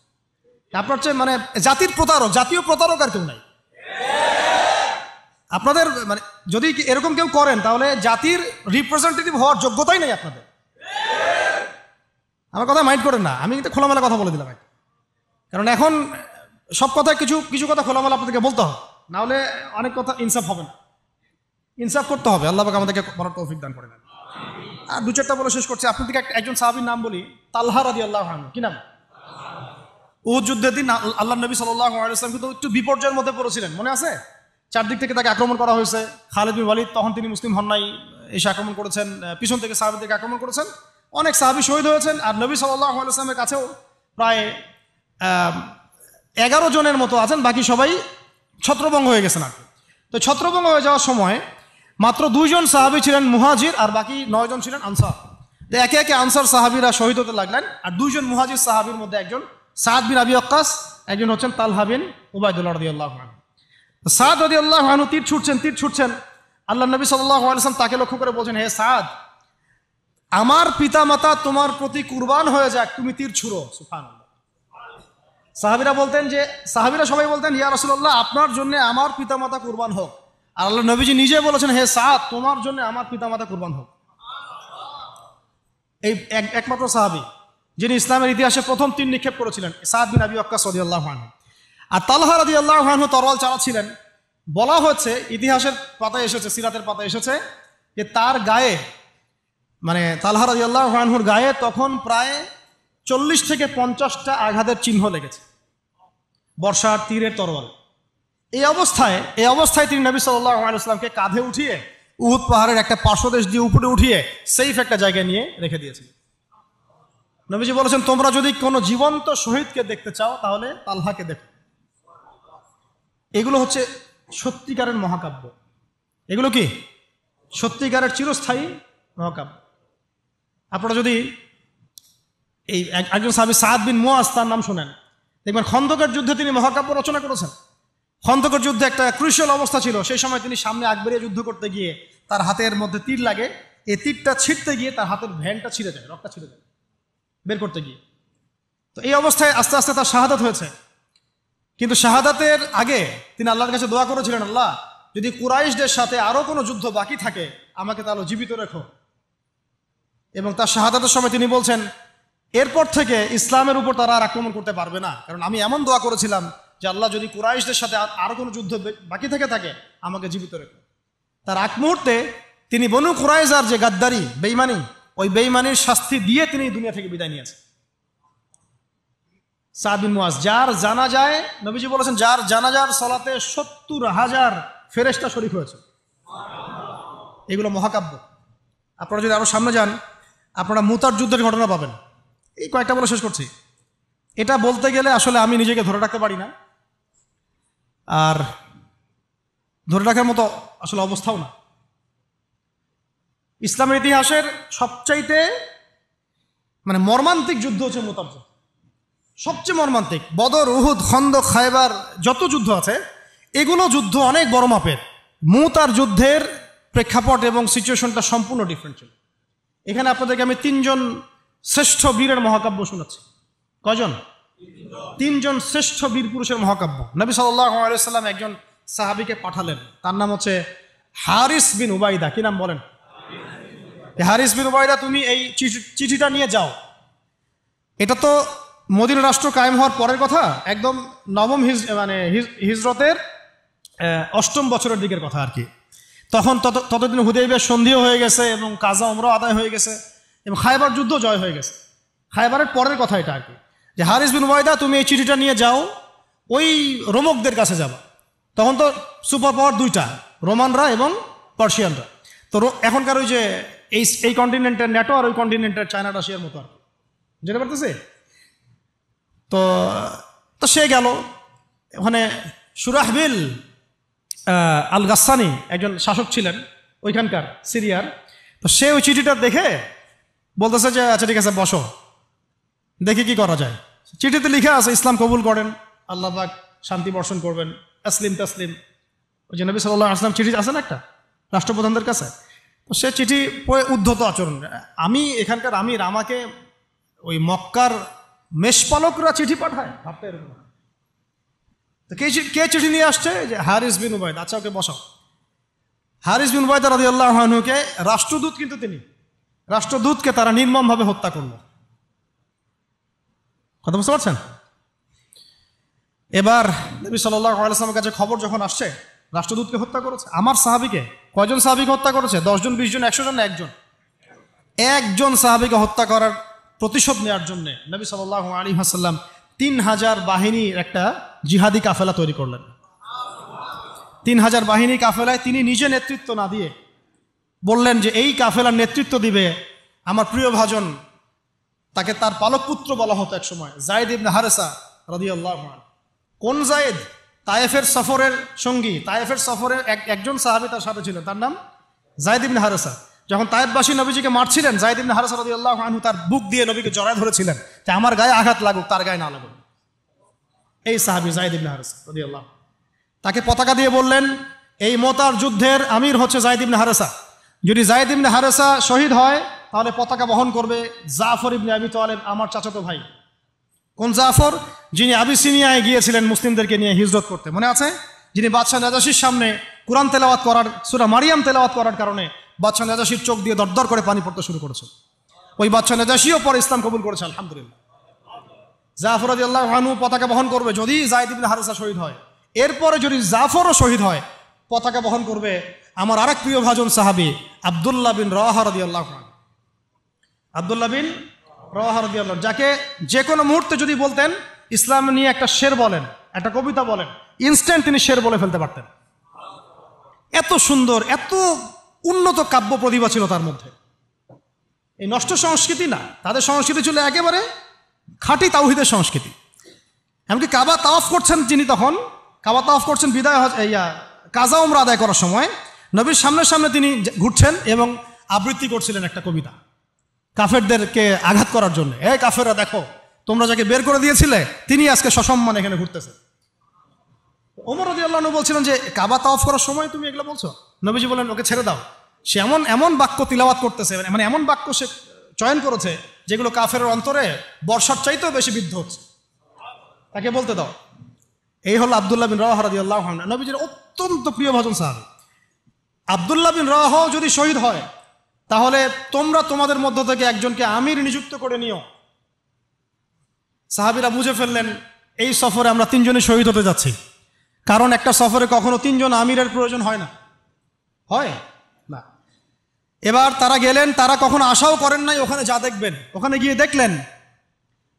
আপনার চেয়ে মানে জাতির প্রতারক, জাতীয় প্রতারক আর কেউ নাই। আপনাদের মানে যদি এরকম কেউ করেন, তাহলে জাতির রিপ্রেজেন্টেটিভ হওয়ার যোগ্যতাই নেই আপনাদের। আমার কথা মাইন্ড করেন না, আমি কিন্তু খোলামেলা কথা বলে দিলাম। কারণ এখন সব কথা কিছু কথা খোলামেলা আপনাদেরকে বলতে হবে, না হলে অনেক কথা ইনসাফ হবে না। ইনসাফ করতে হবে, আল্লাহ পাক আমাদেরকে বড় তৌফিক দান করেন। আর 2-4টা বলে শেষ করছি। আপনাদেরকে একজন সাহাবীর নাম বলি, তালহা রাদিয়াল্লাহু আনহু। কি নাম? উহুদ যুদ্ধের দিন আল্লাহ নবী সাল্লাল্লাহু আলাইহি ওয়াসাল্লাম কিন্তু একটু বিপর্যয়ের মধ্যে পড়েছিলেন, মনে আছে? চারদিক থেকে তাকে আক্রমণ করা হয়েছে। খালিদ বিন ওয়ালিদ তখন তিনি মুসলিম হন নাই, এসে আক্রমণ করেছেন, পিছন থেকে সাহাবীদেরকে আক্রমণ করেছেন, অনেক সাহাবী শহীদ হয়েছেন। আর নবী সাল্লাল্লাহু আলাইহি ওয়াসাল্লামের কাছেও প্রায় 11 জনের মতো আছেন, বাকি সবাই ছত্রভঙ্গ হয়ে গেছেন। আর তো ছত্রভঙ্গ হয়ে যাওয়ার সময় মাত্র 2 জন সাহাবী ছিলেন মুহাজির, আর বাকি 9 জন ছিলেন আনসার। একে একে আনসার সাহাবীরা শহীদ হতে লাগলেন। আর 2 জন মুহাজির সাহাবীর মধ্যে একজন সাদ বিন আবি ওয়াক্কাস, একজন হচ্ছেন তালহা বিন উবাইদুল্লাহ রাদিয়াল্লাহু আনহু। সাদ রাদিয়াল্লাহু আনহু তীর ছুটছেন। আল্লাহ নবী সাল্লাল্লাহু আলাইহি ওয়াসাল্লাম তাকে লক্ষ্য করে বলছেন, হে সাদ, আমার পিতামাতা তোমার প্রতি কুরবান হয়ে যাক, তুমি তীর ছুঁড়ো। সুবহানাল্লাহ। সাহাবীরা সবাই বলতেন, ইয়া রাসূলুল্লাহ, আপনার জন্য আমার পিতামাতা কুরবান হোক। আর আল্লাহ নবীজি নিজে বলেছেন, হে সাদ, তোমার জন্য আমার পিতামাতা কুরবান হোক। এই একমাত্র সাহাবী যিনি ইসলামের ইতিহাসে প্রথম তীর নিক্ষেপ করেছিলেন, সাদ বিন আবি ওয়াক্কাস রাদিয়াল্লাহু আনহু। আর তালহা রাদিয়াল্লাহু আনহু তরোয়াল চালাচ্ছিলেন। বলা হচ্ছে, ইতিহাসের পাতায় এসেছে, সিরাতের পাতায় এসেছে যে তার গায়ে, মানে তালহা রাদিয়াল্লাহু আনহুর গায়ে তখন প্রায় 40 থেকে 50টা আঘাতের চিহ্ন লেগেছে, বর্ষার তীরের তরোয়াল। এই অবস্থায় তিনি নবী সাল্লাল্লাহু আলাইহি ওয়াসাল্লামকে কাঁধে উঠিয়ে উহুদ পাহাড়ের একটা পার্শ্বদেশ দিয়ে উপরে উঠিয়ে সেফ একটা জায়গায় নিয়ে রেখে দিয়েছেন। নবীজি বলেছেন, তোমরা যদি কোনো জীবন্ত শহীদকে দেখতে চাও, তাহলে তালহাকে দেখো। এগুলো হচ্ছে সত্যিকারের মহাকাব্য। এগুলো কি সত্যিকারের চিরস্থায়ী মহাকাব্য। আপনারা যদি এই একজন সাহাবী সাদ বিন মুআজ, তার নাম শোনেন, দেখবেন খন্দকের যুদ্ধে তিনি মহাকাব্য রচনা করেছেন। খন্দকের যুদ্ধে একটা ক্রুশিয়াল অবস্থা ছিল, সেই সময় তিনি সামনে আগ বেরিয়ে যুদ্ধ করতে গিয়ে তার হাতের মধ্যে তীর লাগে। এই তীরটা ছিঁড়তে গিয়ে তার হাতের ভ্যানটা ছিঁড়ে যায়, রক্তটা ছিঁড়ে যায় বের করতে গিয়ে। তো এই অবস্থায় আস্তে আস্তে তার শাহাদাত হয়েছে। কিন্তু শাহাদাতের আগে তিনি আল্লাহর কাছে দোয়া করেছিলেন, আল্লাহ, যদি কুরাইশদের সাথে আরো কোনো যুদ্ধ বাকি থাকে, আমাকে তাহলে জীবিত রেখো। এবং তার শাহাদাতের সময় তিনি বলছেন, এরপর থেকে ইসলামের উপর তারা আর আক্রমণ করতে পারবে না, কারণ আমি এমন দোয়া করেছিলাম যে আল্লাহ, যদি কুরাইশদের সাথে আরো কোনো যুদ্ধ বাকি থেকে থাকে, আমাকে জীবিত রেখো। তার আগ মুহূর্তে তিনি বনু কুরাইজার যে গাদ্দারি, বেঈমানি, ওই বেঈমানির শাস্তি দিয়ে তিনি দুনিয়া থেকে বিদায় নিয়েছেন। সাদ বিন মুআজ, যার জানাজায় নবীজি বলেছেন, যার জানাজার সালাতে 70,000 ফেরেশতা শরীক হয়েছে। এগুলো মহাকাব্য। আপনারা যদি আরো সামনে যান, আপনারা মুতার যুদ্ধের ঘটনা পাবেন। এই কয়েকটা বলে শেষ করছি। এটা বলতে গেলে আসলে আমি নিজেকে ধরে রাখতে পারি না, আর ধরে রাখার মতো আসলে অবস্থাও না। ইসলামের ইতিহাসের সবচাইতে মানে মর্মান্তিক যুদ্ধ হচ্ছে মুতার যুদ্ধ, সবচেয়ে মর্মান্তিক। বদর, উহুদ, খন্দক, খায়বার, যত যুদ্ধ আছে, এগুলো যুদ্ধ অনেক বড় মাপের। মুতার যুদ্ধের প্রেক্ষাপট এবং সিচুয়েশনটা সম্পূর্ণ ডিফারেন্ট ছিল। এখানে আপনাদেরকে আমি 3 জন শ্রেষ্ঠ বীরের মহাকাব্য শোনাচ্ছি। কয়জন? 3 জন শ্রেষ্ঠ বীর পুরুষের মহাকাব্য। নবী সাল্লাল্লাহু আলাইহি ওয়াসাল্লাম একজন সাহাবীকে পাঠালেন, তার নাম হচ্ছে হারিস বিন উবাইদা। কি নাম বলেন? হারিস বিন উবাইদা তুমি এই চিঠিটা নিয়ে যাও। এটা তো মদিনা রাষ্ট্র কায়েম হওয়ার পরের কথা, একদম নবম হিজরতের 8ম বছরের দিকের কথা আর কি। তখন ততদিন হুদাইবিয়ার সন্ধিও হয়ে গেছে এবং কাজা উমরা আদায় হয়ে গেছে এবং খায়বার যুদ্ধ জয় হয়ে গেছে। খায়বারের পরের কথা এটা আর কি, যে হারিস বিন উবাইদা তুমি এই চিঠিটা নিয়ে যাও, ওই রোমকদের কাছে যাবা। তখন তো সুপার পাওয়ার দুইটা, রোমানরা এবং পার্সিয়ানরা। তো এখনকার ওই যে এই কন্টিনেন্টের ন্যাটো আর ওই কন্টিনেন্টের চায়না রাশিয়ার মতো আর কি, যেতে পারতেছে। তো সে গেল ওখানে। সুরাহবিল আল গাসানি একজন শাসক ছিলেন ওইখানকার সিরিয়ার। তো সে ওই চিঠিটা দেখে বলতেছে যে আচ্ছা ঠিক আছে বসো, দেখি কি করা যায়। চিঠিতে লিখা আছে ইসলাম কবুল করেন, আল্লাহ পাক শান্তি বর্ষণ করবেন, আসলিম তাসলিম। ওই যে নবী সাল্লাল্লাহু আলাইহি ওয়াসাল্লাম চিঠি আছে না একটা রাষ্ট্রপ্রধানদের কাছে, তো সে চিঠি পড়ে উদ্ধত আচরণ। আমি এখানকার আমির, আমাকে ওই মক্কার মেষপালকরা চিঠি পাঠায়, ভাবতে এরকম। তো কে চিঠি নিয়ে আসছে? যে হারিস বিন উবাইদা। আচ্ছা ওকে বসাও। হারিস বিন উবাইদা রাদিয়াল্লাহু আনহুকে রাষ্ট্রদূত, কিন্তু তিনি রাষ্ট্রদূতকে তারা নির্মমভাবে হত্যা করল। কথা বুঝতে পারছেন? এবার নবী সাল্লাল্লাহু আলাইহি ওয়াসাল্লামের কাছে খবর যখন আসছে রাষ্ট্রদূতকে হত্যা করেছে, আমার সাহাবীকে, কয়জন সাহাবীকে হত্যা করেছে? 10 জন, 20 জন, 100 জন না একজন সাহাবীকে হত্যা করার প্রতিশোধ নেওয়ার জন্য নবী সাল্লাল্লাহু আলাইহি ওয়াসাল্লাম 3000 বাহিনীর একটা জিহাদি কাফেলা তৈরি করলেন। 3000 বাহিনী কাফেলায় তিনি নিজে নেতৃত্ব না দিয়ে বললেন যে এই কাফেলার নেতৃত্ব দিবে আমার প্রিয় ভাজন, তাকে তার পালক পুত্র বলা হতো এক সময়, যায়েদ ইবনে হারেসা রাদিয়াল্লাহু আনহু। কোন যায়েদ? তায়েফের সফরের সঙ্গী, তায়েফের সফরের একজন সাহাবী তার সাথে ছিলেন, তার নাম যায়েদ ইবনে হারেসা। যখন তায়েফবাসী নবীজিকে মারছিলেন, যায়েদ ইবনে হারেসা রাদিয়াল্লাহু আনহু তার বুক দিয়ে নবীকে জড়ায় ধরেছিলেন যে আমার গায়ে আঘাত লাগুক, তার গায়ে না লাগুক। এই সাহাবী যায়েদ ইবনে হারেসা রাদিয়াল্লাহু, তাকে পতাকা দিয়ে বললেন এই মোতার যুদ্ধের আমির হচ্ছে যায়েদ ইবনে হারেসা। যদি যায়েদ ইবনে হারেসা শহীদ হয় তাহলে পতাকা বহন করবে জাফর ইবনে আবি তালেব, আমার চাচাতো ভাই। কোন জাফর? যিনি আবিসিনিয়ায় গিয়েছিলেন মুসলিমদেরকে নিয়ে হিজরত করতে, মনে আছে? যিনি বাদশাহ নাজাশির সামনে কুরআন তেলাওয়াত করার, সূরা মারিয়াম তেলাওয়াত করার কারণে বাদশাহ নাজাশির চোখ দিয়ে দরদর করে পানি পড়তে শুরু করেছে। ওই বাদশাহ নাজাশিও পরে ইসলাম কবুল করেছে, আলহামদুলিল্লাহ। জাফর রাদিয়াল্লাহু আনহু পতাকা বহন করবে যদি যায়েদ ইবনে হারেসা শহীদ হয়। এরপরে যদি জাফরও শহীদ হয়, পতাকা বহন করবে আমার আরেক প্রিয় ভাজন সাহাবী আব্দুল্লাহ বিন রাওয়াহা রাদিয়াল্লাহু আনহু। আব্দুল্লাহ বিন রাওয়াহা রাদিয়াল্লাহু, যাকে যে কোনো মুহূর্তে যদি বলতেন ইসলাম নিয়ে একটা শের বলেন, একটা কবিতা বলেন, ইনস্ট্যান্ট তিনি শের বলে ফেলতে পারতেন। এত সুন্দর, এত উন্নত কাব্য প্রতিভা ছিল তার মধ্যে। এই নষ্ট সংস্কৃতি না, তাদের সংস্কৃতি ছিল একেবারে খাঁটি তাওহীদের সংস্কৃতি। এমনকি কাবা তাওয়াফ করছেন যিনি, তখন কাবা তাওয়াফ করছেন বিদায় কাজা উমরা আদায় করার সময় নবীর সামনে সামনে তিনি ঘুরছেন এবং আবৃত্তি করছিলেন একটা কবিতা কাফেরদেরকে আঘাত করার জন্য। এই কাফেররা দেখো, তোমরা যাকে বের করে দিয়েছিলে তিনি আজকে সসম্মানে এখানে ঘুরতেছে। ওমর রাদিয়াল্লাহু আনহু বলছিলেন যে কাবা তাওয়াফ করার সময় তুমি এগুলো বলছো? নবীজি বলেন ওকে ছেড়ে দাও, সে এমন বাক্য তিলাওয়াত করতেছে, মানে এমন বাক্য সে চয়ন করেছে যেগুলো কাফেরের অন্তরে বর্ষার চাইতেও বেশি বিদ্ধ হচ্ছে, তাকে বলতে দাও। এই হলো আব্দুল্লাহ বিন রাওয়াহা রাদিয়াল্লাহু আনহু, নবীজির অত্যন্ত প্রিয় ভাজন সাহাবী। আব্দুল্লাহ বিন রাওয়াহা যদি শহীদ হয় তাহলে তোমরা তোমাদের মধ্য থেকে একজনকে আমির নিযুক্ত করে নিও। সাহাবীরা বুঝে ফেললেন এই সফরে আমরা 3 জনই শহীদ হতে যাচ্ছি, কারণ একটা সফরে কখনো 3 জন আমিরের প্রয়োজন হয় না, হয় না। এবার তারা গেলেন, তারা কখনো আশাও করেন নাই ওখানে যা দেখবেন। ওখানে গিয়ে দেখলেন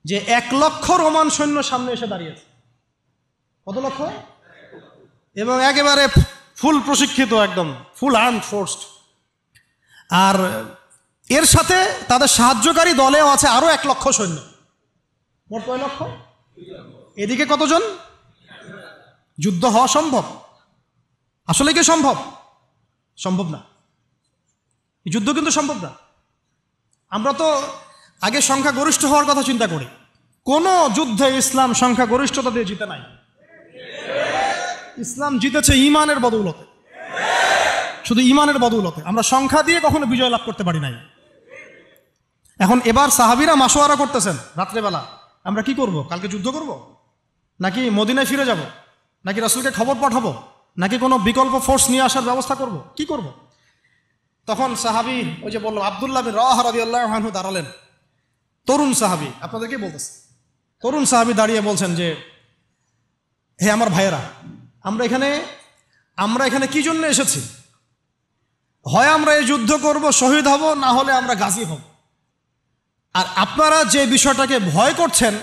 যে 1 লক্ষ রোমান সৈন্য সামনে এসে দাঁড়িয়েছে। কত লক্ষ? এবং একেবারে ফুল প্রশিক্ষিত, একদম ফুল আর্মড ফোর্সড। আর এর সাথে তাদের সাহায্যকারী দলেও আছে আরো 1 লক্ষ সৈন্য। মোট কয় লক্ষ? এদিকে কতজন? যুদ্ধ হওয়া সম্ভব? আসলে কি সম্ভব? সম্ভব না, যুদ্ধ কিন্তু সম্ভব না। আমরা তো আগে সংখ্যাগরিষ্ঠ হওয়ার কথা চিন্তা করি। কোন যুদ্ধে ইসলাম সংখ্যাগরিষ্ঠতা দিয়ে জিতে নাই। ইসলাম জিতেছে ইমানের বদৌলতে, শুধু ইমানের বদৌলতে। আমরা সংখ্যা দিয়ে কখনো বিজয় লাভ করতে পারি নাই। এখন এবার সাহাবীরা মাশওয়ারা করতেছেন রাত্রেবেলা, আমরা কি করব? কালকে যুদ্ধ করব, নাকি মদিনায় ফিরে যাব, নাকি রাসূলকে খবর পাঠাবো, নাকি কোনো বিকল্প ফোর্স নিয়ে আসার ব্যবস্থা করব, কি করব? তখন সাহাবি ওই যে বললাম আব্দুল্লাহ বিন রাওয়াহা রাদিয়াল্লাহু আনহু দাঁড়ালেন, তরুণ সাহাবি, আপনাদেরকে বলতেছে, তরুণ সাহাবি দাঁড়িয়ে বলছেন যে হে আমার ভাইয়েরা, আমরা এখানে কি জন্য এসেছি? হয় আমরা এই যুদ্ধ করব, শহীদ হব, না হলে আমরা গাজী হব। আর আপনারা যে বিষয়টাকে ভয় করছেন,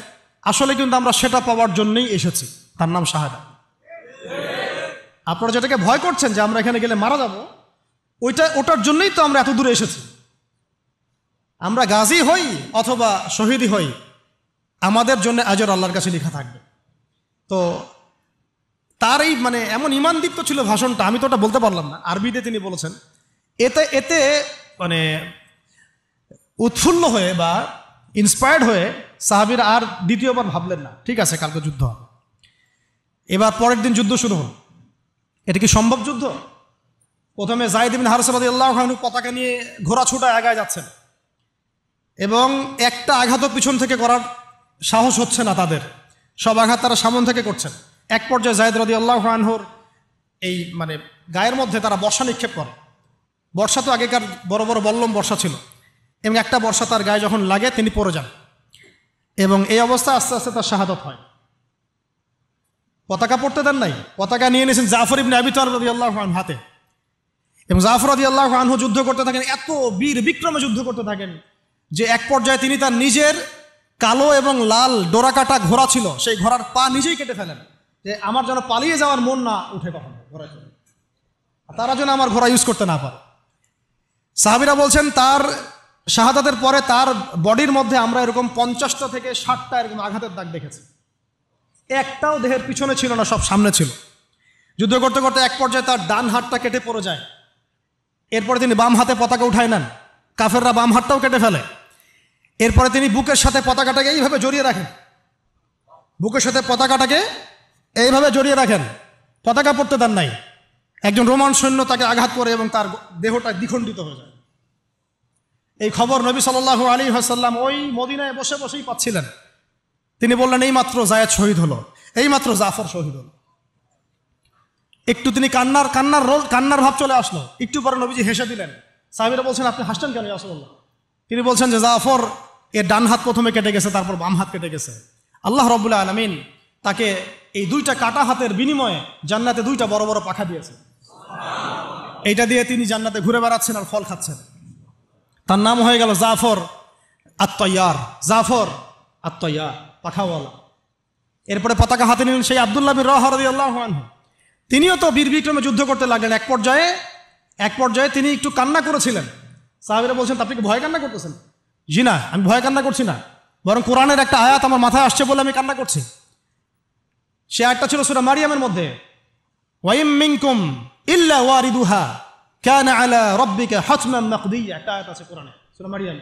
আসলে কিন্তু আমরা সেটা পাওয়ার জন্যই এসেছি, তার নাম শাহাদা। আপনারা যেটাকে ভয় করছেন যে আমরা এখানে গেলে মারা যাব, ওটার জন্যই তো আমরা এত দূরে এসেছি। আমরা গাজী হই অথবা শহীদই হই, আমাদের জন্য আজর আল্লাহর কাছে লেখা থাকবে। তো তার এই মানে এমন ঈমানদীপ্ত ছিল ভাষণটা, আমি তো ওটা বলতে পারলাম না, আরবিতে তিনি বলেছেন। এতে মানে উৎফুল্ল হয়ে বা ইন্সপায়ার্ড হয়ে সাহাবীরা আর দ্বিতীয়বার ভাবলেন না, ঠিক আছে কালকে যুদ্ধ হবে। এবার পরের দিন যুদ্ধ শুরু হল। এটা কি সম্ভব যুদ্ধ? প্রথমে যায়েদ ইবনে হারেসা রাদিয়াল্লাহু আনহু পতাকা নিয়ে ঘোড়া ছুটায় আগায় যাচ্ছেন, এবং একটা আঘাতও পিছন থেকে করার সাহস হচ্ছে না তাদের, সব আঘাত তারা সামন থেকে করছেন। এক পর্যায়ে যায়েদ রাদিয়াল্লাহু আনহুর এই মানে গায়ের মধ্যে তারা বর্ষা নিক্ষেপ করে। বর্ষা তো আগেকার বড় বড় বল্লম বর্ষা ছিল, এবং একটা বর্ষা তার গায়ে যখন লাগে তিনি পড়ে যান, এবং এই অবস্থায় আস্তে আস্তে তার শাহাদাত হয়। পতাকা পড়তে দেন নাই, পতাকা নিয়ে নিয়েছেন জাফর ইবনে আবি তালিব রাদিয়াল্লাহু আনহু হাতে, এবং জাফর রাদিয়াল্লাহু আনহু যুদ্ধ করতে থাকেন, এত বীর বিক্রমে যুদ্ধ করতে থাকেন যে এক পর্যায়ে তিনি তার নিজের কালো এবং লাল ডোরাকাটা ঘোড়া ছিল, সেই ঘোড়ার পা নিজেই কেটে ফেলেন, যে আমার যেন পালিয়ে যাওয়ার মন না উঠে কখনো ঘোড়া চলে, তারা যেন আমার ঘোড়া ইউজ করতে না পারে। সাহাবীরা বলছেন তার শাহাদাতের পরে তার বডির মধ্যে আমরা এরকম 50টা থেকে 60টা এরকম আঘাতের দাগ দেখেছি, একটাও দেহের পিছনে ছিল না, সব সামনে ছিল। যুদ্ধ করতে করতে এক পর্যায়ে তার ডান হাতটা কেটে পড়ে যায়, এরপরে তিনি বাম হাতে পতাকা উঠায় নেন, কাফেররা বাম হাতটাও কেটে ফেলে। এরপরে তিনি বুকের সাথে পতাকাটাকে এইভাবে জড়িয়ে রাখেন, বুকের সাথে পতাকাটাকে এইভাবে জড়িয়ে রাখেন, পতাকা পড়তে দেন নাই। একজন রোমান সৈন্য তাকে আঘাত করে এবং তার দেহটা দ্বিখণ্ডিত হয়ে যায়। এই খবর নবী সাল্লাল্লাহু আলাইহি ওয়াসাল্লাম ওই মদিনায় বসে বসেই পাচ্ছিলেন। তিনি বললেন এইমাত্র যায়েদ শহীদ হলো, এইমাত্র জাফর শহীদ হলো। একটু তিনি কান্নার ভাব চলে আসলো, একটু পরে নবীজি হেসে দিলেন। সাহাবীরা বলছেন আপনি হাসছেন কেন ইয়া রাসূলুল্লাহ? তিনি বলছেন যে জাফর এর ডান হাত প্রথমে কেটে গেছে, তারপর বাম হাত কেটে গেছে। আল্লাহ রাব্বুল আলামিন তাকে এই দুইটা কাটা হাতের বিনিময়ে জান্নাতে দুইটা বড় বড় পাখা দিয়েছে। এইটা দিয়ে তিনি জান্নাতে ঘুরে বেড়াচ্ছেন আর ফল খাচ্ছেন। তার নাম হয়ে গেল জাফর আত-তাইয়ার, জাফর আত-তাইয়ার, পাখাওয়ালা। এরপরে পতাকা হাতে নিলেন সেই আব্দুল্লাহ বিন রাওয়াহা রাদিয়াল্লাহু আনহু, তিনিও তো বীর বিক্রমে যুদ্ধ করতে লাগলেন। এক পর্যায়ে তিনি একটু কান্না করেছিলেন। সাহাবীরা বলছেন আপনি কি ভয় কান্না করতেছেন? জি না, আমি ভয় কান্না করছি না, বরং কোরআনের একটা আয়াত আমার মাথায় আসছে বলে আমি কান্না করছি। সে আয়াতটা ছিল সূরা মারিয়ামের মধ্যে, ওয়াইম মিনকুম ইল্লা ওয়ারিদুহা কানা আলা রাব্বিকা হাতমান মাকদিয়া, একটা আয়াত আছে কোরআনে সূরা মারিয়াম।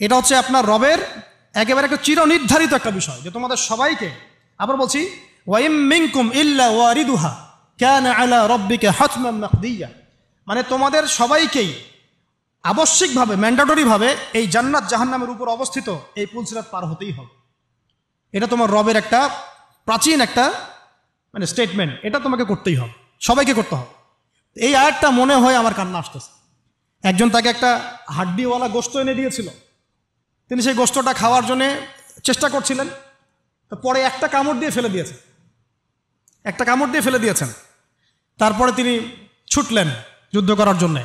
এটা হচ্ছে আপনার রবের একেবারে একটা চিরনির্ধারিত একটা বিষয়, যে তোমাদের সবাইকে, আবার বলছি ওয়াইম মিনকুম ইল্লা ওয়ারিদুহা কানা আলা রাব্বিকা হাতমান মাকদিয়া, মানে তোমাদের সবাইকেই আবশ্যিকভাবে ম্যান্ডেটরিভাবে এই জান্নাত জাহান্নামের উপর অবস্থিত এই পুলসিরাত পার হতেই হবে। এটা তোমার রবের একটা প্রাচীন একটা মানে স্টেটমেন্ট, এটা তোমাকে করতেই হবে, সবাইকে করতে হবে। এই আয়াতটা মনে হয় আমার কান্না আসতেছে। একজন তাকে একটা হাড্ডিওয়ালা গোশত এনে দিয়েছিল, তিনি সেই গোশতটা খাওয়ার জন্য চেষ্টা করছিলেন, তো পরে একটা কামড় দিয়ে ফেলে দিয়েছেন। তারপরে তিনি ছুটলেন যুদ্ধ করার জন্যে,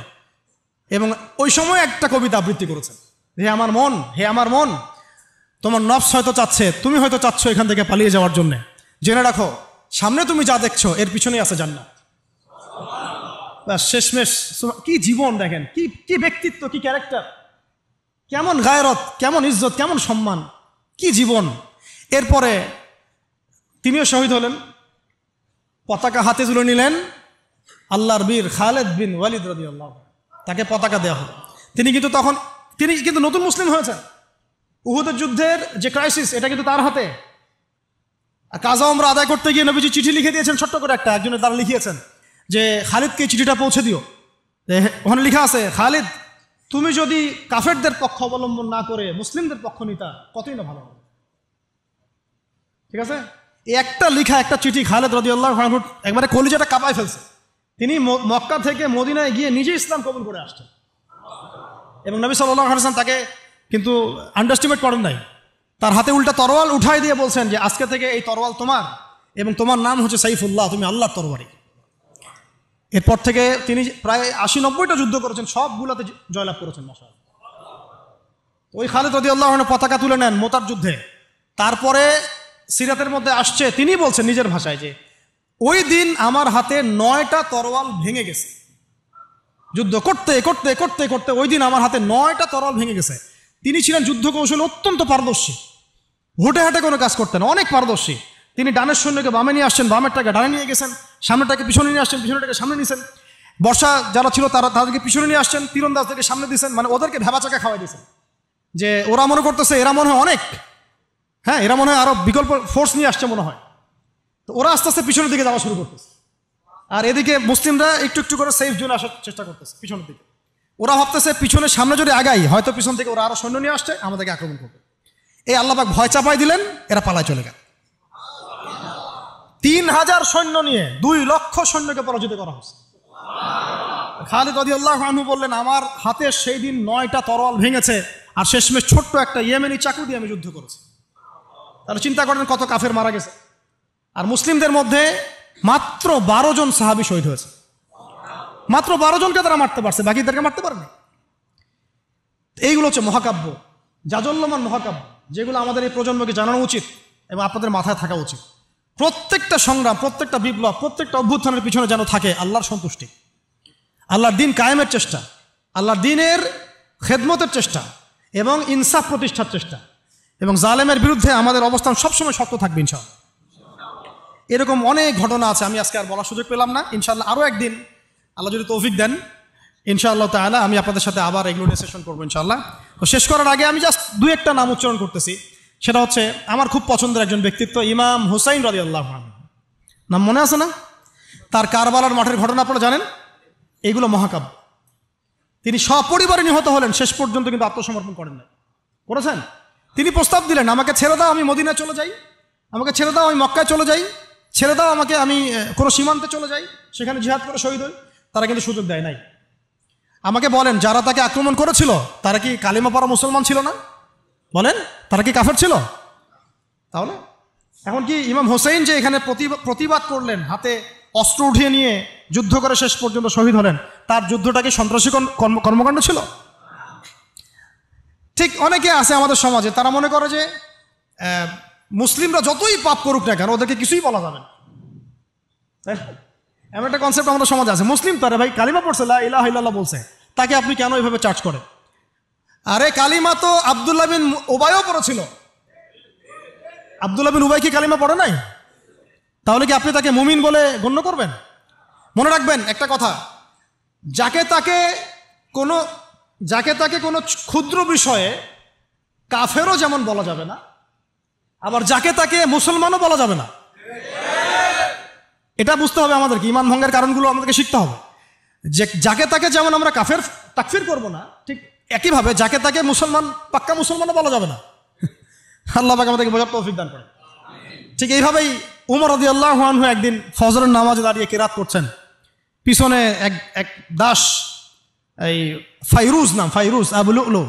এবং ওই সময় একটা কবিতা আবৃত্তি করেছেন, হে আমার মন, তোমার নফস হয়তো চাচ্ছে, তুমি হয়তো চাচ্ছ এখান থেকে পালিয়ে যাওয়ার জন্যে, জেনে রাখো সামনে তুমি যা দেখছো এর পিছনেই আছে জান্নাত। শেষমেশ কি জীবন দেখেন, কি ব্যক্তিত্ব, কি ক্যারেক্টার, কেমন গায়রত, কেমন ইজ্জত, কেমন সম্মান, কি জীবন। এরপরে তিনিও শহীদ হলেন, পতাকা হাতে তুলে নিলেন আল্লাহর বীর খালেদ বিন ওয়ালিদ রাদিয়াল্লাহু, তাকে পতাকা দেওয়া হলো। তিনি কিন্তু নতুন মুসলিম হয়েছেন। উহুদের যুদ্ধের যে ক্রাইসিস, এটা কিন্তু তার হাতে। কাজা ওমরা আদায় করতে গিয়ে নবীজি চিঠি লিখে দিয়েছেন, ছোট্ট করে একজনের দ্বারা লিখিয়েছেন যে খালিদকে চিঠিটা পৌঁছে দিও। ওখানে লেখা আছে, খালিদ তুমি যদি কাফেরদের পক্ষ অবলম্বন না করে মুসলিমদের পক্ষ নিতা কতই না ভালো হবে। ঠিক আছে, এই একটা লিখা একটা চিঠি খালিদ রাদিয়াল্লাহু আনহু একবারে কলিজাটা কাঁপায় ফেলছে। তিনি মক্কা থেকে মদিনায় গিয়ে নিজে ইসলাম কবুল করে আসছেন। এবং নবী সাল্লাল্লাহু আলাইহি ওয়াসাল্লাম তাকে কিন্তু আন্ডারস্টিমেট করেন নাই। তার হাতে উল্টা তরোয়াল উঠাই দিয়ে বলছেন যে আজকে থেকে এই তরোয়াল তোমার এবং তোমার নাম হচ্ছে সাইফুল্লাহ, তুমি আল্লাহর তরবারি। এরপর থেকে তিনি প্রায় 80-90টা যুদ্ধ করেছেন, সবগুলোতে জয়লাভ করেছেন। মাশাআল্লাহ। ওই খালিদ রাদিয়াল্লাহু আনহু পতাকা তুলে নেন মোতার যুদ্ধে। তারপরে সিরাতের মধ্যে আসছে, তিনি বলছেন নিজের ভাষায় যে ওই দিন আমার হাতে 9টা তরোয়াল ভেঙে গেছে। যুদ্ধ করতে করতে করতে করতে ওই দিন আমার হাতে 9টা তরোয়াল ভেঙে গেছে। তিনি ছিলেন যুদ্ধ কৌশলে অত্যন্ত পারদর্শী, হুটে হাটে কোনো কাজ করতেন, অনেক পারদর্শী। তিনি ডানের সৈন্যকে বামে নিয়ে আসছেন, বামেরটাকে ডানে নিয়ে গেছেন, সামনেটাকে পিছনে নিয়ে আসছেন, পিছনেটাকে সামনে নিয়েছেন। বর্ষা যারা ছিল তাদেরকে পিছনে নিয়ে আসছেন, তীরন্দাজদেরকে সামনে দিয়েছেন, মানে ওদেরকে ভেবাচাকা খাওয়াই দিয়েছেন যে ওরা মনে করতেছে এরা মনে হয় অনেক, হ্যাঁ এরা মনে হয় আরো বিকল্প ফোর্স নিয়ে আসছে মনে হয়। তো ওরা আস্তে আস্তে পিছনের দিকে যাওয়া শুরু করতেছে, আর এদিকে মুসলিমরা একটু একটু করে সেফ জোনে আসার চেষ্টা করতেছে পিছনের দিকে। ওরা ভাবতেছে পিছনে সামনে যদি আগাই হয়তো পিছন থেকে ওরা আরো সৈন্য নিয়ে আসছে, আমাদেরকে আক্রমণ করবে। এই আল্লাহ পাক ভয় চাপাই দিলেন, এরা পালায় চলে গেল। 3000 সৈন্য নিয়ে 2 লক্ষ সৈন্যকে পরাজিত করা হয়েছে। খালিদ রাদিয়াল্লাহু আনহু বললেন আমার হাতে সেই দিন 9টা তরোয়াল ভেঙেছে, আর শেষমেশ ছোট্ট একটা ইয়েমেনি চাকু দিয়ে আমি যুদ্ধ করেছি। তাহলে চিন্তা করেন কত কাফের মারা গেছে। আর মুসলিমদের মধ্যে মাত্র 12 জন সাহাবী শহীদ হয়েছে। মাত্র 12 জনকে তারা মারতে পারছে, বাকিদেরকে মারতে পারেনি। এইগুলো হচ্ছে মহাকাব্য, জাজল্যমান মহাকাব্য, যেগুলো আমাদের এই প্রজন্মকে জানানো উচিত এবং আপনাদের মাথায় থাকা উচিত। প্রত্যেকটা সংগ্রাম, প্রত্যেকটা বিপ্লব, প্রত্যেকটা অভ্যুত্থানের পিছনে যেন থাকে আল্লাহর সন্তুষ্টি, আল্লাহর দিন কায়েমের চেষ্টা, আল্লাহর দিনের খেদমতের চেষ্টা এবং ইনসাফ প্রতিষ্ঠার চেষ্টা, এবং জালেমের বিরুদ্ধে আমাদের অবস্থান সবসময় শক্ত থাকবে ইনশাআল্লাহ। এরকম অনেক ঘটনা আছে, আমি আজকে আর বলার সুযোগ পেলাম না। ইনশাআল্লাহ আরও একদিন আল্লাহ যদি তৌফিক দেন ইনশাআল্লাহ তাআলা আমি আপনাদের সাথে আবার এগুলো নিয়ে সেশন করবো ইনশাআল্লাহ। তো শেষ করার আগে আমি জাস্ট 2-1টা নাম উচ্চারণ করতেছি। সেটা হচ্ছে আমার খুব পছন্দের একজন ব্যক্তিত্ব, ইমাম হুসাইন রাদিয়াল্লাহু আনহু। নাম মনে আছে না? তার কারবালার মাঠের ঘটনা আপনারা জানেন। এইগুলো মহাকাব্য। তিনি সপরিবারে নিহত হলেন, শেষ পর্যন্ত কিন্তু আত্মসমর্পণ করেন না, করেছেন। তিনি প্রস্তাব দিলেন আমাকে ছেড়ে দাও, আমি মদিনায় চলে যাই, আমাকে ছেড়ে দাও, আমি মক্কায় চলে যাই, ছেড়ে দাও আমাকে, আমি কোনো সীমান্তে চলে যাই, সেখানে জিহাদ করে শহীদ হই। তারা কিন্তু সুযোগ দেয় নাই। আমাকে বলেন যারা তাকে আক্রমণ করেছিল তারা কি কালিমা পড়া মুসলমান ছিল না? বলেন তারা কি কাফের ছিল? তাহলে এখন কি ইমাম হোসেইন যে এখানে প্রতিবাদ করলেন, হাতে অস্ত্র উঠিয়ে নিয়ে যুদ্ধ করে শেষ পর্যন্ত শহীদ হলেন, তার যুদ্ধটাকে সন্ত্রাসী কর্মকাণ্ড ছিল? ঠিক অনেকে আছে আমাদের সমাজে, তারা মনে করে যে মুসলিমরা যতই পাপ করুক না কেন ওদেরকে কিছুই বলা যাবে না। এমন একটা কনসেপ্ট আমাদের সমাজে আছে, মুসলিম তারা ভাই কালিমা পড়ছে, লা ইলাহা ইল্লাল্লাহ বলছে, তাকে আপনি কেন এইভাবে চার্জ করেন? আরে কালিমা তো আব্দুল্লাহ বিন উবাইও পড়েছিল। আব্দুল্লাহ বিন উবাই কি কালিমা পড়ে নাই? তাহলে কি আপনি তাকে মুমিন বলে গণ্য করবেন? মনে রাখবেন একটা কথা, যাকে তাকে কোনো ক্ষুদ্র বিষয়ে কাফেরও যেমন বলা যাবে না, আবার যাকে তাকে মুসলমানও বলা যাবে না। এটা বুঝতে হবে আমাদেরকে, ঈমান ভঙ্গের কারণগুলো আমাদেরকে শিখতে হবে। যে যাকে তাকে যেমন আমরা কাফের তাকফির করবো না, ঠিক একইভাবে যাকে তাকে মুসলমান, পাক্কা মুসলমানও বলা যাবে না। আল্লাহ পাক আমাদেরকে বোঝার তৌফিক দান করেন। ঠিক এইভাবেই উমর রাদিয়াল্লাহু আনহু একদিন ফজরের নামাজে দাঁড়িয়ে কিরাত করছেন, পিছনে এক দাস, এই ফাইরুজ আবু লুলু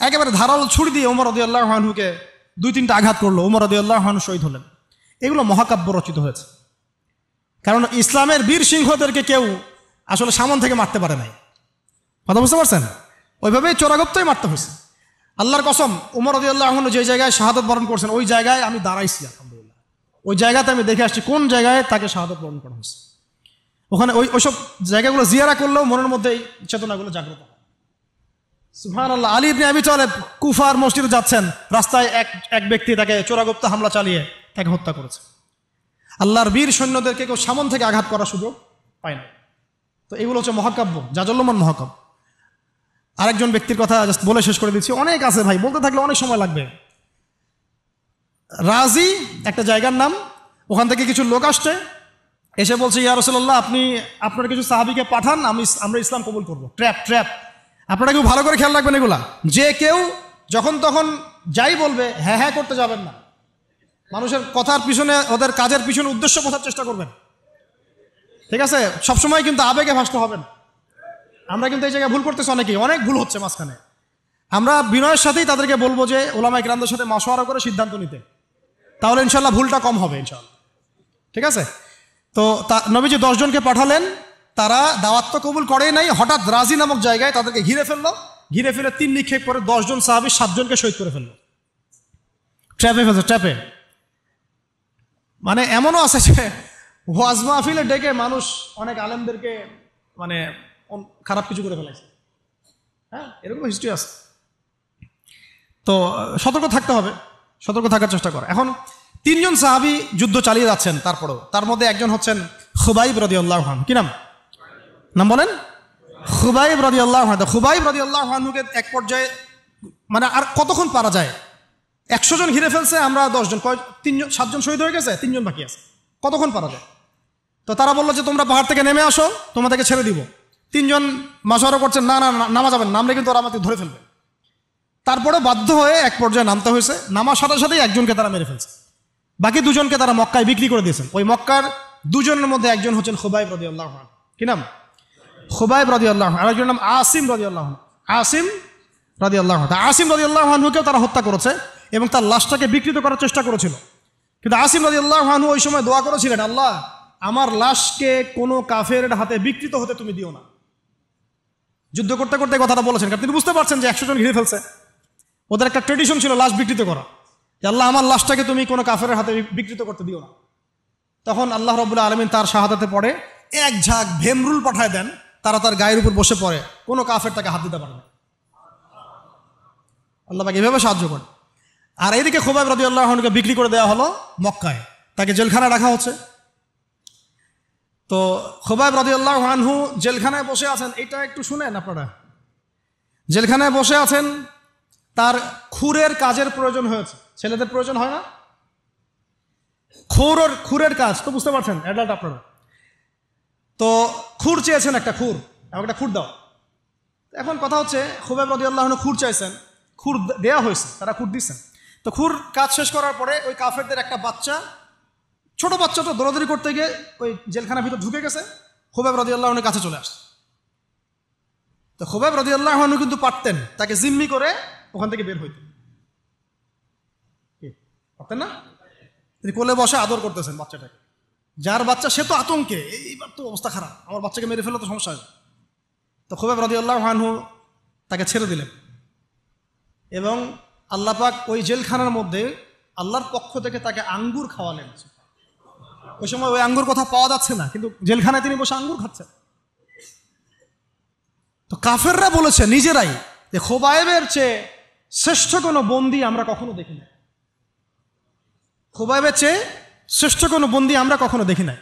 একেবারে ধারালো ছুরি দিয়ে উমর রাদিয়াল্লাহু আনহুকে 2-3টা আঘাত করলো। উমর রাদিয়াল্লাহু আনহু শহীদ হলেন। এগুলো মহাকাব্য রচিত হয়েছে, কারণ ইসলামের বীর সিংহদেরকে কেউ আসলে সামন থেকে মারতে পারে নাই। কথা বুঝতে পারছেন? ওইভাবেই চোরাগপ্তই মারতে হয়েছে। আল্লাহর কসম, উমর রাদিয়াল্লাহু আনহু যে জায়গায় শাহাদাত বরণ করছেন ওই জায়গায় আমি দাঁড়াইছি, আলহামদুলিল্লাহ। ওই জায়গাতে আমি দেখে আসছি কোন জায়গায় তাকে শাহাদাত বরণ করা হয়েছে। ওখানে ওইসব জায়গাগুলো জিয়ারা করলেও মনের মধ্যে এই চেতনাগুলো জাগ্রত হয়। সুবহানাল্লাহ। আলী ইবনে আবি তালেব কুফার মসজিদে যাচ্ছেন, রাস্তায় এক ব্যক্তি তাকে চোরাগপ্ত হামলা চালিয়ে তাকে হত্যা করেছে। আল্লাহর বীর সৈন্যদেরকে কেউ সামন থেকে আঘাত করার সুযোগ পায় না। তো এগুলো হচ্ছে মহাকাব্য, জাজল্যমান মহাকাব্য। আরেকজন ব্যক্তির কথা জাস্ট বলে শেষ করে দিচ্ছি, অনেক আছে ভাই, বলতে থাকলে অনেক সময় লাগবে। রাজি একটা জায়গার নাম, ওখান থেকে কিছু লোক আসছে, এসে বলছে ইয়া রাসূলুল্লাহ আপনি আপনার কিছু সাহাবীকে পাঠান, আমরা ইসলাম কবুল করবো। ট্র্যাপ। আপনারা কেউ ভালো করে খেয়াল রাখবেন এগুলা, যে কেউ যখন তখন যাই বলবে হ্যাঁ করতে যাবেন না। মানুষের কথার পিছনে, ওদের কাজের পিছনে উদ্দেশ্য বোঝার চেষ্টা করবেন, ঠিক আছে? সবসময় কিন্তু আবেগে ভাসতে হবে না। আমরা কিন্তু এই জায়গায় ভুল করতেছি, অনেক ভুল হচ্ছে মাঝখানে। আমরা বিনয়ের সাথেই তাদেরকে বলবো যে ওলামায়ে কিরামদের সাথে মাশওয়ারা করে সিদ্ধান্ত নিতে, তাহলে ইনশাল্লাহ ভুলটা কম হবে ইনশাল্লাহ। ঠিক আছে? তো নবীজি 10 জনকে পাঠালেন, তারা দাওয়াত তো কবুল করেই নাই, হঠাৎ রাজি নামক জায়গায় তাদেরকে ঘিরে ফেললো, ঘিরে ফেলে 3 নিক্ষেপ করে 10 জন সাহাবী 7 জনকে শহীদ করে ফেললো, ট্র্যাপে ফেলছে, ট্র্যাপে। মানে এমনও আছে যে ওয়াজ মাহফিলে ডেকে মানুষ অনেক আলেমদেরকে মানে খারাপ কিছু করে ফেলেছে। হ্যাঁ, এরকম হিস্ট্রি আছে। তো সতর্ক থাকতে হবে, সতর্ক থাকার চেষ্টা করা। এখন 3 জন সাহাবী যুদ্ধ চালিয়ে যাচ্ছেন, তারপরেও তার মধ্যে একজন হচ্ছেন খুবাইব রাদিয়াল্লাহু আনহু। কি নাম? নাম বলেন? খুবাইব রাদিয়াল্লাহু আনহু। খুবাইব রাদিয়াল্লাহু আনহুকে এক পর্যায়ে মানে আর কতক্ষণ পারা যায়, 100 জন ঘিরে ফেলছে, আমরা 10 জন, 7 জন শহীদ হয়ে গেছে, 3 জন বাকি আছে, কতক্ষণ পারা যায়? তো তারা বললো যে তোমরা পাহাড় থেকে নেমে আসো, তোমাদেরকে ছেড়ে দিব। 3 জন মাশওয়ারা করছেন, না না নামা যাবেন, নামলে কিন্তু ওরা আমাকে ধরে ফেলবে। তারপরে বাধ্য হয়ে এক পর্যায়ে নামতে হয়েছে, নামার সাথে সাথেই একজনকে তারা মেরে ফেলছে, বাকি 2 জনকে তারা মক্কায় বিক্রি করে দিয়েছেন। ওই মক্কার 2 জনের মধ্যে একজন হচ্ছেন খুবাইব রাদিয়াল্লাহু আনহু। কি নাম? খুবাইব রাদিয়াল্লাহু আনহু। আরেকজনের নাম আসিম রাদিয়াল্লাহু আনহু। আসিম রাদিয়াল্লাহু আনহু। আসিম রাদিয়াল্লাহু আনহুকেও তারা হত্যা করেছে এবং তার লাশটাকে বিকৃত করার চেষ্টা করেছিল। কিন্তু আসিম রাদিয়াল্লাহু আনহু ওই সময় দোয়া করেছিলেন, আল্লাহ আমার লাশকে কোনো কাফেরের হাতে বিকৃত হতে তুমি দিও না। যুদ্ধ করতে করতে কথাটা বলেছেন, কারণ তিনি বুঝতে পারছেন যে 100 জন ঘিরে ফেলছে। ওদের একটা ট্রেডিশন ছিল লাশ বিকৃত করা, যে আল্লাহ আমার লাশটাকে তুমি কোনো কাফেরের হাতে বিকৃত করতে দিও না। তখন আল্লাহ রাব্বুল আলামিন তার শাহাদাতে পড়ে এক ঝাঁক ভেমরুল পাঠায় দেন, তারা তার গায়ের উপর বসে পড়ে, কোনো কাফের তাকে হাত দিতে পারে না। আল্লাহ পাক এভাবে সাহায্য করে। আর এইদিকে খুবাইব রাদিয়াল্লাহু আনহুকে বিক্রি করে দেওয়া হলো মক্কায়, তাকে জেলখানায় রাখা হচ্ছে। তো খুবাইব রাদিয়াল্লাহু আনহু জেলখানায় বসে আছেন, এটা একটু শুনেন আপনারা। জেলখানায় বসে আছেন, তার খুরের কাজের প্রয়োজন হয়েছে। ছেলেদের প্রয়োজন হয় না? খুরের কাজ তো বুঝতে পারছেন, অ্যাডাল্ট আপনারা। তো খুর চেয়েছেন, একটা খুর, আমাকে একটা খুর দাও। এখন কথা হচ্ছে খুবাইব রাদিয়াল্লাহু আনহু খুর চাইছেন, খুর দেয়া হয়েছে, তারা খুর দিচ্ছেন। তো খুর কাজ শেষ করার পরে ওই কাফেরদের একটা বাচ্চা, ছোট বাচ্চাটা দৌড়াদৌড়ি করতে গিয়ে ওই জেলখানার ভিতর ঢুকে গেছে, খুবাইব রাদিয়াল্লাহু আনহুর কাছে চলে আসছে। তো খুবাইব রাদিয়াল্লাহু আনহু কিন্তু পারতেন তাকে জিম্মি করে ওখান থেকে বের হইতে, পারতেন না? তিনি কোলে বসে আদর করতেছেন বাচ্চাটাকে, যার বাচ্চা সে তো আতঙ্কে, এইবার তো অবস্থা খারাপ, আমার বাচ্চাকে মেরে ফেলে তো সমস্যা হবে। তো খুবাইব রাদিয়াল্লাহু আনহু তাকে ছেড়ে দিলেন এবং আল্লাহ পাক ওই জেলখানার মধ্যে আল্লাহর পক্ষ থেকে তাকে আঙ্গুর খাওয়ালেন। ওই সময় ওই আঙ্গুর কথা পাওয়া যাচ্ছে না, কিন্তু জেলখানায় তিনি বসে আঙ্গুর খাচ্ছেন। তো কাফেররা বলেছে নিজেরাই যে খুবাইবের চেয়ে শ্রেষ্ঠ কোনো বন্দী আমরা কখনো দেখি নাই, খুবাইবের চেয়ে শ্রেষ্ঠ কোনো বন্দী আমরা কখনো দেখি নাই।